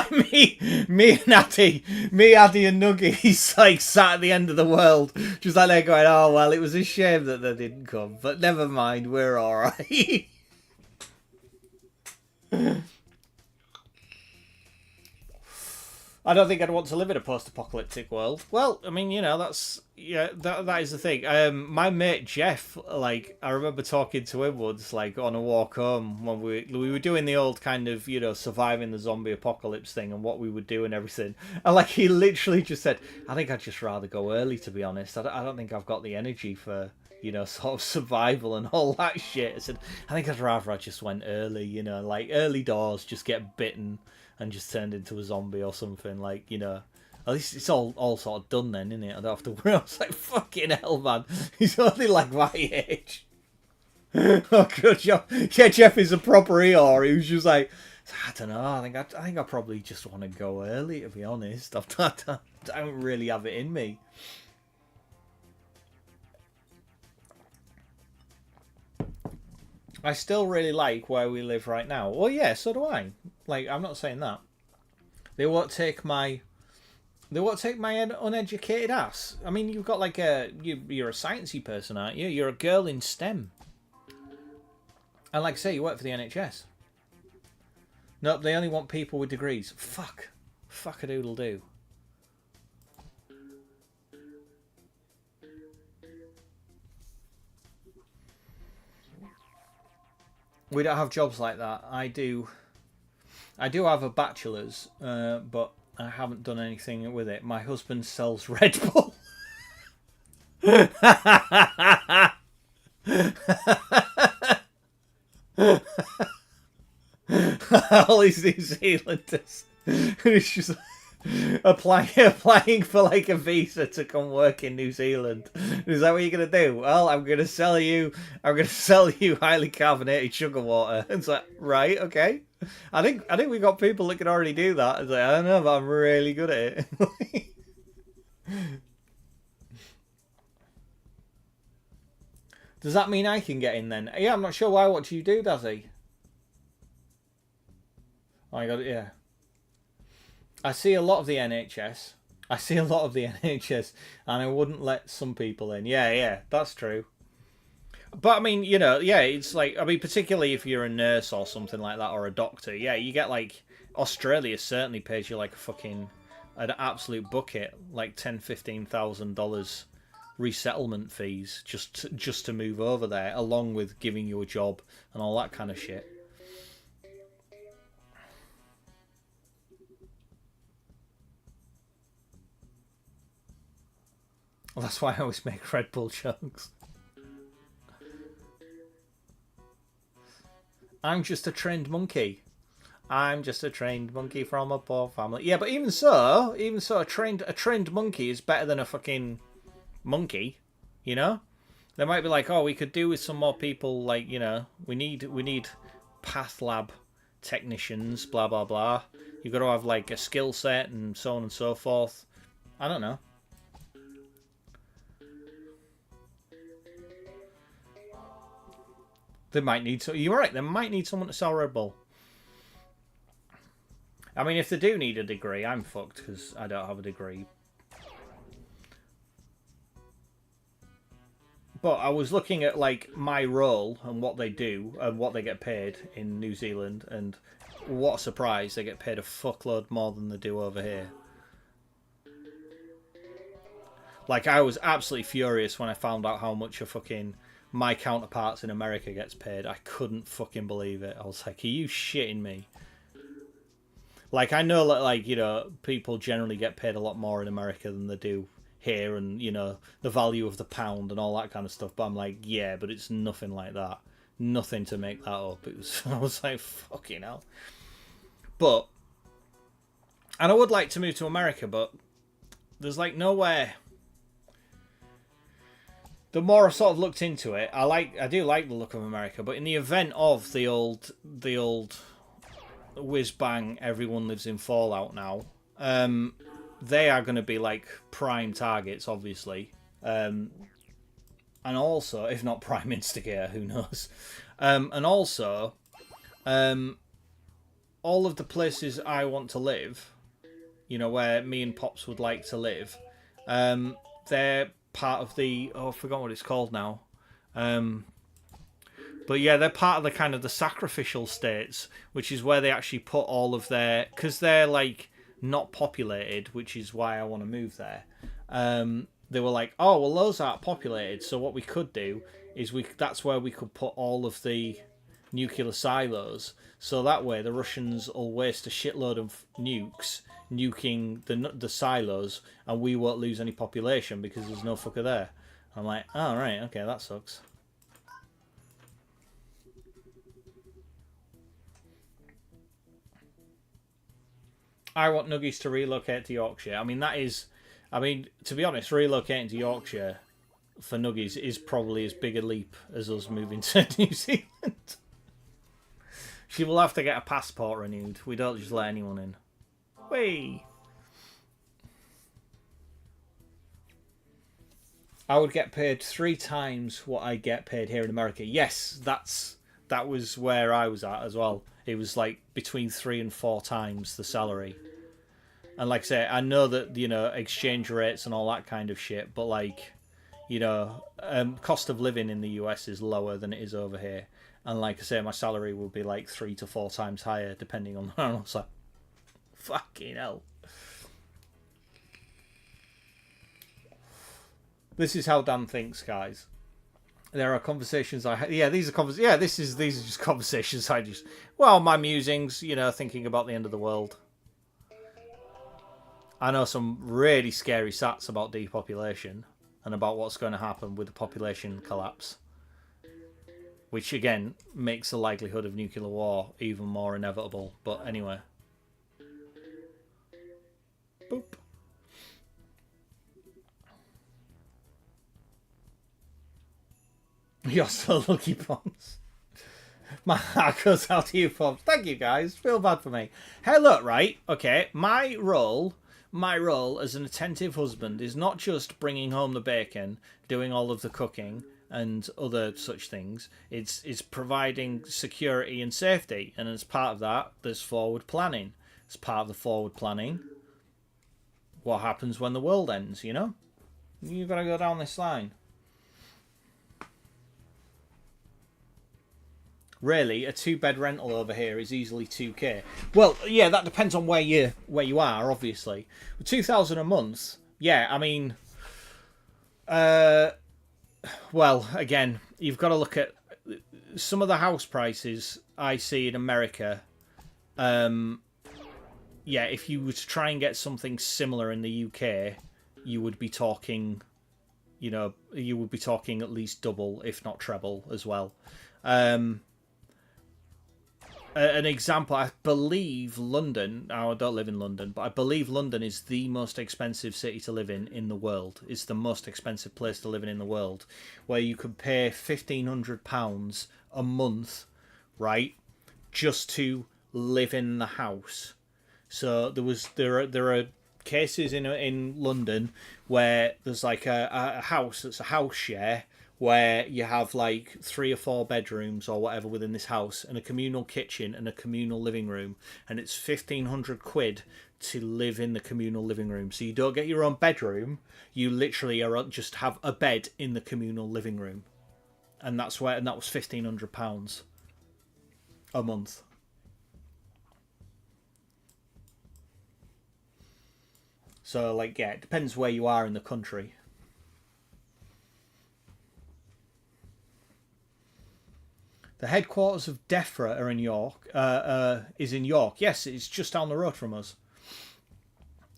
me and Addy, Addy and Nuggies, like sat at the end of the world, just like they're going, oh well, it was a shame that they didn't come, but never mind, we're all right. I don't think I'd want to live in a post-apocalyptic world. Well, I mean, you know, that is the thing. My mate Jeff, like, I remember talking to him once, like, on a walk home when we were doing the old kind of, you know, surviving the zombie apocalypse thing and what we would do and everything. And like, he literally just said, "I think I'd just rather go early, to be honest. I don't think I've got the energy for, you know, sort of survival and all that shit." I said, "I think I'd rather I just went early, you know, like early doors, just get bitten and just turned into a zombie or something, like, you know, at least it's all sort of done then, isn't it? I don't have to worry." I was like, fucking hell, man. He's only like my age. Oh, good. Yeah, Jeff is a proper Eeyore. He was just like, I don't know, I think I probably just want to go early, to be honest. I don't really have it in me. I still really like where we live right now. Well, yeah, so do I. Like, I'm not saying that. They won't take my uneducated ass. I mean, you've got like you're a sciencey person, aren't you? You're a girl in STEM. And like I say, you work for the NHS. Nope, they only want people with degrees. Fuck a doodle do. We don't have jobs like that. I do have a bachelor's, but I haven't done anything with it. My husband sells Red Bull. All these New Zealanders. It's just applying for like a visa to come work in New Zealand. Is that what you're gonna do? Well, I'm gonna sell you highly carbonated sugar water. It's like, right, okay. I think we got people that can already do that. It's like, I don't know, but I'm really good at it. Does that mean I can get in then? Yeah, I'm not sure why. What do you do, Dazzy? Oh, I got it, yeah. I see a lot of the NHS. And I wouldn't let some people in. Yeah, that's true. But I mean, you know, yeah, it's like, I mean, particularly if you're a nurse or something like that, or a doctor, yeah, you get like, Australia certainly pays you like an absolute bucket, like $10,000-$15,000 resettlement fees just to move over there, along with giving you a job and all that kind of shit. Well, that's why I always make Red Bull jokes. I'm just a trained monkey. I'm just a trained monkey from a poor family. Yeah, but even so, a trained monkey is better than a fucking monkey, you know? They might be like, oh, we could do with some more people, like, you know, we need path lab technicians, blah blah blah. You've got to have like a skill set and so on and so forth. I don't know. They might need to. You're right. They might need someone to sell Red Bull. I mean, if they do need a degree, I'm fucked because I don't have a degree. But I was looking at like my role and what they do and what they get paid in New Zealand, and what a surprise, they get paid a fuckload more than they do over here. Like, I was absolutely furious when I found out how much my counterparts in America gets paid. I couldn't fucking believe it. I was like, are you shitting me? Like, I know that, like, you know, people generally get paid a lot more in America than they do here, and, you know, the value of the pound and all that kind of stuff, but I'm like, yeah, but it's nothing like that. Nothing to make that up. It was, I was like, fucking hell. But, and I would like to move to America, but there's like nowhere. The more I've sort of looked into it, I do like the look of America, but in the event of the old whiz bang, everyone lives in Fallout now, they are going to be like prime targets, obviously, and also, if not prime instigator, who knows, and also, all of the places I want to live, you know, where me and Pops would like to live, they're part of the, oh, I forgot what it's called now, but yeah, they're part of the kind of the sacrificial states, which is where they actually put all of their, because they're like not populated, which is why I want to move there. They were like, oh, well, those aren't populated, so what we could do is that's where we could put all of the nuclear silos, so that way the Russians will waste a shitload of nukes nuking the silos, and we won't lose any population because there's no fucker there. I'm like, oh, right, okay, that sucks. I want Nuggies to relocate to Yorkshire. I mean, to be honest, relocating to Yorkshire for Nuggies is probably as big a leap as us moving to New Zealand. She will have to get a passport renewed. We don't just let anyone in. Whee! I would get paid 3 times what I get paid here in America. Yes, that was where I was at as well. It was like between 3 and 4 times the salary. And like I say, I know that, you know, exchange rates and all that kind of shit, but like, you know, cost of living in the US is lower than it is over here. And like I say, my salary will be like 3 to 4 times higher depending on, I was like, fucking hell. This is how Dan thinks, guys. There are conversations I these are these are just conversations I just, well, my musings, you know, thinking about the end of the world. I know some really scary stats about depopulation and about what's going to happen with the population collapse, which again makes the likelihood of nuclear war even more inevitable. But anyway. Boop. You're so lucky, Pons. My heart goes out to you, Pons. Thank you, guys. Feel bad for me. Hey, look, right? Okay, my role as an attentive husband is not just bringing home the bacon, doing all of the cooking, and other such things. It's providing security and safety, and as part of that, there's forward planning. As part of the forward planning, what happens when the world ends, you know? You've got to go down this line. Really, a 2-bed rental over here is easily 2k. Well, yeah, that depends on where you are, obviously. With 2,000 a month, yeah, I mean, well, again, you've got to look at some of the house prices I see in America. Yeah, if you were to try and get something similar in the UK, you would be talking you know, you would be talking at least double, if not treble, as well. An example, I believe London, I don't live in London, but I believe London is the most expensive city to live in the world. It's the most expensive place to live in the world, where you could pay £1,500 a month, right, just to live in the house. So there are cases in London where there's like a house that's a house share, where you have like 3 or 4 bedrooms or whatever within this house, and a communal kitchen and a communal living room, and it's £1,500 to live in the communal living room. So you don't get your own bedroom, you literally just have a bed in the communal living room, and that was £1,500 a month. So like, yeah, it depends where you are in the country. The headquarters of DEFRA are in York. Is in York. Yes, it's just down the road from us,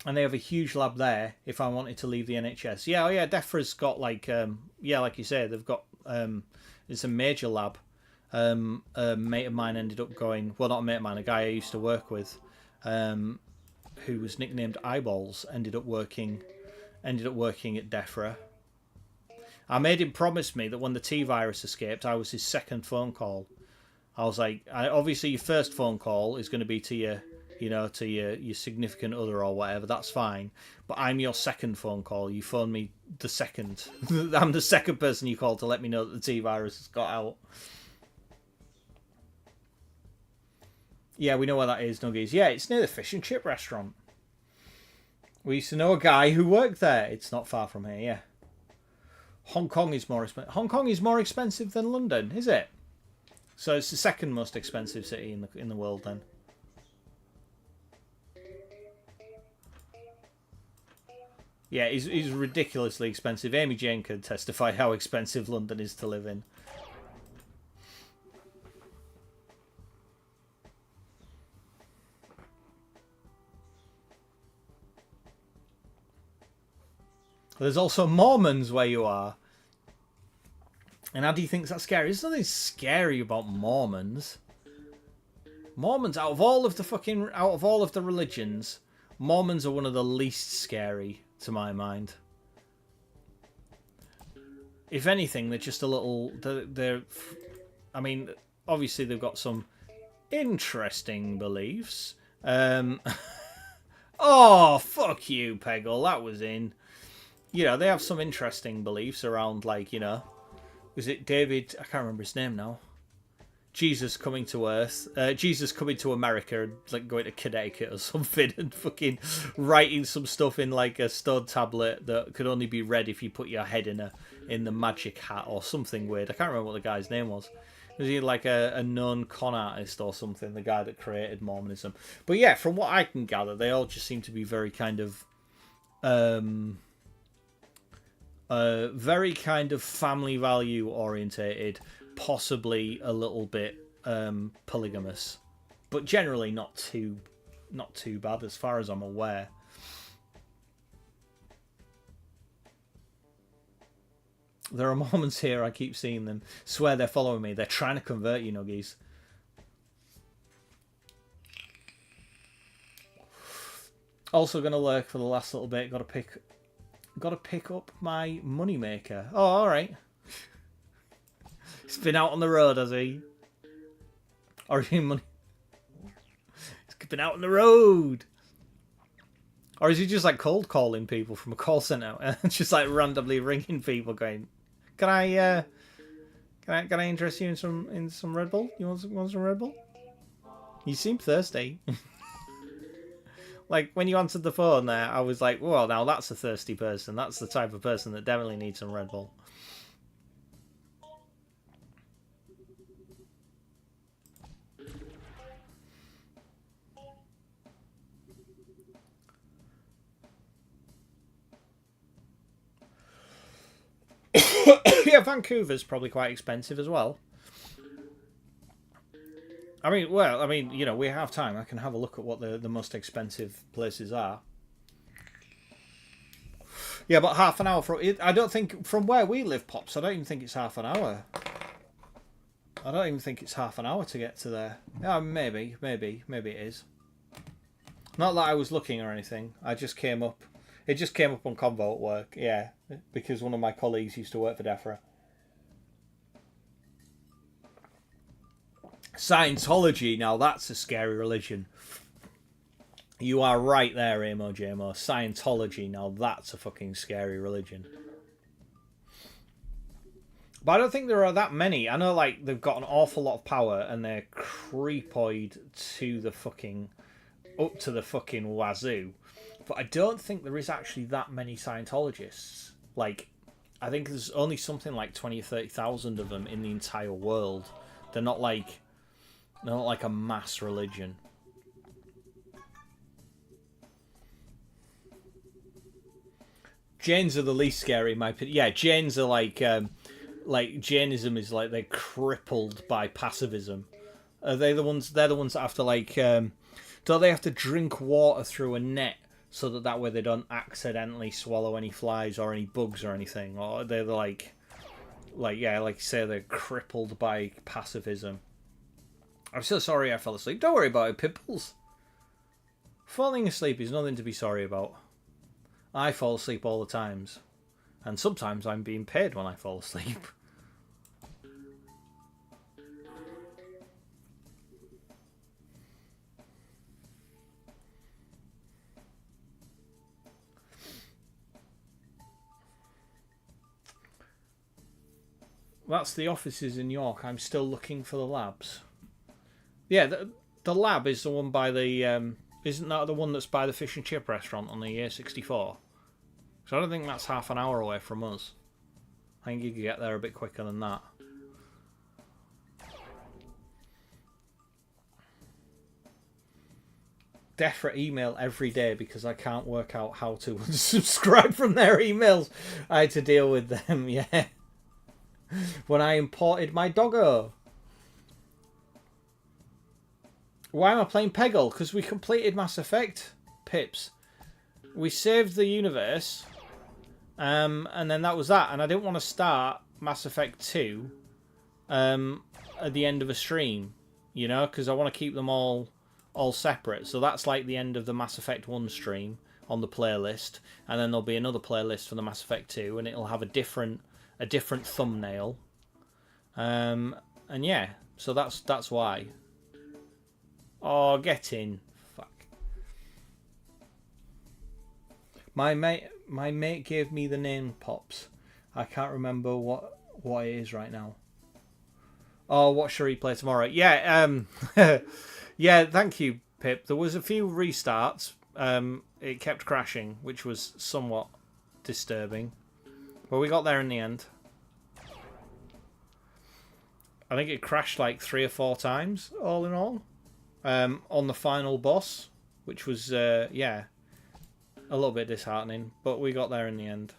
and they have a huge lab there. If I wanted to leave the NHS, yeah, oh yeah, DEFRA's got like, yeah, like you say, they've got it's a major lab. A mate of mine ended up going. Well, not a mate of mine, a guy I used to work with, who was nicknamed Eyeballs, ended up working at DEFRA. I made him promise me that when the T-virus escaped, I was his second phone call. I was like, obviously your first phone call is going to be to your, you know, to your significant other or whatever. That's fine. But I'm your second phone call. You phone me the second. I'm the second person you call to let me know that the T-virus has got out. Yeah, we know where that is, Nuggies. Yeah, it's near the fish and chip restaurant. We used to know a guy who worked there. It's not far from here, yeah. Hong Kong is more expensive. Hong Kong is more expensive than London, is it? So it's the second most expensive city in the world then. Yeah, it's ridiculously expensive. Amy Jane could testify how expensive London is to live in. There's also Mormons where you are. And Addy thinks that's scary. There's nothing scary about Mormons. Mormons, out of all of the religions, Mormons are one of the least scary, to my mind. If anything, they're just a little... I mean, obviously they've got some interesting beliefs. Oh, fuck you, Peggle. That was in... You know, they have some interesting beliefs around, like, you know, was it David? I can't remember his name now. Jesus coming to Earth. Jesus coming to America and, like, going to Connecticut or something and fucking writing some stuff in, like, a stone tablet that could only be read if you put your head in the magic hat or something weird. I can't remember what the guy's name was. Was he, like, a known con artist or something, the guy that created Mormonism? But, yeah, from what I can gather, they all just seem to be very kind of... very kind of family value orientated, possibly a little bit polygamous, but generally not too bad as far as I'm aware. There are Mormons here, I keep seeing them. Swear they're following me. They're trying to convert you, Nuggies. Also gonna lurk for the last little bit. Got to pick up my moneymaker. Oh, all right. He's been out on the road, has he? Or is he money? He's been out on the road. Or is he just like cold calling people from a call center and just like randomly ringing people, going, "Can I interest you in some Red Bull? You want some Red Bull? You seem thirsty." Like, when you answered the phone there, I was like, well, now that's a thirsty person. That's the type of person that definitely needs some Red Bull. Yeah, Vancouver's probably quite expensive as well. I mean, you know, we have time. I can have a look at what the most expensive places are. Yeah, but half an hour from... I don't think... From where we live, Pops, I don't even think it's half an hour. I don't even think it's half an hour to get to there. Yeah, maybe it is. Not that I was looking or anything. I just came up... It just came up on Convo at work, yeah. Because one of my colleagues used to work for DEFRA. Scientology, now that's a scary religion. You are right there, Amo Jamo. Scientology, now that's a fucking scary religion. But I don't think there are that many. I know, like, they've got an awful lot of power and they're creepoid to the fucking... up to the fucking wazoo. But I don't think there is actually that many Scientologists. Like, I think there's only something like 20 or 30,000 of them in the entire world. They're not like a mass religion. Jains are the least scary, in my opinion. Yeah, Jains are like Jainism is like they're crippled by pacifism. Are they the ones? They're the ones that have to like. Don't they have to drink water through a net so that way they don't accidentally swallow any flies or any bugs or anything? Or they're like you say, they're crippled by pacifism. I'm so sorry I fell asleep. Don't worry about it, Pimples. Falling asleep is nothing to be sorry about. I fall asleep all the times. And sometimes I'm being paid when I fall asleep. That's the offices in York. I'm still looking for the labs. Yeah, the lab is the one by the... isn't that the one that's by the fish and chip restaurant on the A64? So I don't think that's half an hour away from us. I think you could get there a bit quicker than that. DEFRA email every day because I can't work out how to unsubscribe from their emails. I had to deal with them, yeah. When I imported my doggo. Why am I playing Peggle? Because we completed Mass Effect, Pips. We saved the universe, and then that was that. And I didn't want to start Mass Effect 2 at the end of a stream, you know, because I want to keep them all separate. So that's like the end of the Mass Effect 1 stream on the playlist, and then there'll be another playlist for the Mass Effect 2, and it'll have a different thumbnail. And yeah, so that's why. Oh, get in. Fuck. My mate gave me the name, Pops. I can't remember what it is right now. Oh, what shall we play tomorrow? Yeah, yeah, thank you, Pip. There was a few restarts. It kept crashing, which was somewhat disturbing. But we got there in the end. I think it crashed like 3 or 4 times, all in all. On the final boss, which was, yeah, a little bit disheartening, but we got there in the end.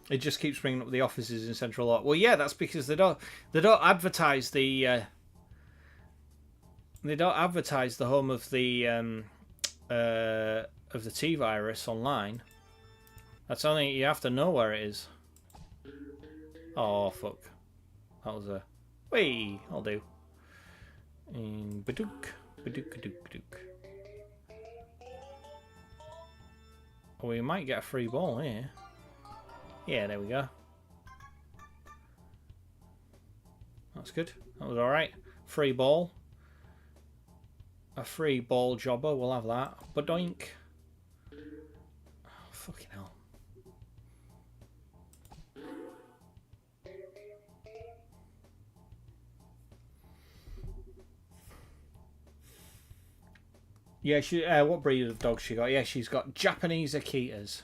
It just keeps bringing up the offices in Central York. Well, yeah, that's because they don't advertise the home of the T-virus online. That's only, you have to know where it is. Oh, fuck. That was a... Whee! I'll do. Badook. Badook, badook, badook. Oh, we might get a free ball here. Yeah, there we go. That's good. That was alright. Free ball. A free ball jobber. We'll have that. Badoink. Oh, fucking hell. Yeah, she. What breed of dog she got? Yeah, she's got Japanese Akitas.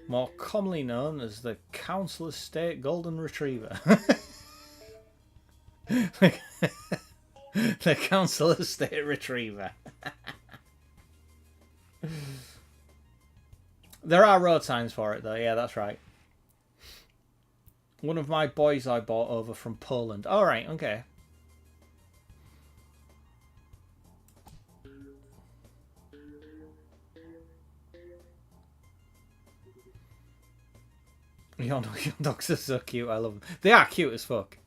More commonly known as the Council Estate Golden Retriever. The Council Estate Retriever. There are road signs for it, though. Yeah, that's right. One of my boys I bought over from Poland. All right, okay. Your dogs are so cute. I love them. They are cute as fuck.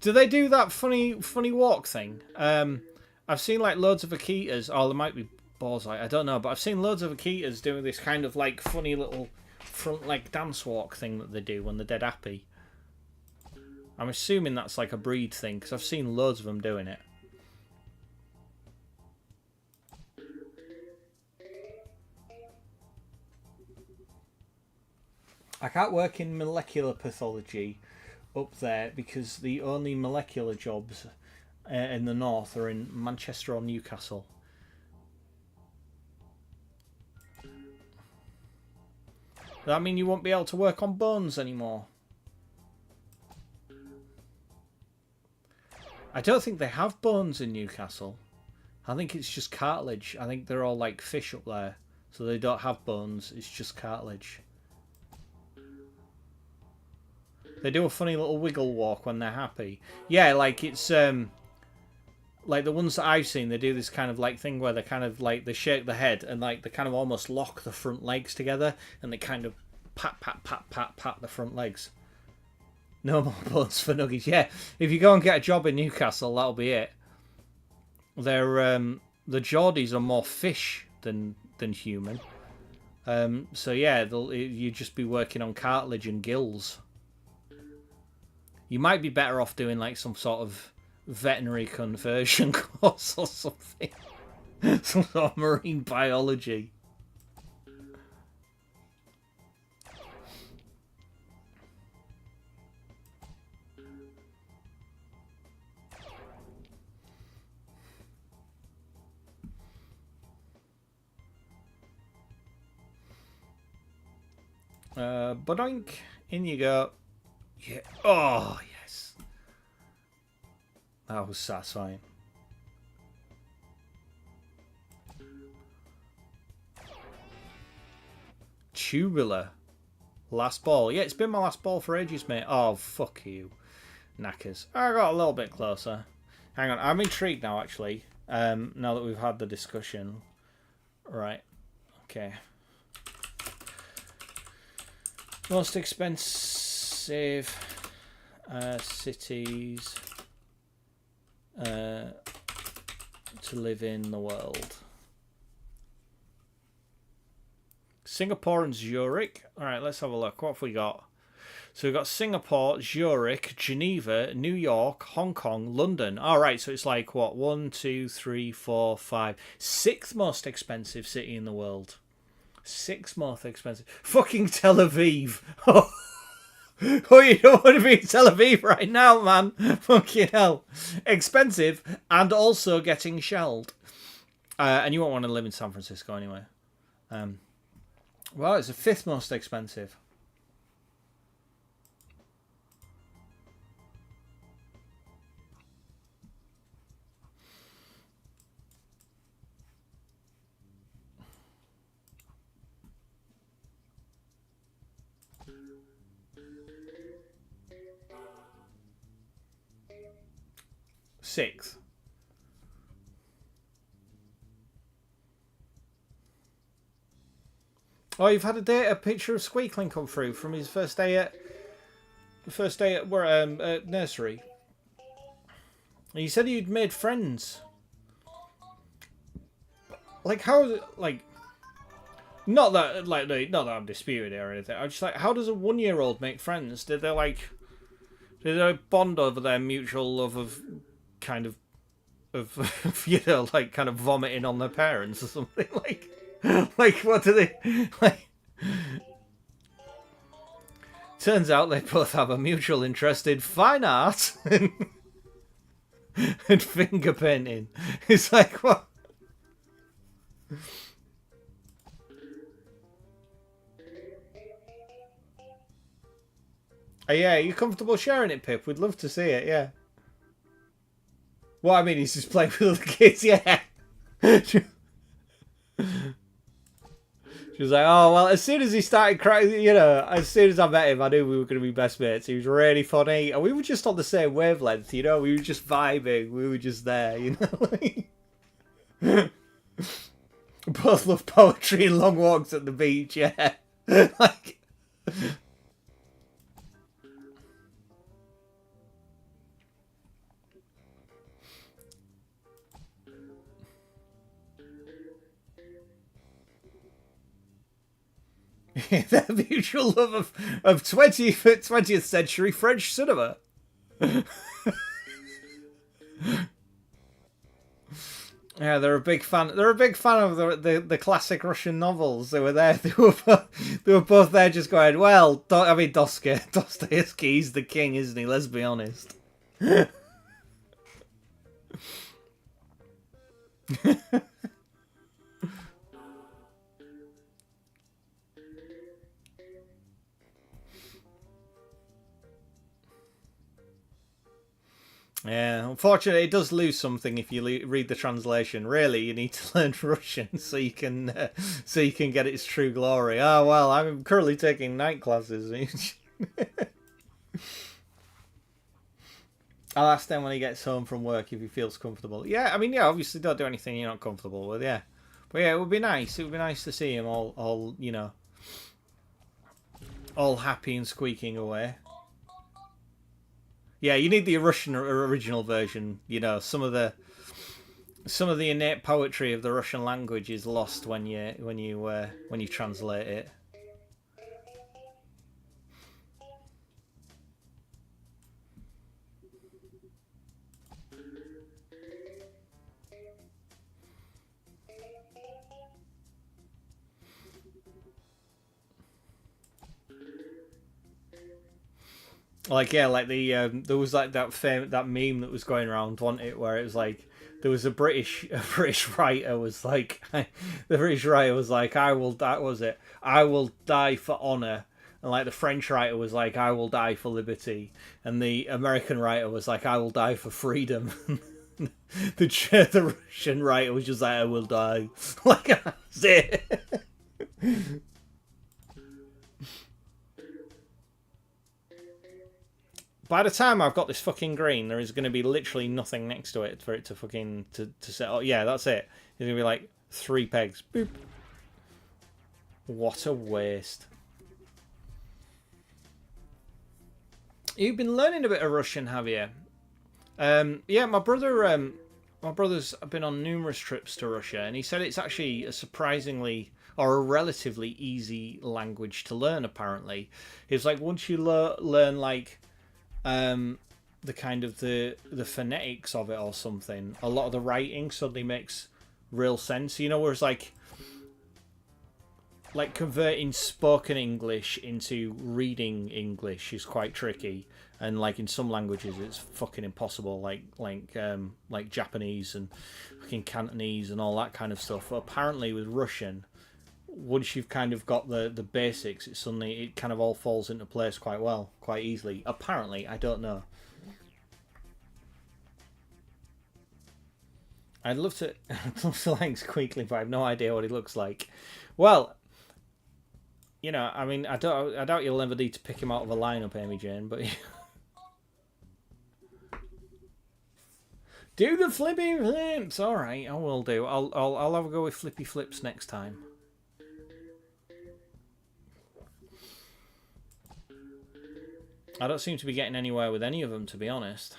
Do they do that funny walk thing? I've seen like loads of Akitas. Oh, there might be Borzoi. I don't know, but I've seen loads of Akitas doing this kind of like funny little front leg dance walk thing that they do when they're dead happy. I'm assuming that's like a breed thing because I've seen loads of them doing it. I can't work in molecular pathology up there because the only molecular jobs in the north are in Manchester or Newcastle. Does that mean you won't be able to work on bones anymore? I don't think they have bones in Newcastle. I think it's just cartilage. I think they're all like fish up there. So they don't have bones, it's just cartilage. They do a funny little wiggle walk when they're happy. Yeah, like it's like the ones that I've seen, they do this kind of like thing where they kind of like they shake the head and like they kind of almost lock the front legs together and they kind of pat the front legs. No more bones for Nuggies. Yeah, if you go and get a job in Newcastle, that'll be it. They're the Geordies are more fish than human. So yeah, you'd just be working on cartilage and gills. You might be better off doing like some sort of veterinary conversion course or something. Some sort of marine biology. Badoink, in you go. Yeah. Oh, yes. That was satisfying. Tubular. Last ball. Yeah, it's been my last ball for ages, mate. Oh, fuck you. Knackers. I got a little bit closer. Hang on. I'm intrigued now, actually. Now that we've had the discussion. Right. Okay. Most expensive cities to live in the world. Singapore and Zurich. Alright, let's have a look. What have we got? So we've got Singapore, Zurich, Geneva, New York, Hong Kong, London. Alright, so it's like, what? 1, 2, 3, 4, 5. 6th most expensive city in the world. 6th most expensive. Fucking Tel Aviv. Oh, you don't want to be in Tel Aviv right now, man. Fucking hell. Expensive and also getting shelled. And you won't want to live in San Francisco anyway. Well, it's the 5th most expensive. Sixth. Oh, you've had a picture of Squeakling come through from his first day at nursery. And you said you'd made friends. Like how? Like not that I'm disputing it or anything. I'm just like, how does a 1-year-old make friends? Did they bond over their mutual love of kind of you know, like kind of vomiting on their parents or something? Like what do they like? Turns out they both have a mutual interest in fine art and finger painting. It's like, what? Oh, yeah, are you comfortable sharing it, Pip? We'd love to see it, yeah. Well, I mean, he's just playing with other kids, yeah. She was like, oh, well, as soon as he started crying, you know, as soon as I met him, I knew we were going to be best mates. He was really funny. And we were just on the same wavelength, you know? We were just vibing. We were just there, you know? Both love poetry and long walks at the beach, yeah. Like... Their mutual love of 20th century French cinema. Yeah, they're a big fan. They're a big fan of the classic Russian novels. They were there. They were both there, just going, well. I mean, Dostoevsky, he's the king, isn't he? Let's be honest. Yeah, unfortunately, it does lose something if you read the translation. Really, you need to learn Russian so you can get its true glory. Oh well, I'm currently taking night classes. I'll ask him when he gets home from work if he feels comfortable. Yeah, I mean, yeah, obviously don't do anything you're not comfortable with. Yeah, but yeah, it would be nice. It would be nice to see him all you know, all happy and squeaking away. Yeah, you need the Russian original version. You know, some of the innate poetry of the Russian language is lost when you translate it. Like, yeah, like there was like that meme that was going around, wasn't it, where it was like there was a British writer was like the British writer was like, I will die for honour, and like the French writer was like, I will die for liberty, and the American writer was like, I will die for freedom. The Russian writer was just like, I will die. Like, that's it. By the time I've got this fucking green, there is going to be literally nothing next to it for it to fucking to set. Oh yeah, that's it. It's going to be like 3 pegs. Boop. What a waste. You've been learning a bit of Russian, have you? Yeah, my brother's been on numerous trips to Russia, and he said it's actually a surprisingly or a relatively easy language to learn. Apparently, it's like once you learn like the kind of the phonetics of it or something, a lot of the writing suddenly makes real sense, you know, whereas like converting spoken English into reading English is quite tricky, and like in some languages it's fucking impossible, like Japanese and fucking Cantonese and all that kind of stuff. But apparently with Russian, once you've kind of got the basics, it kind of all falls into place quite well, quite easily. Apparently, I don't know. I'd love to like Squeakly, but I have no idea what he looks like. Well, you know, I mean, I doubt you'll ever need to pick him out of a lineup, Amy Jane, but do the flippy flips. All right, I will do. I'll have a go with flippy flips next time. I don't seem to be getting anywhere with any of them, to be honest.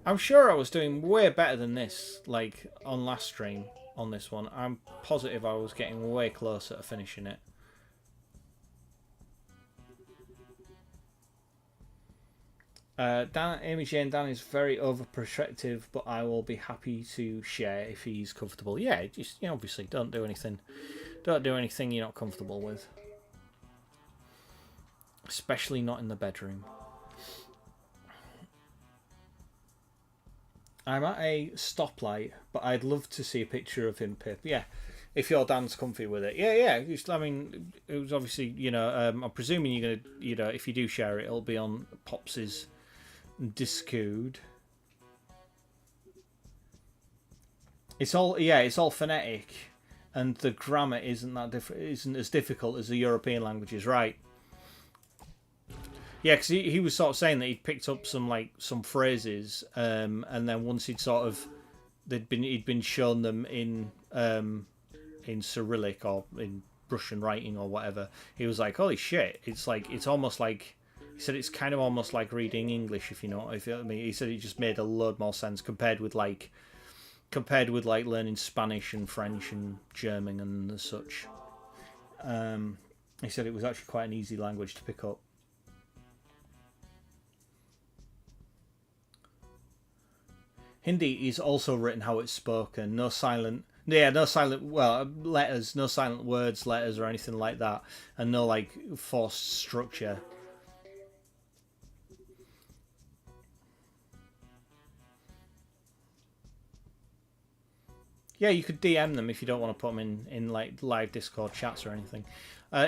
I'm sure I was doing way better than this, like, on last stream, on this one. I'm positive I was getting way closer to finishing it. Amy Jane, Dan is very overprotective, but I will be happy to share if he's comfortable. Yeah, just, you know, obviously, don't do anything you're not comfortable with. Especially not in the bedroom. I'm at a stoplight, but I'd love to see a picture of him, Pip. Yeah, if your Dan's comfy with it. Yeah. I mean, it was obviously, you know, I'm presuming you're going to, you know, if you do share it, it'll be on Pops's Discord. It's all phonetic. and the grammar isn't as difficult as the European languages, right? Yeah, because he was sort of saying that he'd picked up some phrases, and then once he'd been shown them in Cyrillic or in Russian writing or whatever, he was like, holy shit, it's almost like, he said it's kind of almost like reading English, if you know what I mean. He said it just made a load more sense compared with learning Spanish and French and German and such. He said it was actually quite an easy language to pick up. Hindi is also written how it's spoken. No silent letters, no silent words, letters, or anything like that, and no like forced structure. Yeah, you could DM them if you don't want to put them in like live Discord chats or anything.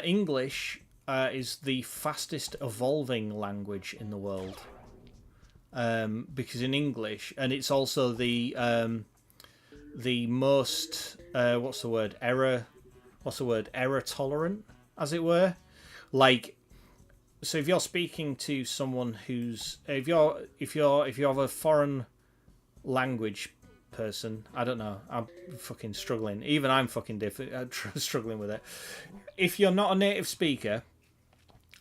English is the fastest evolving language in the world. Because in English, and it's also the most error tolerant, as it were. Like, so if you're speaking to someone who's if you have a foreign language person, I don't know, I'm fucking struggling. Even I'm fucking struggling with it. If you're not a native speaker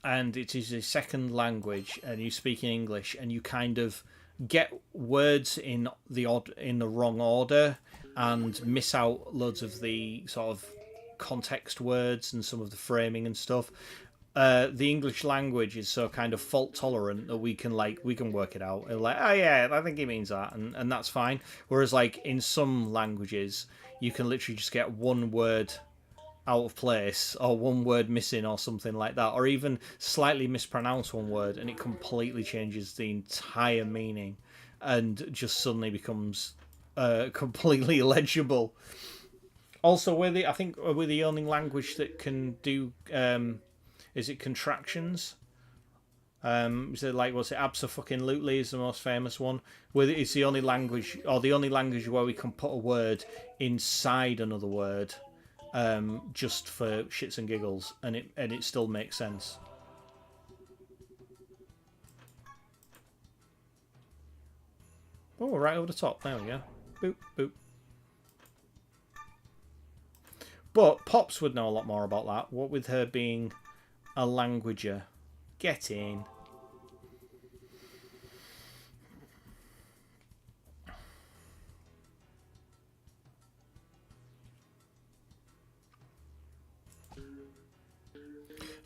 and it is a second language and you speak in English and you kind of get words in the wrong order and miss out loads of the sort of context words and some of the framing and stuff, the English language is so kind of fault tolerant that we can work it out. Like, oh yeah, I think he means that, and that's fine. Whereas like in some languages you can literally just get one word out of place or one word missing or something like that, or even slightly mispronounce one word and it completely changes the entire meaning and just suddenly becomes completely illegible. Also, I think we're the only language that can do is it contractions? Is it like, what's it, abso-fucking-lutely is the most famous one. It's the only language where we can put a word inside another word, just for shits and giggles, and it still makes sense. Oh, right over the top. There we go. Boop, boop. But Pops would know a lot more about that. What with her being a languager. Get in.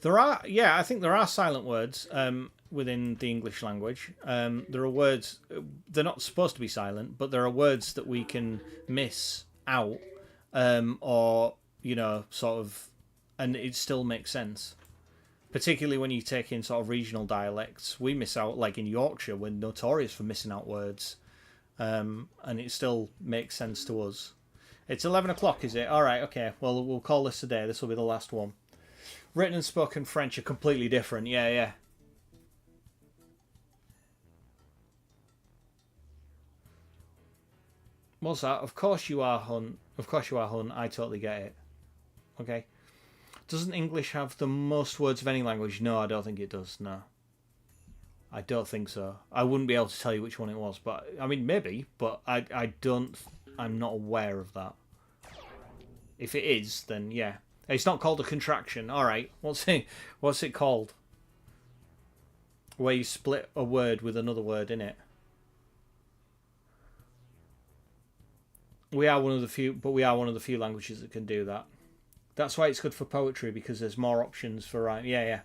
I think there are silent words within the English language. There are words, they're not supposed to be silent, but there are words that we can miss out, or, sort of, and it still makes sense. Particularly when you take in sort of regional dialects. We miss out, like in Yorkshire, we're notorious for missing out words, and it still makes sense to us. It's 11 o'clock, is it? All right, okay. Well, we'll call this a day. This will be the last one. Written and spoken French are completely different. Yeah. What's that? Of course you are, hun. Of course you are, hun. I totally get it. Okay. Doesn't English have the most words of any language? No, I don't think it does. No. I don't think so. I wouldn't be able to tell you which one it was, but I mean maybe, but I'm not aware of that. If it is, then yeah. It's not called a contraction. All right. What's it called? Where you split a word with another word in it. We are one of the few languages that can do that. That's why it's good for poetry, because there's more options for rhyme. Yeah.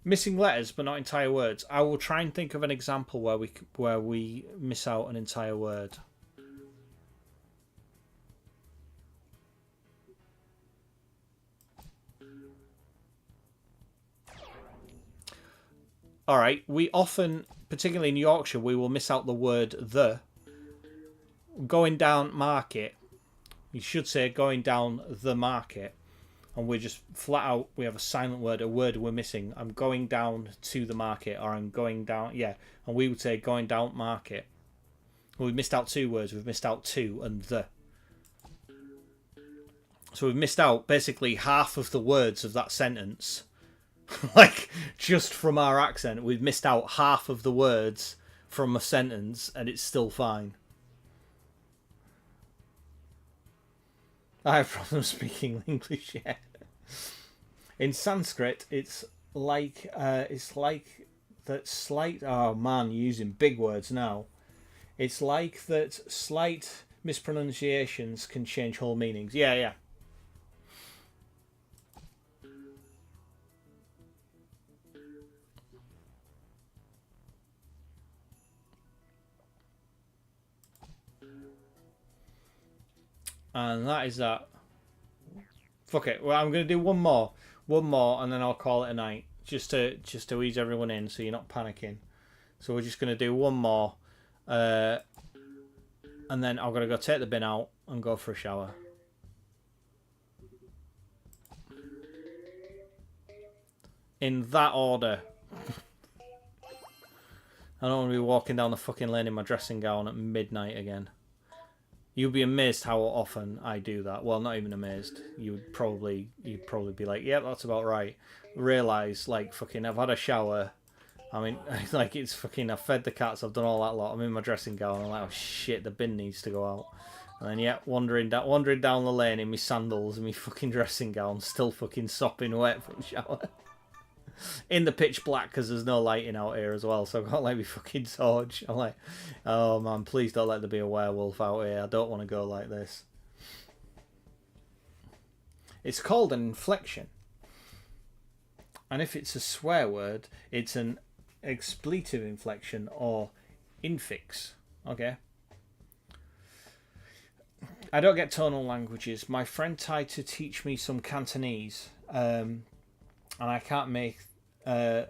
Missing letters, but not entire words. I will try and think of an example where we miss out an entire word. All right. We often, particularly in Yorkshire, we will miss out the word the. Going down market. You should say going down the market. And we're just flat out, we have a silent word, a word we're missing. I'm going down to the market, or I'm going down, yeah. And we would say going down market. Well, we've missed out two words. We've missed out to and the. So we've missed out basically half of the words of that sentence. Like, just from our accent, we've missed out half of the words from a sentence, and it's still fine. I have problems speaking English yet. In Sanskrit, it's like that slight... Oh, man, using big words now. It's like that slight mispronunciations can change whole meanings. Yeah, yeah. And that is that. Fuck it. Well, I'm gonna do one more, and then I'll call it a night, just to ease everyone in, so you're not panicking. So we're just gonna do one more, and then I'm gonna go take the bin out and go for a shower. In that order. I don't want to be walking down the fucking lane in my dressing gown at midnight again. You'd be amazed how often I do that. Well, not even amazed. You'd probably be like, yeah, that's about right. Realise, like, fucking, I've had a shower. I mean, like, it's fucking, I've fed the cats, I've done all that lot. I'm in my dressing gown. I'm like, oh shit, the bin needs to go out. And then, yeah, wandering down the lane in my sandals and my fucking dressing gown, still fucking sopping wet from the shower. In the pitch black, because there's no lighting out here as well, so I've got like my fucking torch. I'm like, oh man, please don't let there be a werewolf out here. I don't want to go like this. It's called an inflection, and if it's a swear word, it's an expletive inflection or infix. Okay. I don't get tonal languages. My friend tried to teach me some Cantonese, and I can't make the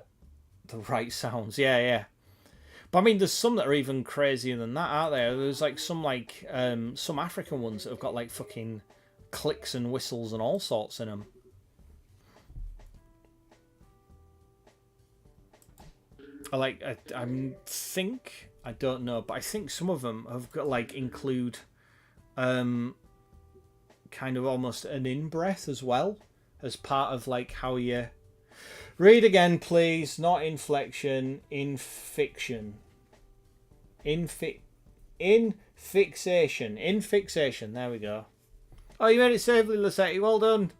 right sounds. Yeah, yeah. But I mean, there's some that are even crazier than that, aren't there? There's like some African ones that have got like fucking clicks and whistles and all sorts in them. I don't know, but I think some of them have got like include kind of almost an in-breath as well, as part of like how you read again, please. Not inflection, infixation. Infixation. There we go. Oh, you made it safely, Lassetti. Well done.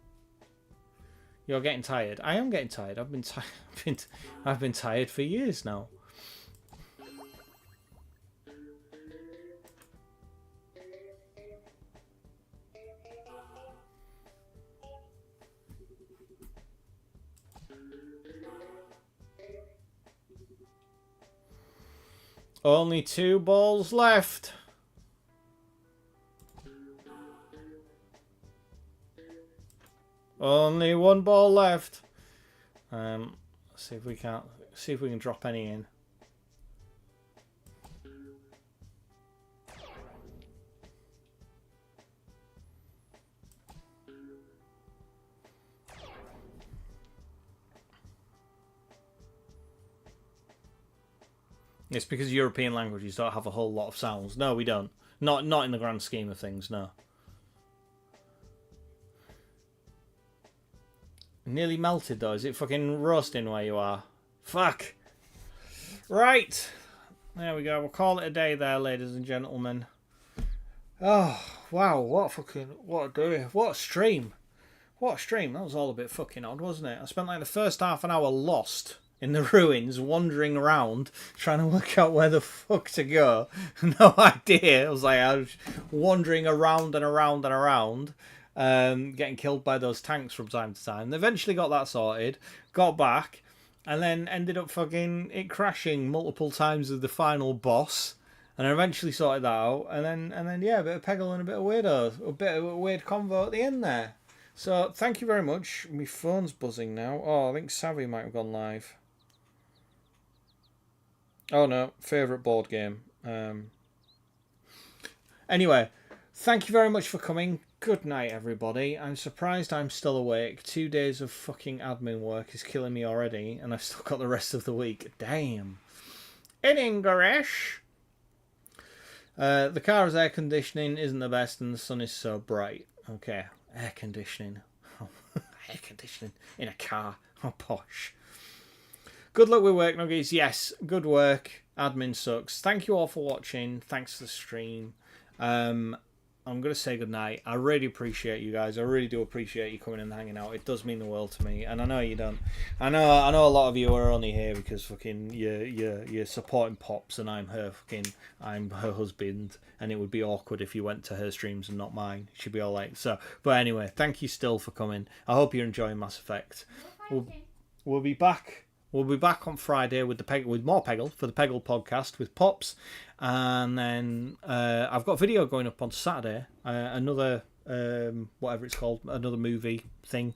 You're getting tired. I am getting tired. I've been tired for years now. Only 2 balls left. Only 1 ball left. Let's see if we can drop any in. It's because European languages don't have a whole lot of sounds. No, we don't. Not in the grand scheme of things, no. Nearly melted though. Is it fucking roasting where you are? Fuck. Right. There we go. We'll call it a day there, ladies and gentlemen. Oh, wow. What a day. What a stream. What a stream. That was all a bit fucking odd, wasn't it? I spent like the first half an hour lost in the ruins, wandering around, trying to work out where the fuck to go. No idea. I was wandering around and around and around, getting killed by those tanks from time to time. Eventually got that sorted, got back, and then ended up fucking it crashing multiple times with the final boss, and I eventually sorted that out, and then yeah, a bit of Peggle and a bit of weirdo, a bit of a weird convo at the end there. So thank you very much. My phone's buzzing now. Oh, I think Savvy might have gone live. Oh no, favourite board game. Anyway, thank you very much for coming. Good night, everybody. I'm surprised I'm still awake. 2 days of fucking admin work is killing me already, and I've still got the rest of the week. Damn. In English. The car's air conditioning isn't the best, and the sun is so bright. Okay, Air conditioning. Air conditioning in a car. Oh, posh. Good luck with work, Nuggies. Yes, good work. Admin sucks. Thank you all for watching. Thanks for the stream. I'm going to say goodnight. I really appreciate you guys. I really do appreciate you coming and hanging out. It does mean the world to me. And I know you don't. I know a lot of you are only here because fucking you're supporting Pops and I'm her husband. And it would be awkward if you went to her streams and not mine. She'd be all like, so. But anyway, thank you still for coming. I hope you're enjoying Mass Effect. We'll be back. We'll be back on Friday with more Peggle for the Peggle podcast with Pops, and then I've got a video going up on Saturday. Another whatever it's called, another movie thing,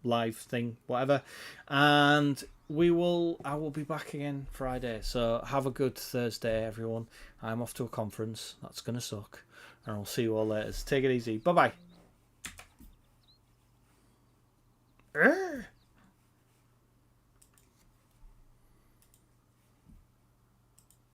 live thing, whatever. And I will be back again Friday. So have a good Thursday, everyone. I'm off to a conference. That's gonna suck, and I'll see you all later. Take it easy. Bye bye.